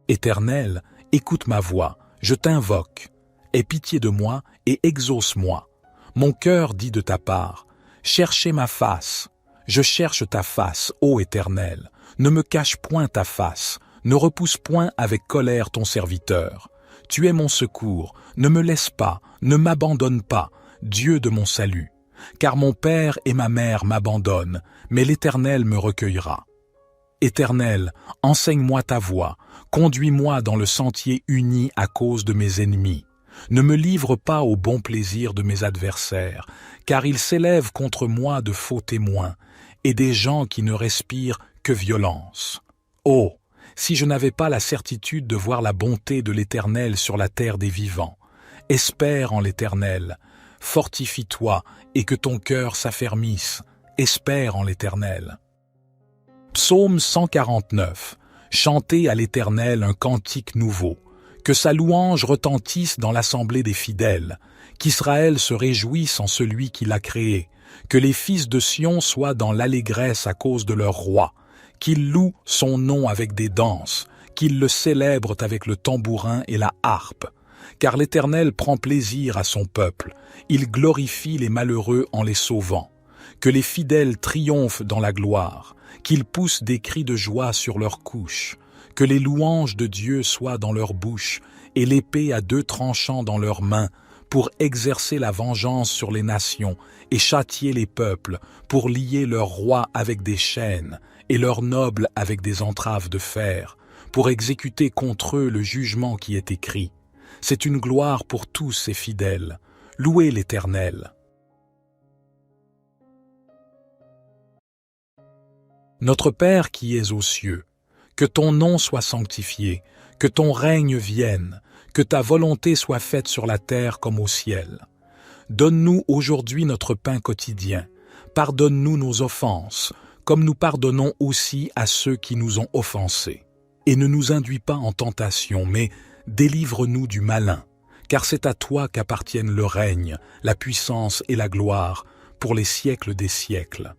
S1: Éternel, écoute ma voix, je t'invoque. Aie pitié de moi et exauce-moi. Mon cœur dit de ta part, cherchez ma face. Je cherche ta face, ô Éternel. Ne me cache point ta face. Ne repousse point avec colère ton serviteur. Tu es mon secours, ne me laisse pas, ne m'abandonne pas, Dieu de mon salut. Car mon père et ma mère m'abandonnent, mais l'Éternel me recueillera. Éternel, enseigne-moi ta voie, conduis-moi dans le sentier uni à cause de mes ennemis. Ne me livre pas au bon plaisir de mes adversaires, car ils s'élèvent contre moi de faux témoins, et des gens qui ne respirent que violence. Oh! Si je n'avais pas la certitude de voir la bonté de l'Éternel sur la terre des vivants. Espère en l'Éternel, fortifie-toi et que ton cœur s'affermisse, espère en l'Éternel. Psaume 149. Chantez à l'Éternel un cantique nouveau, que sa louange retentisse dans l'assemblée des fidèles, qu'Israël se réjouisse en celui qui l'a créé, que les fils de Sion soient dans l'allégresse à cause de leur roi, qu'ils louent son nom avec des danses, qu'ils le célèbrent avec le tambourin et la harpe. Car l'Éternel prend plaisir à son peuple, il glorifie les malheureux en les sauvant. Que les fidèles triomphent dans la gloire, qu'ils poussent des cris de joie sur leurs couches, que les louanges de Dieu soient dans leur bouche et l'épée à deux tranchants dans leurs mains, pour exercer la vengeance sur les nations et châtier les peuples, pour lier leurs rois avec des chaînes et leurs nobles avec des entraves de fer, pour exécuter contre eux le jugement qui est écrit. C'est une gloire pour tous ces fidèles. Louez l'Éternel. Notre Père qui es aux cieux, que ton nom soit sanctifié, que ton règne vienne, que ta volonté soit faite sur la terre comme au ciel. Donne-nous aujourd'hui notre pain quotidien. Pardonne-nous nos offenses, comme nous pardonnons aussi à ceux qui nous ont offensés. Et ne nous induis pas en tentation, mais délivre-nous du malin, car c'est à toi qu'appartiennent le règne, la puissance et la gloire, pour les siècles des siècles.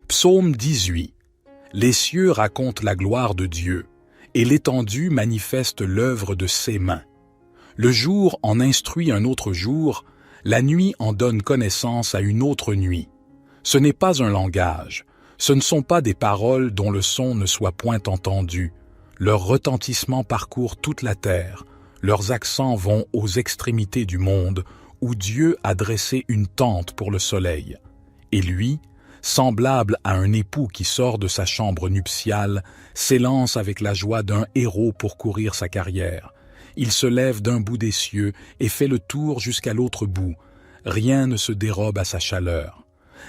S1: Psaume 18. Les cieux racontent la gloire de Dieu, et l'étendue manifeste l'œuvre de ses mains. Le jour en instruit un autre jour, la nuit en donne connaissance à une autre nuit. Ce n'est pas un langage, ce ne sont pas des paroles dont le son ne soit point entendu. Leur retentissement parcourt toute la terre, leurs accents vont aux extrémités du monde, où Dieu a dressé une tente pour le soleil. Et lui, semblable à un époux qui sort de sa chambre nuptiale, s'élance avec la joie d'un héros pour courir sa carrière. Il se lève d'un bout des cieux et fait le tour jusqu'à l'autre bout. Rien ne se dérobe à sa chaleur.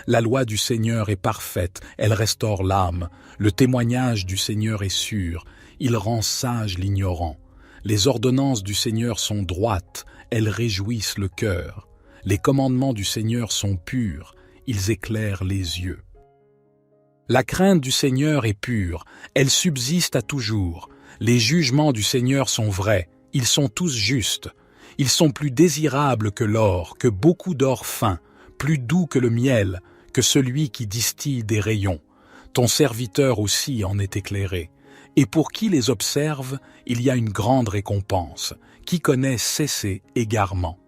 S1: La loi du Seigneur est parfaite, elle restaure l'âme. Le témoignage du Seigneur est sûr, il rend sage l'ignorant. Les ordonnances du Seigneur sont droites, elles réjouissent le cœur. Les commandements du Seigneur sont purs, ils éclairent les yeux. La crainte du Seigneur est pure, elle subsiste à toujours. Les jugements du Seigneur sont vrais, ils sont tous justes. Ils sont plus désirables que l'or, que beaucoup d'or fin, plus doux que le miel, que celui qui distille des rayons. Ton serviteur aussi en est éclairé, Et pour qui les observe, il y a une grande récompense. Qui connaît cesser égarement.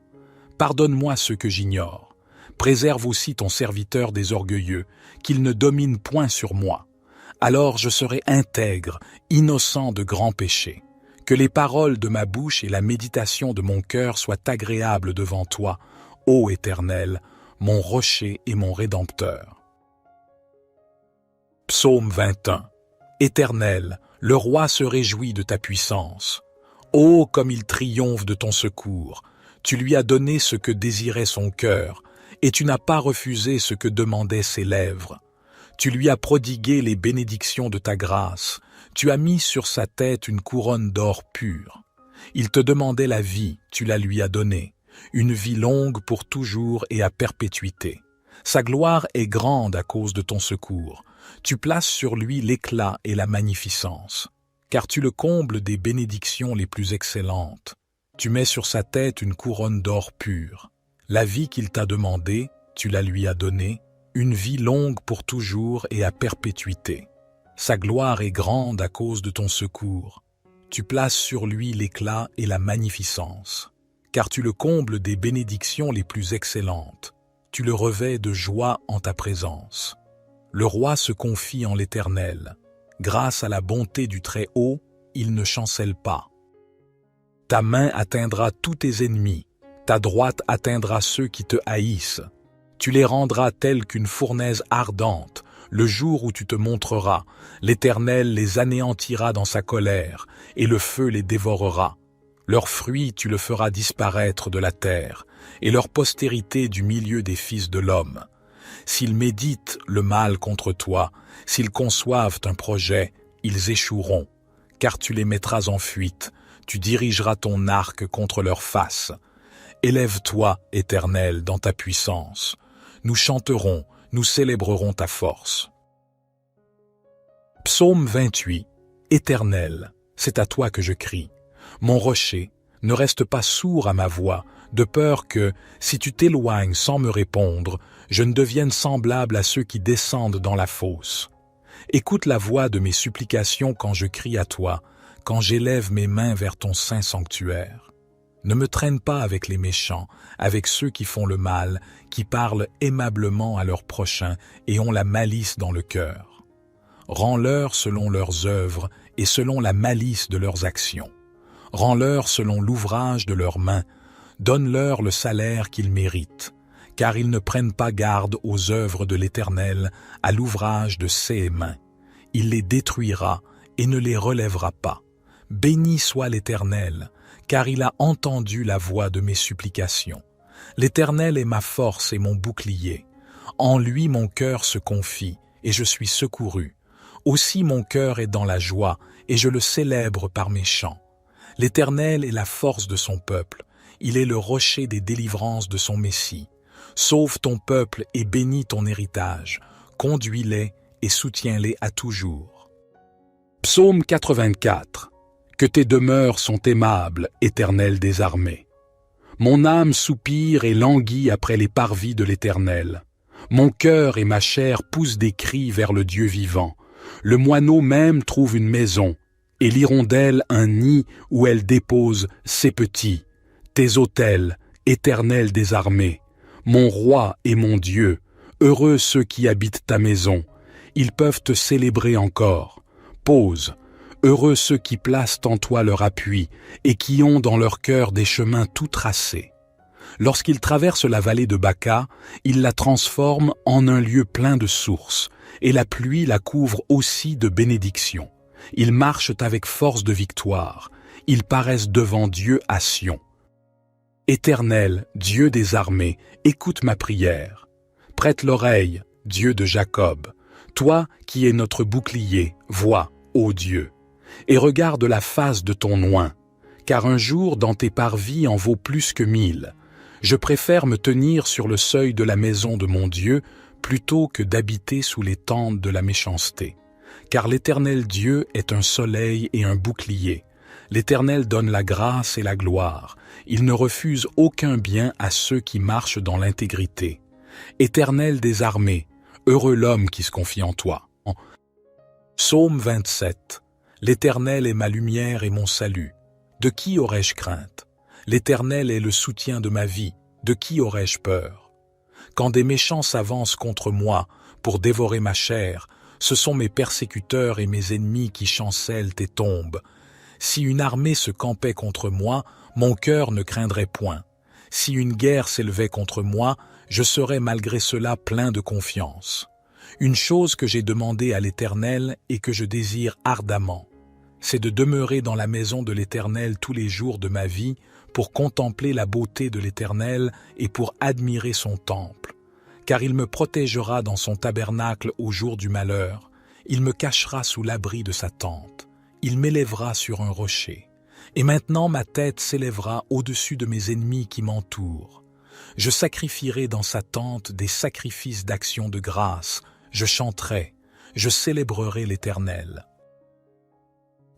S1: Pardonne-moi ce que j'ignore. Préserve aussi ton serviteur des orgueilleux, qu'il ne domine point sur moi. Alors je serai intègre, innocent de grands péchés. Que les paroles de ma bouche et la méditation de mon cœur soient agréables devant toi, ô Éternel, mon rocher et mon rédempteur. Psaume 21. Éternel, le roi se réjouit de ta puissance. Ô comme il triomphe de ton secours! Tu lui as donné ce que désirait son cœur, et tu n'as pas refusé ce que demandaient ses lèvres. Tu lui as prodigué les bénédictions de ta grâce, tu as mis sur sa tête une couronne d'or pur. Il te demandait la vie, tu la lui as donnée, une vie longue pour toujours et à perpétuité. Sa gloire est grande à cause de ton secours. Tu places sur lui l'éclat et la magnificence, car tu le combles des bénédictions les plus excellentes. Tu mets sur sa tête une couronne d'or pur. La vie qu'il t'a demandée, tu la lui as donnée, une vie longue pour toujours et à perpétuité. Sa gloire est grande à cause de ton secours. Tu places sur lui l'éclat et la magnificence, car tu le combles des bénédictions les plus excellentes. Tu le revêts de joie en ta présence. Le roi se confie en l'Éternel. Grâce à la bonté du Très-Haut, il ne chancelle pas. Ta main atteindra tous tes ennemis, ta droite atteindra ceux qui te haïssent. Tu les rendras tels qu'une fournaise ardente. Le jour où tu te montreras, l'Éternel les anéantira dans sa colère, et le feu les dévorera. Leurs fruits tu le feras disparaître de la terre, et leur postérité du milieu des fils de l'homme. S'ils méditent le mal contre toi, s'ils conçoivent un projet, ils échoueront, car tu les mettras en fuite, tu dirigeras ton arc contre leur face. Élève-toi, Éternel, dans ta puissance. Nous chanterons, nous célébrerons ta force. Psaume 28. Éternel, c'est à toi que je crie. Mon rocher, ne reste pas sourd à ma voix, de peur que, si tu t'éloignes sans me répondre, je ne devienne semblable à ceux qui descendent dans la fosse. Écoute la voix de mes supplications quand je crie à toi, quand j'élève mes mains vers ton saint sanctuaire. Ne me traîne pas avec les méchants, avec ceux qui font le mal, qui parlent aimablement à leurs prochains et ont la malice dans le cœur. Rends-leur selon leurs œuvres et selon la malice de leurs actions. Rends-leur selon l'ouvrage de leurs mains. Donne-leur le salaire qu'ils méritent, car ils ne prennent pas garde aux œuvres de l'Éternel, à l'ouvrage de ses mains. Il les détruira et ne les relèvera pas. Béni soit l'Éternel, car il a entendu la voix de mes supplications. L'Éternel est ma force et mon bouclier. En lui mon cœur se confie, et je suis secouru. Aussi mon cœur est dans la joie, et je le célèbre par mes chants. L'Éternel est la force de son peuple. Il est le rocher des délivrances de son Messie. Sauve ton peuple et bénis ton héritage. Conduis-les et soutiens-les à toujours. Psaume 84. Que tes demeures sont aimables, Éternel des armées. Mon âme soupire et languit après les parvis de l'Éternel. Mon cœur et ma chair poussent des cris vers le Dieu vivant. Le moineau même trouve une maison, et l'hirondelle un nid où elle dépose ses petits. Tes autels, Éternel des armées, mon roi et mon Dieu, heureux ceux qui habitent ta maison. Ils peuvent te célébrer encore. Pause. Heureux ceux qui placent en toi leur appui et qui ont dans leur cœur des chemins tout tracés. Lorsqu'ils traversent la vallée de Baca, ils la transforment en un lieu plein de sources, et la pluie la couvre aussi de bénédictions. Ils marchent avec force de victoire, ils paraissent devant Dieu à Sion. Éternel, Dieu des armées, écoute ma prière. Prête l'oreille, Dieu de Jacob. Toi qui es notre bouclier, vois, ô Dieu, et regarde la face de ton oint, car un jour dans tes parvis en vaut plus que 1000. Je préfère me tenir sur le seuil de la maison de mon Dieu plutôt que d'habiter sous les tentes de la méchanceté. Car l'Éternel Dieu est un soleil et un bouclier. L'Éternel donne la grâce et la gloire. Il ne refuse aucun bien à ceux qui marchent dans l'intégrité. Éternel des armées, heureux l'homme qui se confie en toi. Psaume 27. L'Éternel est ma lumière et mon salut. De qui aurais-je crainte? L'Éternel est le soutien de ma vie. De qui aurais-je peur? Quand des méchants s'avancent contre moi pour dévorer ma chair, ce sont mes persécuteurs et mes ennemis qui chancellent et tombent. Si une armée se campait contre moi, mon cœur ne craindrait point. Si une guerre s'élevait contre moi, je serais malgré cela plein de confiance. Une chose que j'ai demandée à l'Éternel et que je désire ardemment, c'est de demeurer dans la maison de l'Éternel tous les jours de ma vie pour contempler la beauté de l'Éternel et pour admirer son temple. Car il me protégera dans son tabernacle au jour du malheur, il me cachera sous l'abri de sa tente, il m'élèvera sur un rocher. Et maintenant ma tête s'élèvera au-dessus de mes ennemis qui m'entourent. Je sacrifierai dans sa tente des sacrifices d'action de grâce, je chanterai, je célébrerai l'Éternel.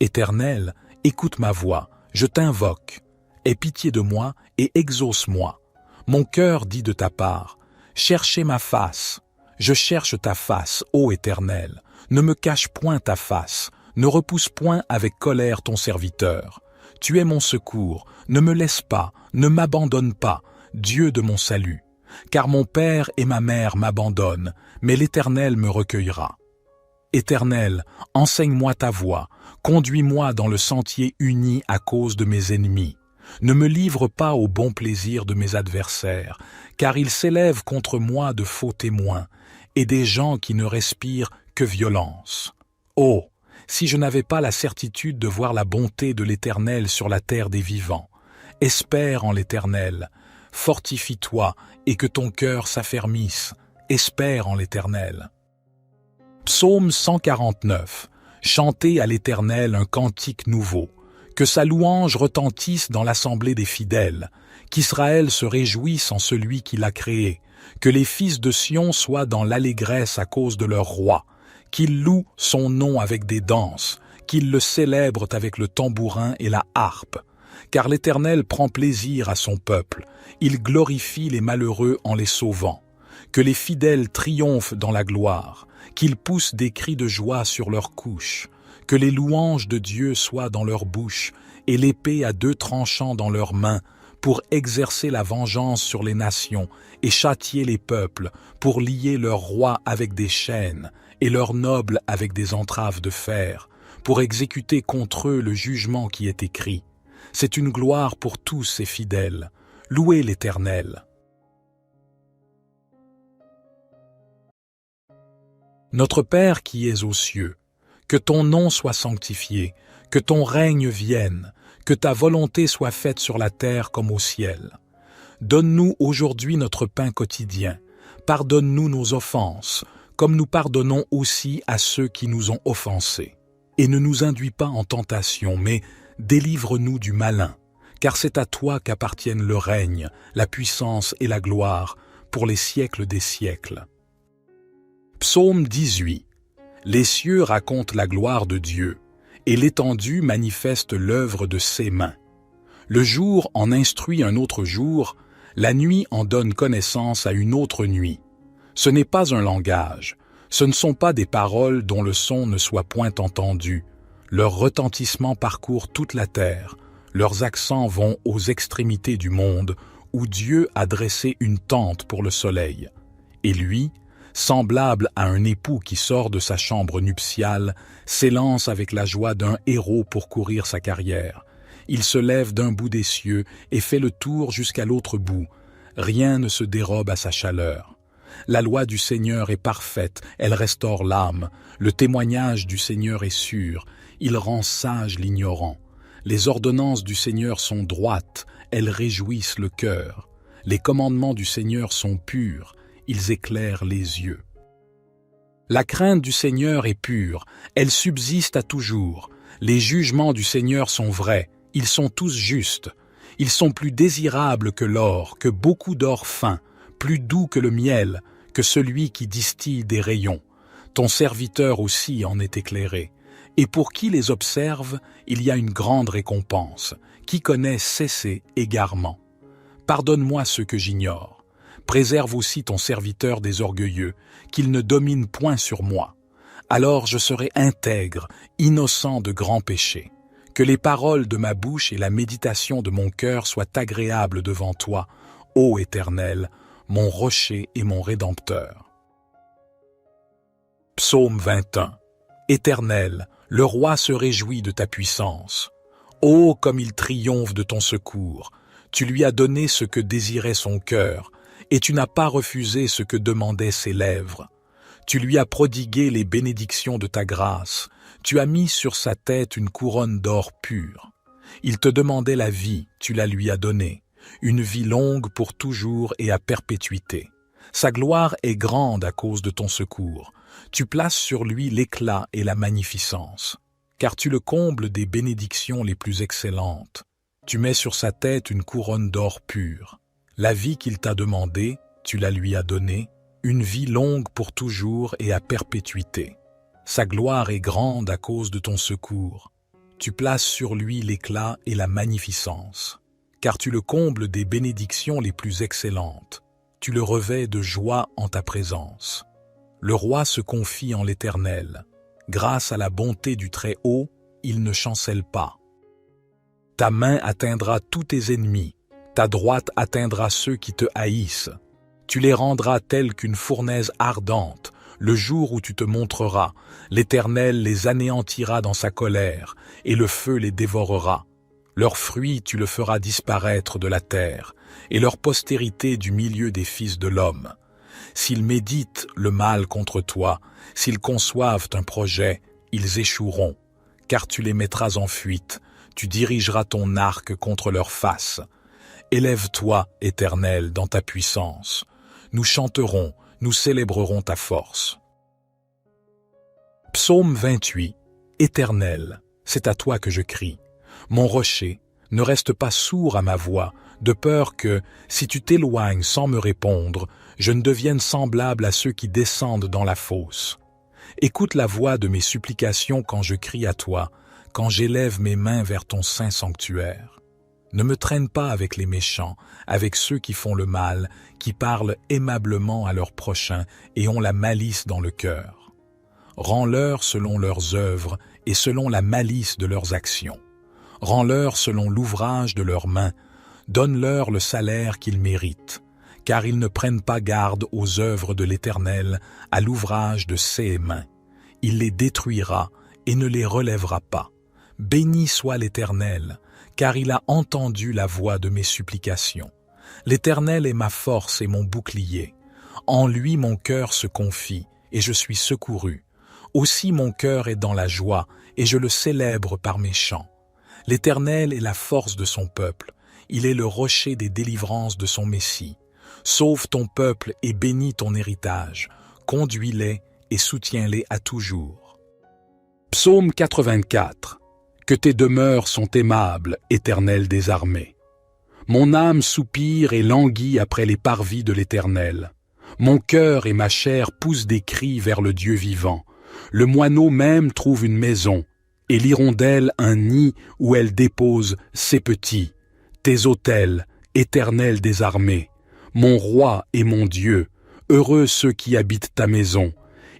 S1: Éternel, écoute ma voix, je t'invoque. Aie pitié de moi et exauce-moi. Mon cœur dit de ta part, cherchez ma face. Je cherche ta face, ô Éternel. Ne me cache point ta face, ne repousse point avec colère ton serviteur. Tu es mon secours, ne me laisse pas, ne m'abandonne pas, Dieu de mon salut. Car mon père et ma mère m'abandonnent, mais l'Éternel me recueillera. Éternel, enseigne-moi ta voie, conduis-moi dans le sentier uni à cause de mes ennemis. Ne me livre pas au bon plaisir de mes adversaires, car ils s'élèvent contre moi de faux témoins, et des gens qui ne respirent que violence. Oh, si je n'avais pas la certitude de voir la bonté de l'Éternel sur la terre des vivants. Espère en l'Éternel, fortifie-toi et que ton cœur s'affermisse, espère en l'Éternel. Psaume 149. Chantez à l'Éternel un cantique nouveau, que sa louange retentisse dans l'assemblée des fidèles, qu'Israël se réjouisse en celui qui l'a créé, que les fils de Sion soient dans l'allégresse à cause de leur roi, qu'ils louent son nom avec des danses, qu'ils le célèbrent avec le tambourin et la harpe. Car l'Éternel prend plaisir à son peuple, il glorifie les malheureux en les sauvant. Que les fidèles triomphent dans la gloire, qu'ils poussent des cris de joie sur leurs couches, que les louanges de Dieu soient dans leur bouche et l'épée à deux tranchants dans leurs mains, pour exercer la vengeance sur les nations et châtier les peuples, pour lier leurs rois avec des chaînes et leurs nobles avec des entraves de fer, pour exécuter contre eux le jugement qui est écrit. C'est une gloire pour tous ces fidèles. Louez l'Éternel. Notre Père qui es aux cieux, que ton nom soit sanctifié, que ton règne vienne, que ta volonté soit faite sur la terre comme au ciel. Donne-nous aujourd'hui notre pain quotidien. Pardonne-nous nos offenses, comme nous pardonnons aussi à ceux qui nous ont offensés. Et ne nous induis pas en tentation, mais délivre-nous du malin, car c'est à toi qu'appartiennent le règne, la puissance et la gloire, pour les siècles des siècles. Psaume 18. Les cieux racontent la gloire de Dieu, et l'étendue manifeste l'œuvre de ses mains. Le jour en instruit un autre jour, la nuit en donne connaissance à une autre nuit. Ce n'est pas un langage, ce ne sont pas des paroles dont le son ne soit point entendu. Leur retentissement parcourt toute la terre, leurs accents vont aux extrémités du monde, où Dieu a dressé une tente pour le soleil. Et lui, semblable à un époux qui sort de sa chambre nuptiale, s'élance avec la joie d'un héros pour courir sa carrière. Il se lève d'un bout des cieux et fait le tour jusqu'à l'autre bout. Rien ne se dérobe à sa chaleur. La loi du Seigneur est parfaite, elle restaure l'âme. Le témoignage du Seigneur est sûr, il rend sage l'ignorant. Les ordonnances du Seigneur sont droites, elles réjouissent le cœur. Les commandements du Seigneur sont purs, ils éclairent les yeux. La crainte du Seigneur est pure, elle subsiste à toujours. Les jugements du Seigneur sont vrais, ils sont tous justes. Ils sont plus désirables que l'or, que beaucoup d'or fin, plus doux que le miel, que celui qui distille des rayons. Ton serviteur aussi en est éclairé. Et pour qui les observe, il y a une grande récompense. Qui connaît cesser égarement. Pardonne-moi ce que j'ignore. Préserve aussi ton serviteur des orgueilleux, qu'il ne domine point sur moi. Alors je serai intègre, innocent de grands péchés. Que les paroles de ma bouche et la méditation de mon cœur soient agréables devant toi, ô Éternel, mon rocher et mon rédempteur. Psaume 21. Éternel, le roi se réjouit de ta puissance. Ô comme il triomphe de ton secours! Tu lui as donné ce que désirait son cœur, et tu n'as pas refusé ce que demandaient ses lèvres. Tu lui as prodigué les bénédictions de ta grâce, tu as mis sur sa tête une couronne d'or pur. Il te demandait la vie, tu la lui as donnée, une vie longue pour toujours et à perpétuité. Sa gloire est grande à cause de ton secours. Tu places sur lui l'éclat et la magnificence, car tu le combles des bénédictions les plus excellentes. Tu mets sur sa tête une couronne d'or pur. La vie qu'il t'a demandée, tu la lui as donnée, une vie longue pour toujours et à perpétuité. Sa gloire est grande à cause de ton secours. Tu places sur lui l'éclat et la magnificence, car tu le combles des bénédictions les plus excellentes. Tu le revêts de joie en ta présence. Le roi se confie en l'Éternel. Grâce à la bonté du Très-Haut, il ne chancelle pas. Ta main atteindra tous tes ennemis, ta droite atteindra ceux qui te haïssent. Tu les rendras tels qu'une fournaise ardente. Le jour où tu te montreras, l'Éternel les anéantira dans sa colère, et le feu les dévorera. Leurs fruits tu le feras disparaître de la terre, et leur postérité du milieu des fils de l'homme. S'ils méditent le mal contre toi, s'ils conçoivent un projet, ils échoueront, car tu les mettras en fuite, tu dirigeras ton arc contre leur face. Élève-toi, Éternel, dans ta puissance. Nous chanterons, nous célébrerons ta force. Psaume 28. Éternel, c'est à toi que je crie. Mon rocher, ne reste pas sourd à ma voix, de peur que, si tu t'éloignes sans me répondre, je ne devienne semblable à ceux qui descendent dans la fosse. Écoute la voix de mes supplications quand je crie à toi, quand j'élève mes mains vers ton saint sanctuaire. Ne me traîne pas avec les méchants, avec ceux qui font le mal, qui parlent aimablement à leurs prochains et ont la malice dans le cœur. Rends-leur selon leurs œuvres et selon la malice de leurs actions. Rends-leur selon l'ouvrage de leurs mains. Donne-leur le salaire qu'ils méritent, car ils ne prennent pas garde aux œuvres de l'Éternel, à l'ouvrage de ses mains. Il les détruira et ne les relèvera pas. Béni soit l'Éternel, car il a entendu la voix de mes supplications. L'Éternel est ma force et mon bouclier. En lui mon cœur se confie, et je suis secouru. Aussi mon cœur est dans la joie, et je le célèbre par mes chants. L'Éternel est la force de son peuple. Il est le rocher des délivrances de son Messie. Sauve ton peuple et bénis ton héritage. Conduis-les et soutiens-les à toujours. Psaume 84. Que tes demeures sont aimables, Éternel des armées. Mon âme soupire et languit après les parvis de l'Éternel. Mon cœur et ma chair poussent des cris vers le Dieu vivant. Le moineau même trouve une maison, et l'hirondelle un nid où elle dépose ses petits. Tes autels, Éternel des armées, mon roi et mon Dieu, heureux ceux qui habitent ta maison.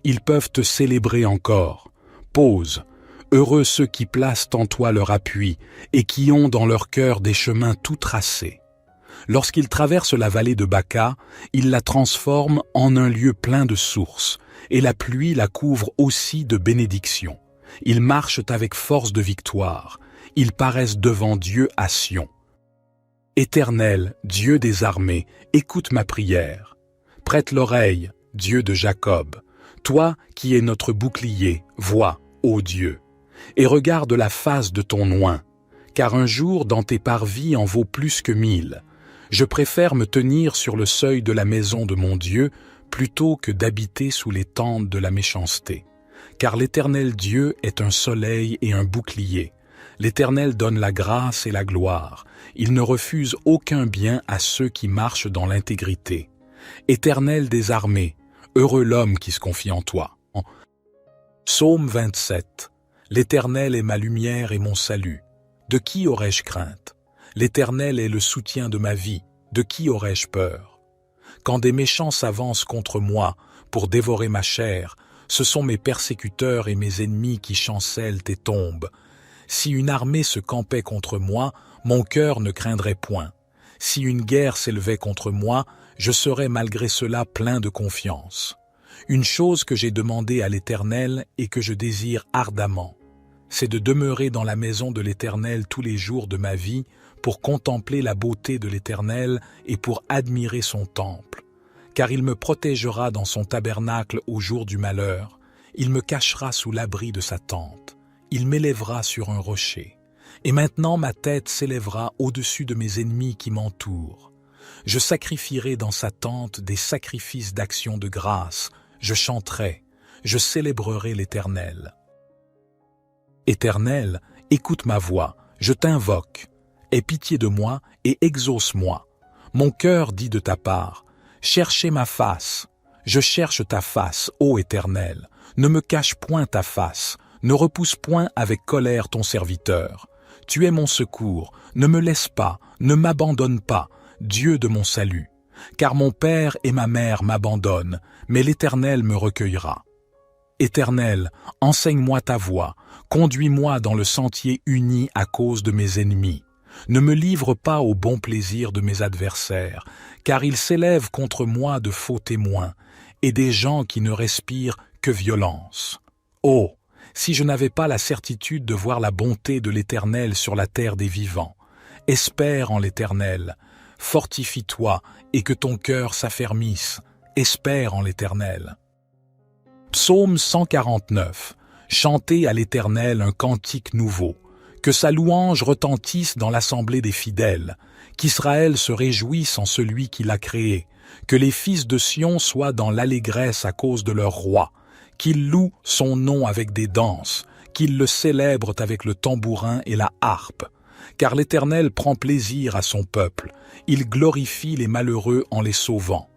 S1: Ils peuvent te célébrer encore. Pause. Heureux ceux qui placent en toi leur appui et qui ont dans leur cœur des chemins tout tracés. Lorsqu'ils traversent la vallée de Baca, ils la transforment en un lieu plein de sources, et la pluie la couvre aussi de bénédictions. Ils marchent avec force de victoire. Ils paraissent devant Dieu à Sion. Éternel, Dieu des armées, écoute ma prière. Prête l'oreille, Dieu de Jacob. Toi qui es notre bouclier, vois, ô Dieu, et regarde la face de ton oint, car un jour dans tes parvis en vaut plus que 1000. Je préfère me tenir sur le seuil de la maison de mon Dieu plutôt que d'habiter sous les tentes de la méchanceté. Car l'Éternel Dieu est un soleil et un bouclier. L'Éternel donne la grâce et la gloire. Il ne refuse aucun bien à ceux qui marchent dans l'intégrité. Éternel des armées, heureux l'homme qui se confie en toi. Psaume 27. L'Éternel est ma lumière et mon salut. De qui aurais-je crainte? L'Éternel est le soutien de ma vie. De qui aurais-je peur? Quand des méchants s'avancent contre moi pour dévorer ma chair, Ce sont mes persécuteurs et mes ennemis qui chancellent et tombent. Si une armée se campait contre moi, mon cœur ne craindrait point. Si une guerre s'élevait contre moi, je serais malgré cela plein de confiance. Une chose que j'ai demandée à l'Éternel et que je désire ardemment, c'est de demeurer dans la maison de l'Éternel tous les jours de ma vie pour contempler la beauté de l'Éternel et pour admirer son temple. Car il me protégera dans son tabernacle au jour du malheur, il me cachera sous l'abri de sa tente, il m'élèvera sur un rocher. Et maintenant ma tête s'élèvera au-dessus de mes ennemis qui m'entourent. Je sacrifierai dans sa tente des sacrifices d'action de grâce, je chanterai, je célébrerai l'Éternel. Éternel, écoute ma voix, je t'invoque. Aie pitié de moi et exauce-moi. Mon cœur dit de ta part, cherchez ma face. Je cherche ta face, ô Éternel. Ne me cache point ta face, ne repousse point avec colère ton serviteur. Tu es mon secours, ne me laisse pas, ne m'abandonne pas, Dieu de mon salut. Car mon père et ma mère m'abandonnent, mais l'Éternel me recueillera. Éternel, enseigne-moi ta voie, conduis-moi dans le sentier uni à cause de mes ennemis. Ne me livre pas au bon plaisir de mes adversaires, car ils s'élèvent contre moi de faux témoins, et des gens qui ne respirent que violence. Oh, si je n'avais pas la certitude de voir la bonté de l'Éternel sur la terre des vivants. Espère en l'Éternel, fortifie-toi et que ton cœur s'affermisse, espère en l'Éternel. Psaume 149. Chantez à l'Éternel un cantique nouveau, que sa louange retentisse dans l'assemblée des fidèles, qu'Israël se réjouisse en celui qui l'a créé, que les fils de Sion soient dans l'allégresse à cause de leur roi, qu'ils louent son nom avec des danses, qu'ils le célèbrent avec le tambourin et la harpe. Car l'Éternel prend plaisir à son peuple, il glorifie les malheureux en les sauvant.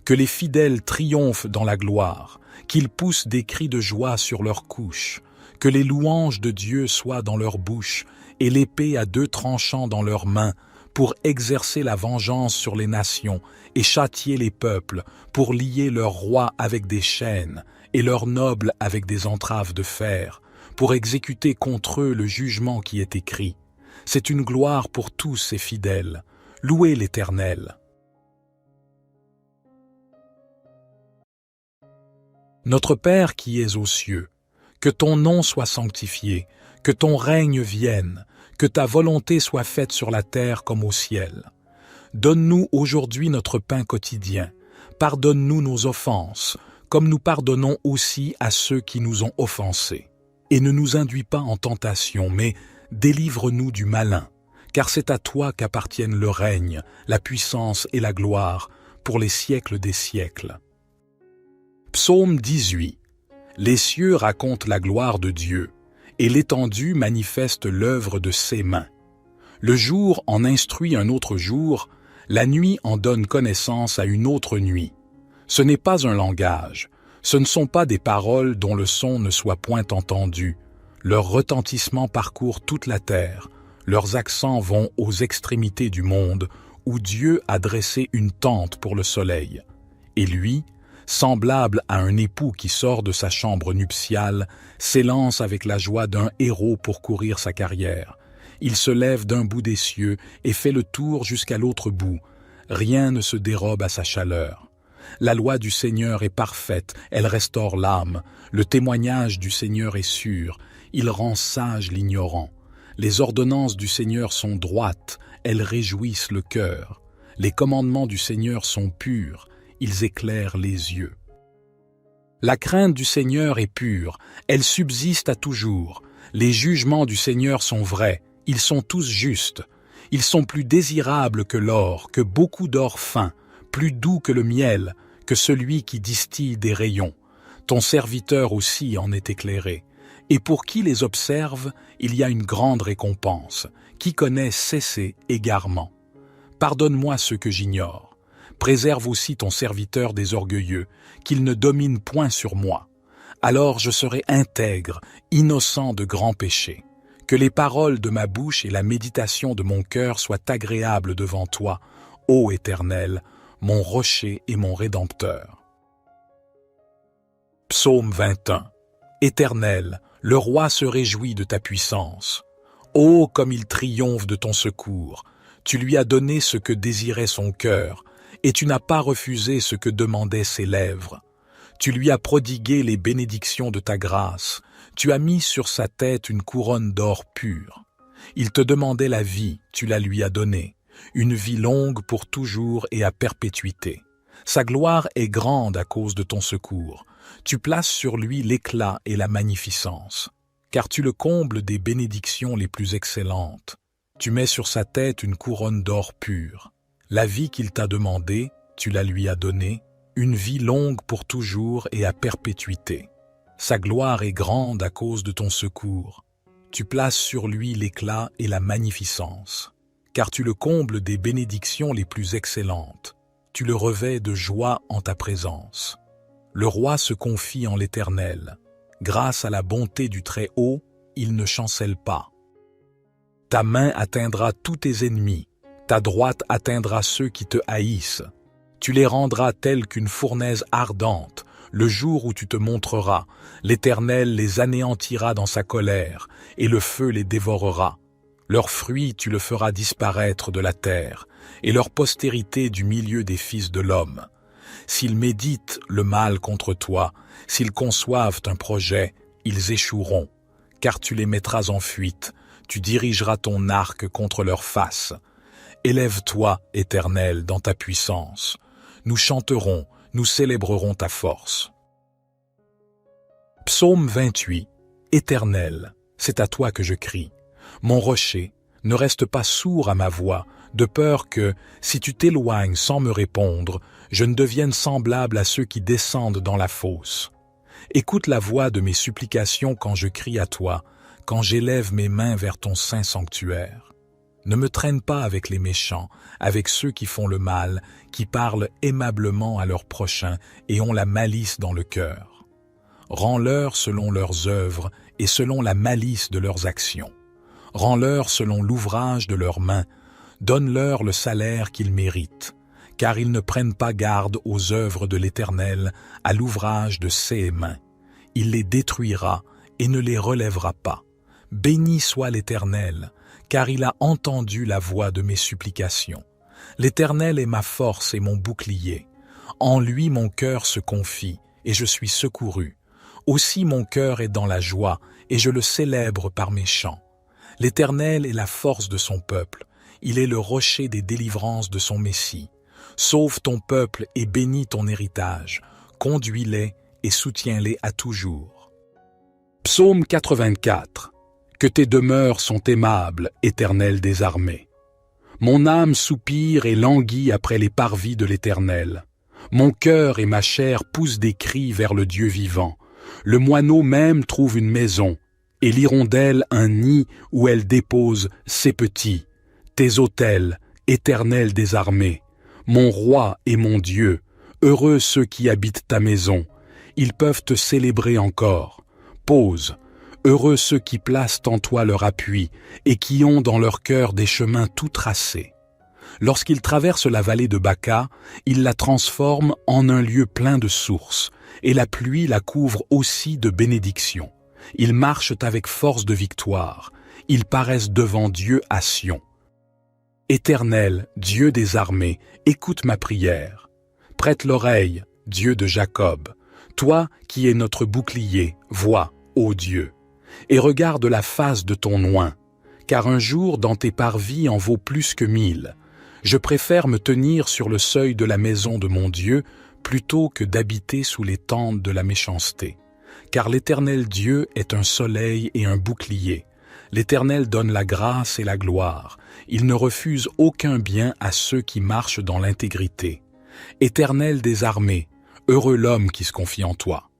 S1: Que les fidèles triomphent dans la gloire, qu'ils poussent des cris de joie sur leurs couches, que les louanges de Dieu soient dans leur bouche et l'épée à deux tranchants dans leurs mains, pour exercer la vengeance sur les nations et châtier les peuples, pour lier leurs rois avec des chaînes et leurs nobles avec des entraves de fer, pour exécuter contre eux le jugement qui est écrit. C'est une gloire pour tous ces fidèles. Louez l'Éternel. Notre Père qui es aux cieux, que ton nom soit sanctifié, que ton règne vienne, que ta volonté soit faite sur la terre comme au ciel. Donne-nous aujourd'hui notre pain quotidien. Pardonne-nous nos offenses, comme nous pardonnons aussi à ceux qui nous ont offensés. Et ne nous induis pas en tentation, mais délivre-nous du malin, car c'est à toi qu'appartiennent le règne, la puissance et la gloire, pour les siècles des siècles. Psaume 18. Les cieux racontent la gloire de Dieu, et l'étendue manifeste l'œuvre de ses mains. Le jour en instruit un autre jour, la nuit en donne connaissance à une autre nuit. Ce n'est pas un langage, ce ne sont pas des paroles dont le son ne soit point entendu. Leur retentissement parcourt toute la terre, leurs accents vont aux extrémités du monde, où Dieu a dressé une tente pour le soleil. Et lui, semblable à un époux qui sort de sa chambre nuptiale, s'élance avec la joie d'un héros pour courir sa carrière. Il se lève d'un bout des cieux et fait le tour jusqu'à l'autre bout. Rien ne se dérobe à sa chaleur. La loi du Seigneur est parfaite, elle restaure l'âme. Le témoignage du Seigneur est sûr, il rend sage l'ignorant. Les ordonnances du Seigneur sont droites, elles réjouissent le cœur. Les commandements du Seigneur sont purs, ils éclairent les yeux. La crainte du Seigneur est pure, elle subsiste à toujours. Les jugements du Seigneur sont vrais, ils sont tous justes. Ils sont plus désirables que l'or, que beaucoup d'or fin, plus doux que le miel, que celui qui distille des rayons. Ton serviteur aussi en est éclairé. Et pour qui les observe, il y a une grande récompense. Qui connaît cesser égarement. Pardonne-moi ce que j'ignore. Préserve aussi ton serviteur des orgueilleux, qu'il ne domine point sur moi. Alors je serai intègre, innocent de grands péchés. Que les paroles de ma bouche et la méditation de mon cœur soient agréables devant toi, ô Éternel, mon rocher et mon rédempteur. Psaume 21. Éternel, le roi se réjouit de ta puissance. Ô comme il triomphe de ton secours! Tu lui as donné ce que désirait son cœur, et tu n'as pas refusé ce que demandaient ses lèvres. Tu lui as prodigué les bénédictions de ta grâce, tu as mis sur sa tête une couronne d'or pur. Il te demandait la vie, tu la lui as donnée, une vie longue pour toujours et à perpétuité. Sa gloire est grande à cause de ton secours. Tu places sur lui l'éclat et la magnificence, car tu le combles des bénédictions les plus excellentes. Tu mets sur sa tête une couronne d'or pur. La vie qu'il t'a demandée, tu la lui as donnée, une vie longue pour toujours et à perpétuité. Sa gloire est grande à cause de ton secours. Tu places sur lui l'éclat et la magnificence, car tu le combles des bénédictions les plus excellentes. Tu le revêts de joie en ta présence. Le roi se confie en l'Éternel. Grâce à la bonté du Très-Haut, il ne chancelle pas. Ta main atteindra tous tes ennemis, ta droite atteindra ceux qui te haïssent. Tu les rendras tels qu'une fournaise ardente, le jour où tu te montreras. L'Éternel les anéantira dans sa colère, et le feu les dévorera. Leurs fruits tu le feras disparaître de la terre, et leur postérité du milieu des fils de l'homme. S'ils méditent le mal contre toi, s'ils conçoivent un projet, ils échoueront, car tu les mettras en fuite. Tu dirigeras ton arc contre leur face. Élève-toi, Éternel, dans ta puissance. Nous chanterons, nous célébrerons ta force. Psaume 28. Éternel, c'est à toi que je crie. Mon rocher, ne reste pas sourd à ma voix, de peur que, si tu t'éloignes sans me répondre, je ne devienne semblable à ceux qui descendent dans la fosse. Écoute la voix de mes supplications quand je crie à toi, quand j'élève mes mains vers ton saint sanctuaire. Ne me traîne pas avec les méchants, avec ceux qui font le mal, qui parlent aimablement à leurs prochains et ont la malice dans le cœur. Rends-leur selon leurs œuvres et selon la malice de leurs actions. Rends-leur selon l'ouvrage de leurs mains. Donne-leur le salaire qu'ils méritent, car ils ne prennent pas garde aux œuvres de l'Éternel, à l'ouvrage de ses mains. Il les détruira et ne les relèvera pas. Béni soit l'Éternel, car il a entendu la voix de mes supplications. L'Éternel est ma force et mon bouclier. En lui mon cœur se confie, et je suis secouru. Aussi mon cœur est dans la joie, et je le célèbre par mes chants. L'Éternel est la force de son peuple. Il est le rocher des délivrances de son Messie. Sauve ton peuple et bénis ton héritage. Conduis-les et soutiens-les à toujours. Psaume 84. Que tes demeures sont aimables, Éternel des armées. Mon âme soupire et languit après les parvis de l'Éternel. Mon cœur et ma chair poussent des cris vers le Dieu vivant. Le moineau même trouve une maison, et l'hirondelle un nid où elle dépose ses petits. Tes autels, Éternel des armées, mon roi et mon Dieu, heureux ceux qui habitent ta maison. Ils peuvent te célébrer encore. Pause. Heureux ceux qui placent en toi leur appui et qui ont dans leur cœur des chemins tout tracés. Lorsqu'ils traversent la vallée de Baca, ils la transforment en un lieu plein de sources, et la pluie la couvre aussi de bénédictions. Ils marchent avec force de victoire, ils paraissent devant Dieu à Sion. Éternel, Dieu des armées, écoute ma prière. Prête l'oreille, Dieu de Jacob. Toi qui es notre bouclier, vois, ô Dieu, et regarde la face de ton oint, car un jour dans tes parvis en vaut plus que 1000. Je préfère me tenir sur le seuil de la maison de mon Dieu plutôt que d'habiter sous les tentes de la méchanceté. Car l'Éternel Dieu est un soleil et un bouclier. L'Éternel donne la grâce et la gloire. Il ne refuse aucun bien à ceux qui marchent dans l'intégrité. Éternel des armées, heureux l'homme qui se confie en toi.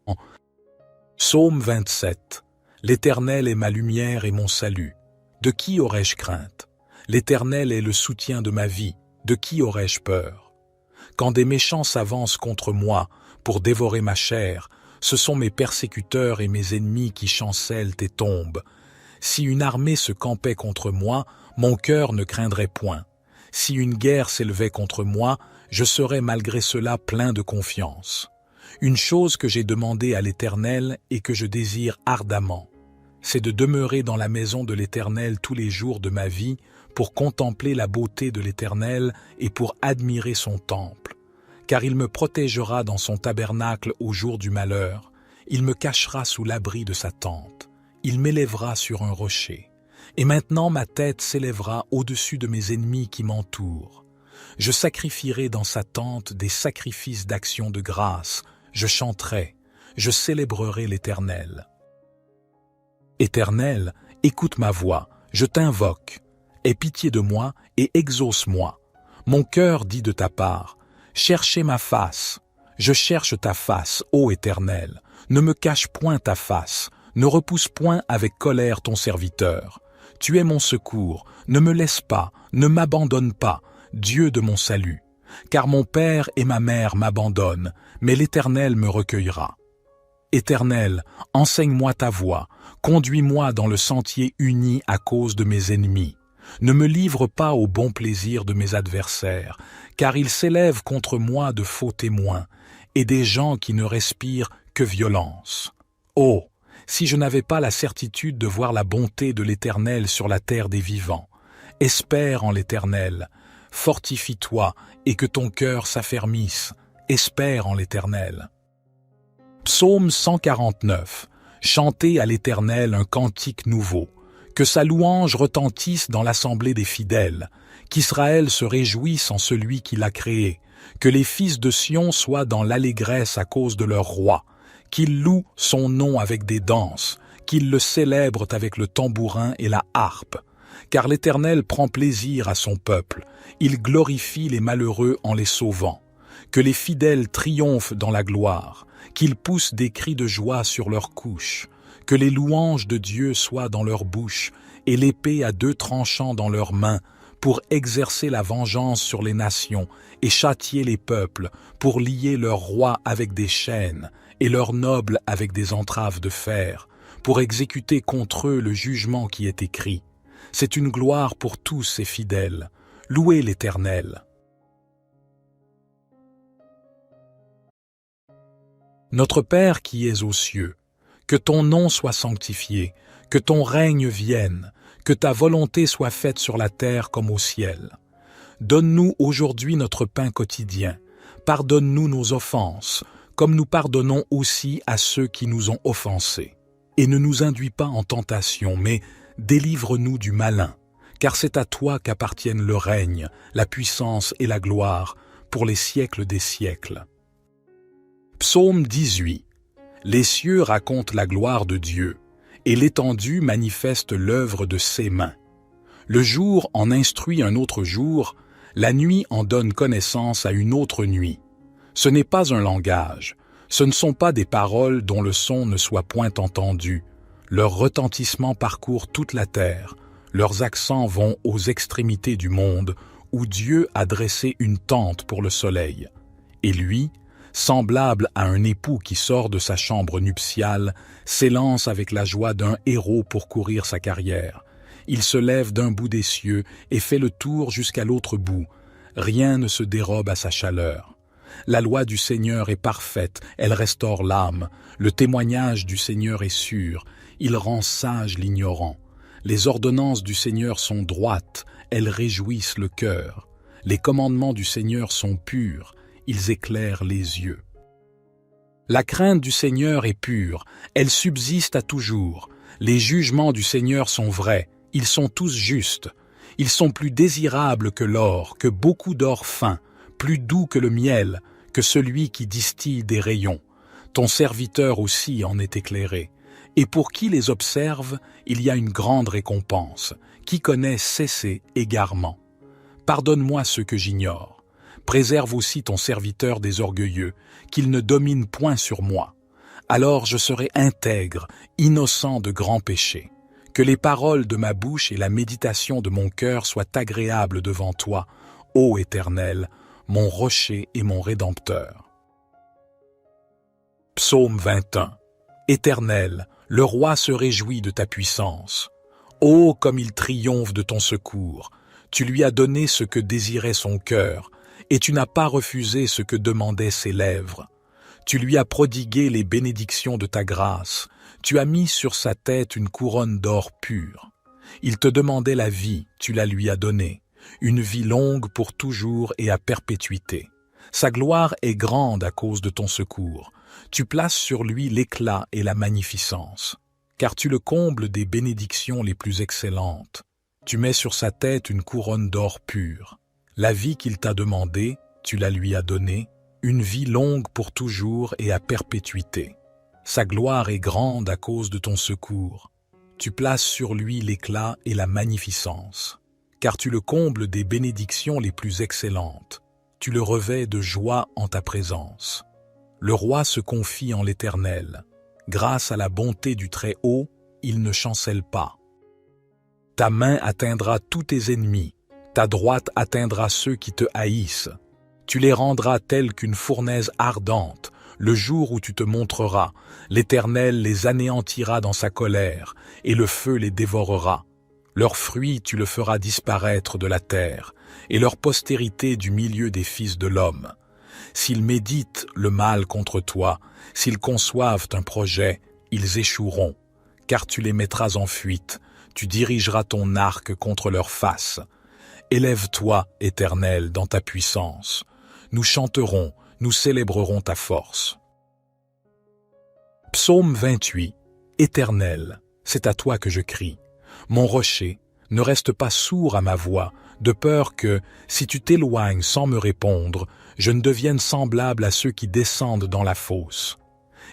S1: Psaume 27. L'Éternel est ma lumière et mon salut. De qui aurais-je crainte? L'Éternel est le soutien de ma vie. De qui aurais-je peur? Quand des méchants s'avancent contre moi pour dévorer ma chair, ce sont mes persécuteurs et mes ennemis qui chancellent et tombent. Si une armée se campait contre moi, mon cœur ne craindrait point. Si une guerre s'élevait contre moi, je serais malgré cela plein de confiance. Une chose que j'ai demandée à l'Éternel et que je désire ardemment, c'est de demeurer dans la maison de l'Éternel tous les jours de ma vie pour contempler la beauté de l'Éternel et pour admirer son temple. Car il me protégera dans son tabernacle au jour du malheur, il me cachera sous l'abri de sa tente, il m'élèvera sur un rocher. Et maintenant ma tête s'élèvera au-dessus de mes ennemis qui m'entourent. Je sacrifierai dans sa tente des sacrifices d'action de grâce, je chanterai, je célébrerai l'Éternel. Éternel, écoute ma voix, je t'invoque. Aie pitié de moi et exauce-moi. Mon cœur dit de ta part, cherchez ma face. Je cherche ta face, ô Éternel. Ne me cache point ta face, ne repousse point avec colère ton serviteur. Tu es mon secours, ne me laisse pas, ne m'abandonne pas, Dieu de mon salut. Car mon père et ma mère m'abandonnent, mais l'Éternel me recueillera. Éternel, enseigne-moi ta voie, conduis-moi dans le sentier uni à cause de mes ennemis. Ne me livre pas au bon plaisir de mes adversaires, car ils s'élèvent contre moi de faux témoins, et des gens qui ne respirent que violence. Oh, si je n'avais pas la certitude de voir la bonté de l'Éternel sur la terre des vivants. Espère en l'Éternel, fortifie-toi et que ton cœur s'affermisse, espère en l'Éternel. Psaume 149. Chantez à l'Éternel un cantique nouveau, que sa louange retentisse dans l'assemblée des fidèles, qu'Israël se réjouisse en celui qui l'a créé, que les fils de Sion soient dans l'allégresse à cause de leur roi, qu'ils louent son nom avec des danses, qu'ils le célèbrent avec le tambourin et la harpe. Car l'Éternel prend plaisir à son peuple, il glorifie les malheureux en les sauvant. Que les fidèles triomphent dans la gloire, qu'ils poussent des cris de joie sur leurs couches, que les louanges de Dieu soient dans leur bouche et l'épée à deux tranchants dans leurs mains, pour exercer la vengeance sur les nations et châtier les peuples, pour lier leurs rois avec des chaînes et leurs nobles avec des entraves de fer, pour exécuter contre eux le jugement qui est écrit. C'est une gloire pour tous ces fidèles. Louez l'Éternel. Notre Père qui es aux cieux, que ton nom soit sanctifié, que ton règne vienne, que ta volonté soit faite sur la terre comme au ciel. Donne-nous aujourd'hui notre pain quotidien. Pardonne-nous nos offenses, comme nous pardonnons aussi à ceux qui nous ont offensés. Et ne nous induis pas en tentation, mais délivre-nous du malin, car c'est à toi qu'appartiennent le règne, la puissance et la gloire, pour les siècles des siècles. Psaume 18. Les cieux racontent la gloire de Dieu, et l'étendue manifeste l'œuvre de ses mains. Le jour en instruit un autre jour, la nuit en donne connaissance à une autre nuit. Ce n'est pas un langage, ce ne sont pas des paroles dont le son ne soit point entendu. Leur retentissement parcourt toute la terre, leurs accents vont aux extrémités du monde, où Dieu a dressé une tente pour le soleil. Et lui, semblable à un époux qui sort de sa chambre nuptiale, s'élance avec la joie d'un héros pour courir sa carrière. Il se lève d'un bout des cieux et fait le tour jusqu'à l'autre bout. Rien ne se dérobe à sa chaleur. La loi du Seigneur est parfaite, elle restaure l'âme. Le témoignage du Seigneur est sûr, il rend sage l'ignorant. Les ordonnances du Seigneur sont droites, elles réjouissent le cœur. Les commandements du Seigneur sont purs, ils éclairent les yeux. La crainte du Seigneur est pure, elle subsiste à toujours. Les jugements du Seigneur sont vrais, ils sont tous justes. Ils sont plus désirables que l'or, que beaucoup d'or fin, plus doux que le miel, que celui qui distille des rayons. Ton serviteur aussi en est éclairé. Et pour qui les observe, il y a une grande récompense. Qui connaît cesser égarement. Pardonne-moi ce que j'ignore. Préserve aussi ton serviteur des orgueilleux, qu'il ne domine point sur moi. Alors je serai intègre, innocent de grands péchés. Que les paroles de ma bouche et la méditation de mon cœur soient agréables devant toi, ô Éternel, mon rocher et mon rédempteur. Psaume 21. Éternel, le roi se réjouit de ta puissance. Ô comme il triomphe de ton secours! Tu lui as donné ce que désirait son cœur, et tu n'as pas refusé ce que demandaient ses lèvres. Tu lui as prodigué les bénédictions de ta grâce. Tu as mis sur sa tête une couronne d'or pur. Il te demandait la vie, tu la lui as donnée. Une vie longue pour toujours et à perpétuité. Sa gloire est grande à cause de ton secours. Tu places sur lui l'éclat et la magnificence, car tu le combles des bénédictions les plus excellentes. Tu mets sur sa tête une couronne d'or pur. La vie qu'il t'a demandée, tu la lui as donnée, une vie longue pour toujours et à perpétuité. Sa gloire est grande à cause de ton secours. Tu places sur lui l'éclat et la magnificence, car tu le combles des bénédictions les plus excellentes. Tu le revêts de joie en ta présence. Le roi se confie en l'Éternel. Grâce à la bonté du Très-Haut, il ne chancelle pas. Ta main atteindra tous tes ennemis, ta droite atteindra ceux qui te haïssent. Tu les rendras tels qu'une fournaise ardente. Le jour où tu te montreras, l'Éternel les anéantira dans sa colère, et le feu les dévorera. Leurs fruits tu le feras disparaître de la terre, et leur postérité du milieu des fils de l'homme. S'ils méditent le mal contre toi, s'ils conçoivent un projet, ils échoueront, car tu les mettras en fuite, tu dirigeras ton arc contre leur face. Élève-toi, Éternel, dans ta puissance. Nous chanterons, nous célébrerons ta force. Psaume 28. Éternel, c'est à toi que je crie. Mon rocher, ne reste pas sourd à ma voix, de peur que, si tu t'éloignes sans me répondre, je ne devienne semblable à ceux qui descendent dans la fosse.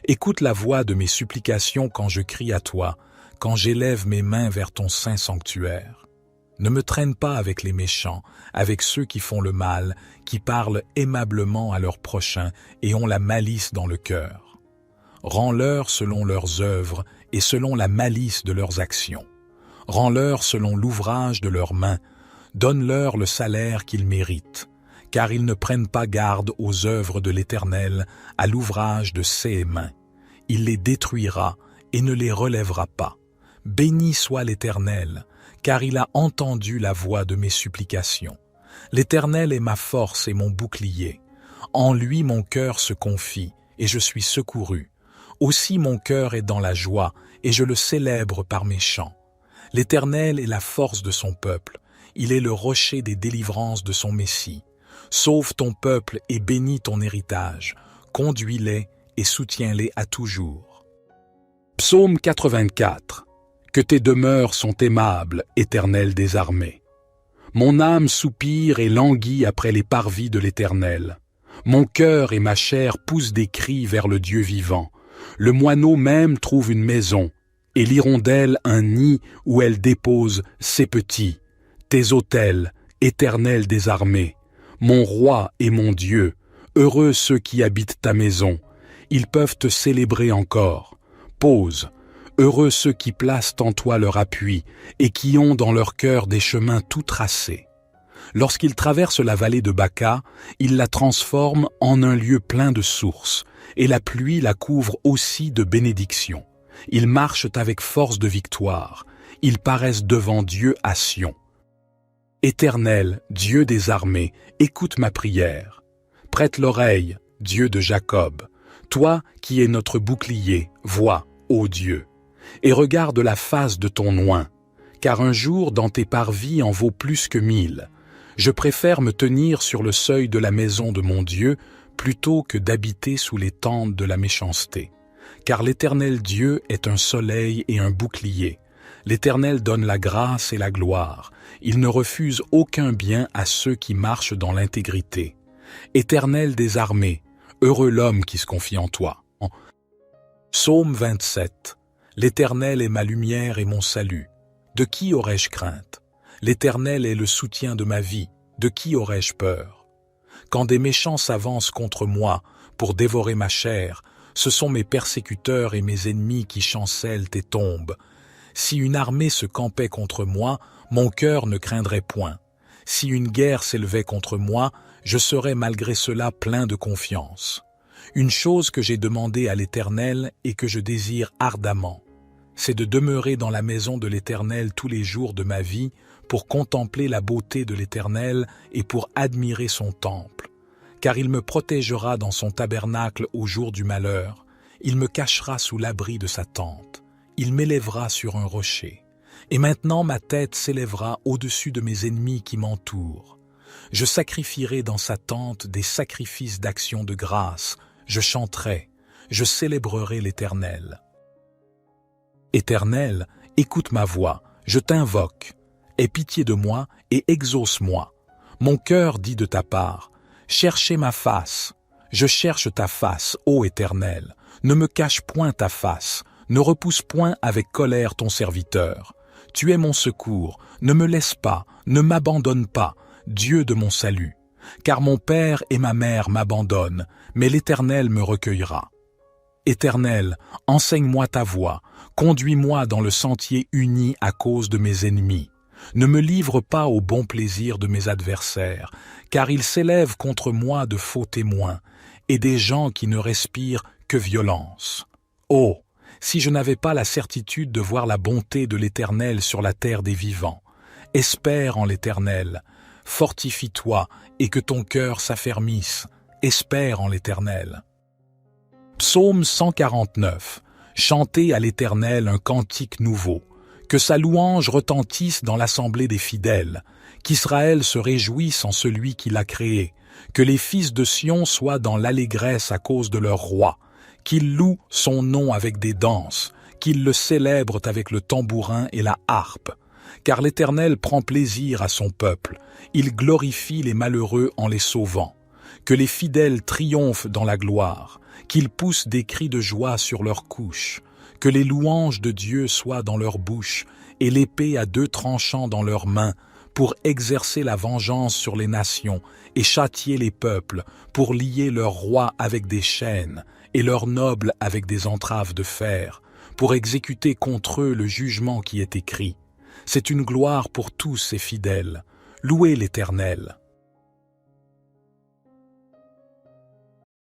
S1: Écoute la voix de mes supplications quand je crie à toi, quand j'élève mes mains vers ton saint sanctuaire. Ne me traîne pas avec les méchants, avec ceux qui font le mal, qui parlent aimablement à leurs prochains et ont la malice dans le cœur. Rends-leur selon leurs œuvres et selon la malice de leurs actions. Rends-leur selon l'ouvrage de leurs mains. Donne-leur le salaire qu'ils méritent, car ils ne prennent pas garde aux œuvres de l'Éternel, à l'ouvrage de ses mains. Il les détruira et ne les relèvera pas. Béni soit l'Éternel, car il a entendu la voix de mes supplications. L'Éternel est ma force et mon bouclier. En lui mon cœur se confie, et je suis secouru. Aussi mon cœur est dans la joie, et je le célèbre par mes chants. L'Éternel est la force de son peuple. Il est le rocher des délivrances de son Messie. Sauve ton peuple et bénis ton héritage. Conduis-les et soutiens-les à toujours. Psaume 84. Que tes demeures sont aimables, Éternel des armées. Mon âme soupire et languit après les parvis de l'Éternel. Mon cœur et ma chair poussent des cris vers le Dieu vivant. Le moineau même trouve une maison, et l'hirondelle un nid où elle dépose ses petits. Tes autels, Éternel des armées, mon roi et mon Dieu, heureux ceux qui habitent ta maison. Ils peuvent te célébrer encore. Pause. Heureux ceux qui placent en toi leur appui et qui ont dans leur cœur des chemins tout tracés. Lorsqu'ils traversent la vallée de Baca, ils la transforment en un lieu plein de sources, et la pluie la couvre aussi de bénédictions. Ils marchent avec force de victoire. Ils paraissent devant Dieu à Sion. Éternel, Dieu des armées, écoute ma prière. Prête l'oreille, Dieu de Jacob. Toi qui es notre bouclier, vois, ô Dieu, et regarde la face de ton oint, car un jour dans tes parvis en vaut plus que 1000. Je préfère me tenir sur le seuil de la maison de mon Dieu plutôt que d'habiter sous les tentes de la méchanceté. Car l'Éternel Dieu est un soleil et un bouclier. L'Éternel donne la grâce et la gloire. Il ne refuse aucun bien à ceux qui marchent dans l'intégrité. Éternel des armées, heureux l'homme qui se confie en toi. Psaume 27. L'Éternel est ma lumière et mon salut. De qui aurais-je crainte? L'Éternel est le soutien de ma vie. De qui aurais-je peur? Quand des méchants s'avancent contre moi pour dévorer ma chair, ce sont mes persécuteurs et mes ennemis qui chancellent et tombent. Si une armée se campait contre moi, mon cœur ne craindrait point. Si une guerre s'élevait contre moi, je serais malgré cela plein de confiance. Une chose que j'ai demandée à l'Éternel et que je désire ardemment, c'est de demeurer dans la maison de l'Éternel tous les jours de ma vie pour contempler la beauté de l'Éternel et pour admirer son temple. car il me protégera dans son tabernacle au jour du malheur, il me cachera sous l'abri de sa tente, il m'élèvera sur un rocher. Et maintenant ma tête s'élèvera au-dessus de mes ennemis qui m'entourent. Je sacrifierai dans sa tente des sacrifices d'action de grâce, je chanterai, je célébrerai l'Éternel. Éternel, écoute ma voix, je t'invoque. Aie pitié de moi et exauce-moi. Mon cœur dit de ta part, cherchez ma face. Je cherche ta face, ô Éternel. Ne me cache point ta face, ne repousse point avec colère ton serviteur. Tu es mon secours, ne me laisse pas, ne m'abandonne pas, Dieu de mon salut. Car mon père et ma mère m'abandonnent, mais l'Éternel me recueillera. Éternel, enseigne-moi ta voie, conduis-moi dans le sentier uni à cause de mes ennemis. Ne me livre pas au bon plaisir de mes adversaires, car ils s'élèvent contre moi de faux témoins, et des gens qui ne respirent que violence. Oh, si je n'avais pas la certitude de voir la bonté de l'Éternel sur la terre des vivants. Espère en l'Éternel, fortifie-toi et que ton cœur s'affermisse, espère en l'Éternel. Psaume 149. Chantez à l'Éternel un cantique nouveau, que sa louange retentisse dans l'assemblée des fidèles, qu'Israël se réjouisse en celui qui l'a créé, que les fils de Sion soient dans l'allégresse à cause de leur roi, qu'ils louent son nom avec des danses, qu'ils le célèbrent avec le tambourin et la harpe. Car l'Éternel prend plaisir à son peuple, il glorifie les malheureux en les sauvant. Que les fidèles triomphent dans la gloire, qu'ils poussent des cris de joie sur leurs couches, que les louanges de Dieu soient dans leur bouche et l'épée à 2 tranchants dans leurs mains, pour exercer la vengeance sur les nations et châtier les peuples, pour lier leurs rois avec des chaînes et leurs nobles avec des entraves de fer, pour exécuter contre eux le jugement qui est écrit. C'est une gloire pour tous ces fidèles. Louez l'Éternel.